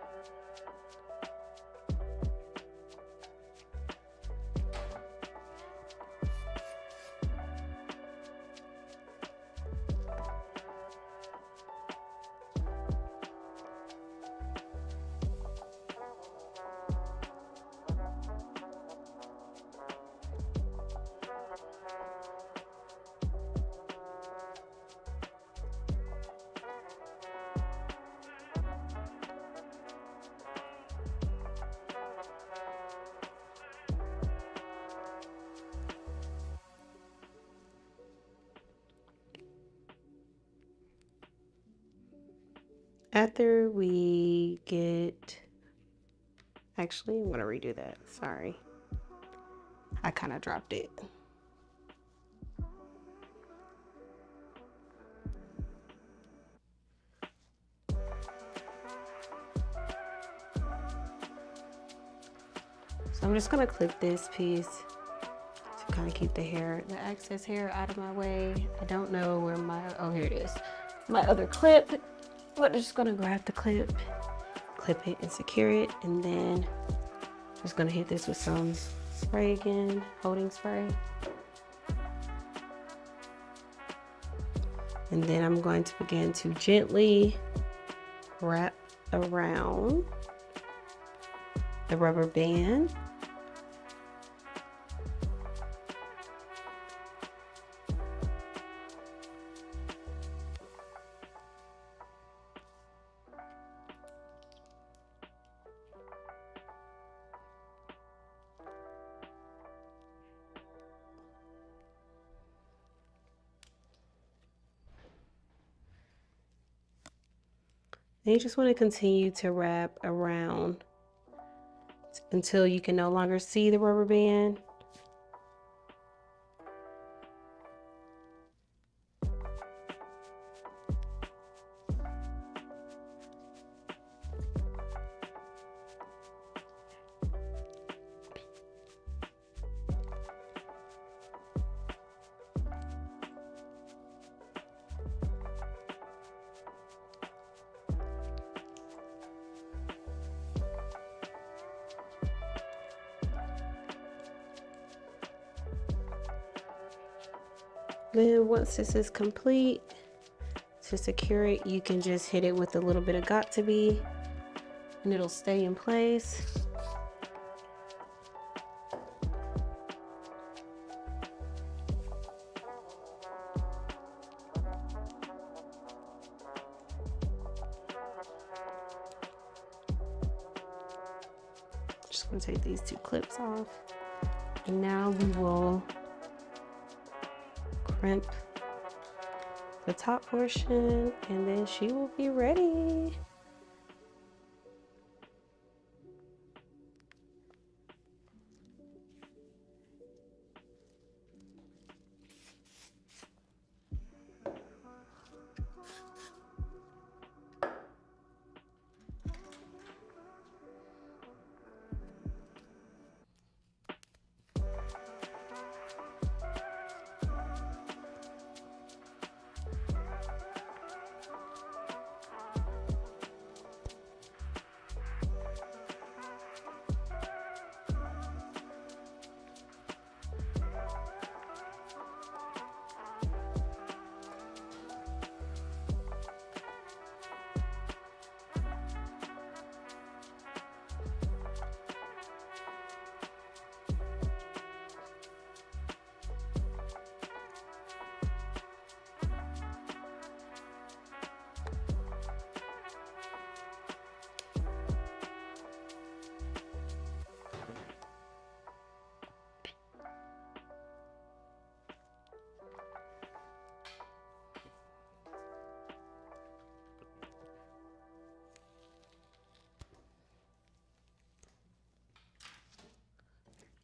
After we get, actually, I'm gonna redo that, sorry. I kind of dropped it. So I'm just gonna clip this piece to kind of keep the hair, the excess hair out of my way. I don't know where my, oh here it is, my other clip. But I'm just gonna grab the clip it and secure it, and then just gonna hit this with some spray again, holding spray. And then I'm going to begin to gently wrap around the rubber band. And you just want to continue to wrap around until you can no longer see the rubber band. Then once this is complete, to secure it, you can just hit it with a little bit of got-to-be and it'll stay in place. Just gonna take these 2 clips off. And now we will crimp the top portion and then she will be ready.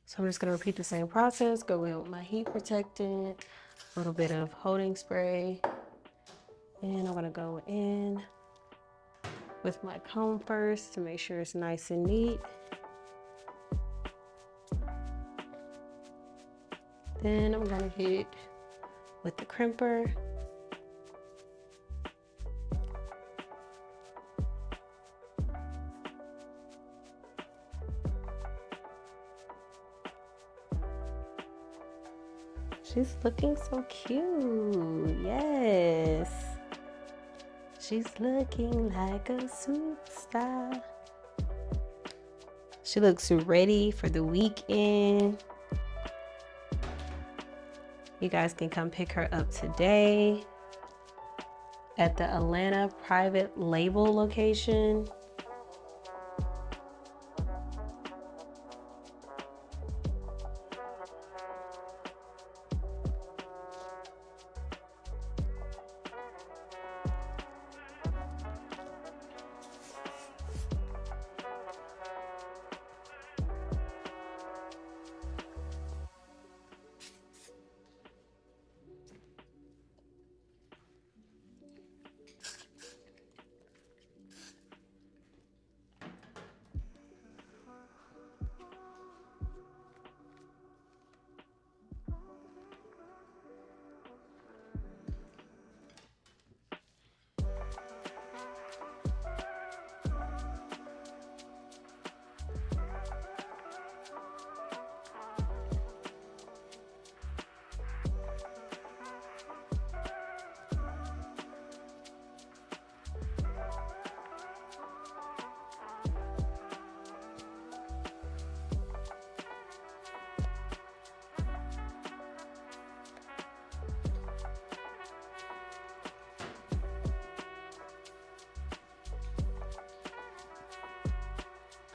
So I'm just gonna repeat the same process, go in with my heat protectant, a little bit of holding spray, and I'm gonna go in with my comb first to make sure it's nice and neat. Then I'm gonna hit with the crimper. She's looking so cute. Yes. She's looking like a superstar. She looks ready for the weekend. You guys can come pick her up today at the Atlanta private label location.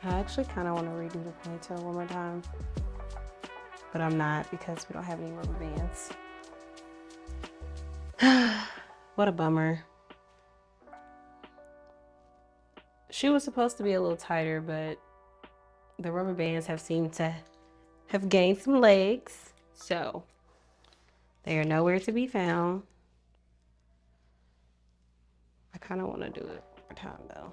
I actually kind of want to redo the ponytail one more time, but I'm not because we don't have any rubber bands. What a bummer. She was supposed to be a little tighter, but the rubber bands have seemed to have gained some legs, so they are nowhere to be found. I kind of want to do it one more time though.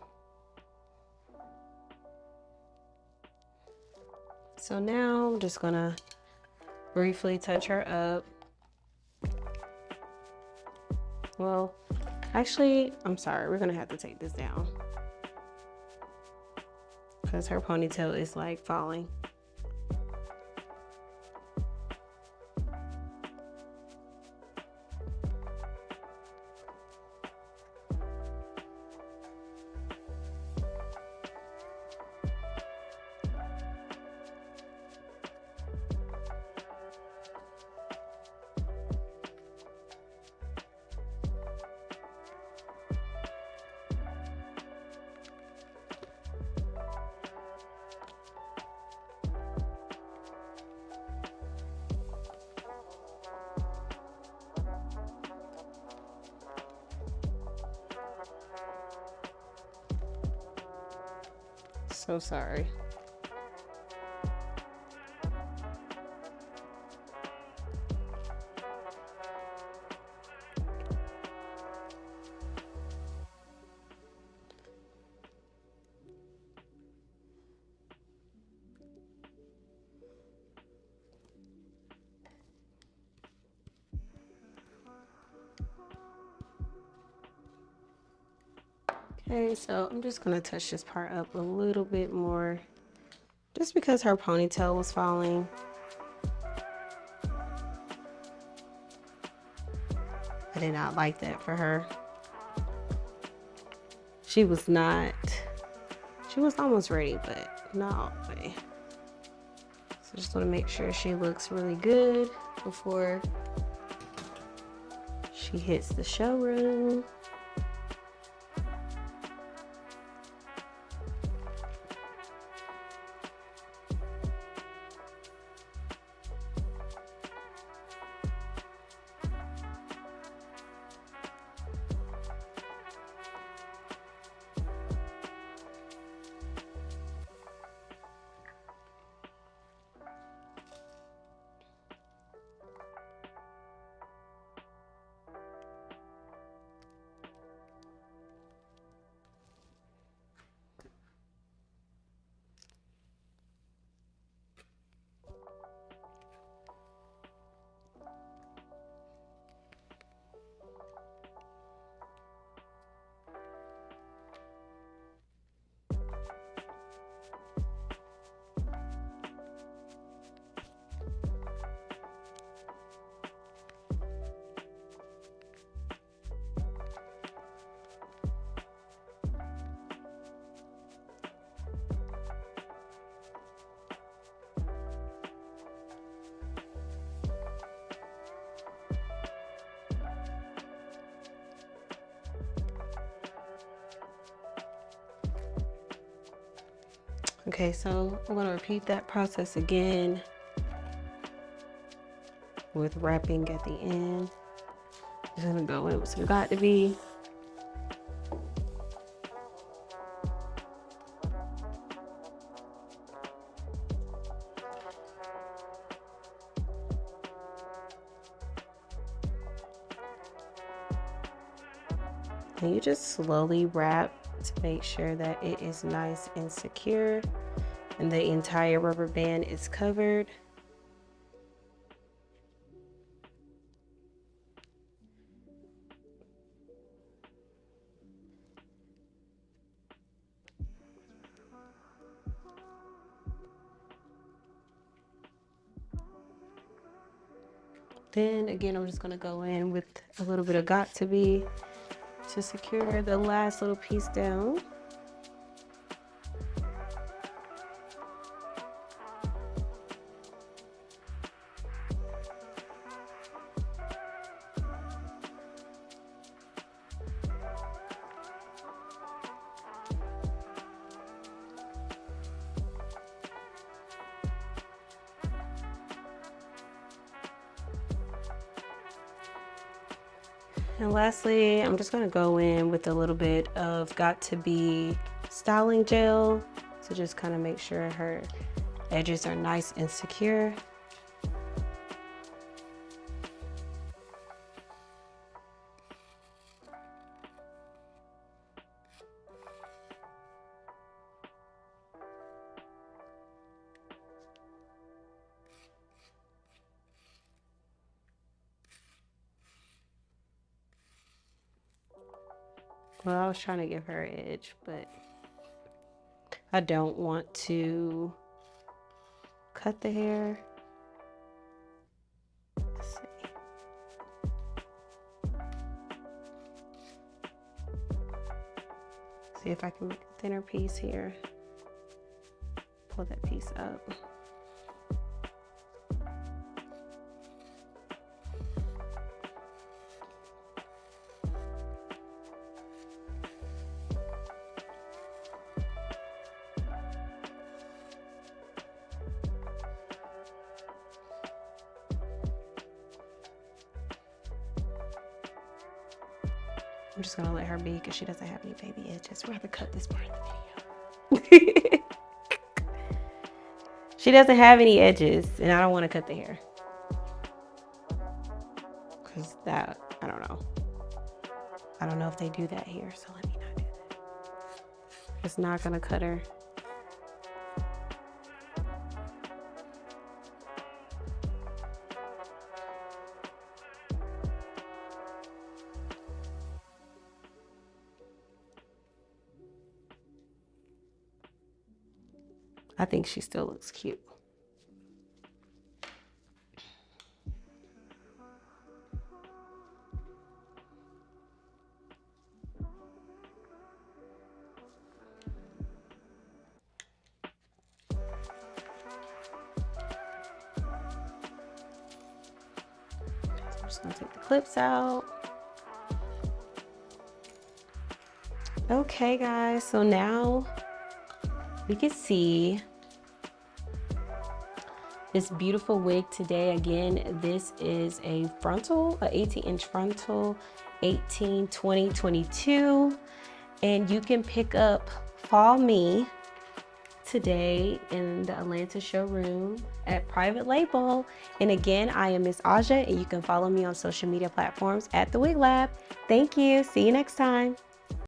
So now I'm just gonna briefly touch her up. Well, actually, I'm sorry, we're gonna have to take this down because her ponytail is like falling. So sorry. Okay, so I'm just gonna touch this part up a little bit more just because her ponytail was falling. I did not like that for her. She was almost ready, but not all the way. So just want to make sure she looks really good before she hits the showroom. Okay, so I'm gonna repeat that process again with wrapping at the end. Just gonna go in with some got to be. And you just slowly wrap to make sure that it is nice and secure and the entire rubber band is covered. Then again, I'm just gonna go in with a little bit of got to be to secure the last little piece down. And lastly, I'm just gonna go in with a little bit of got to be styling gel to just kind of make sure her edges are nice and secure. Well, I was trying to give her an edge, but I don't want to cut the hair. Let's see. See if I can make a thinner piece here. Pull that piece up. I'm just gonna let her be because she doesn't have any baby edges. We're gonna cut this part of the video. She doesn't have any edges, and I don't want to cut the hair. Because that, I don't know. I don't know if they do that here, so let me not do that. It's not gonna cut her. I think she still looks cute. I'm just gonna take the clips out. Okay guys, so now we can see this beautiful wig today. Again, this is a frontal, a 18-inch frontal, 18, 20, 22. And you can pick up Fall Me today in the Atlanta showroom at Private Label. And again, I am Miss Asjah, and you can follow me on social media platforms at The Wig Lab. Thank you. See you next time.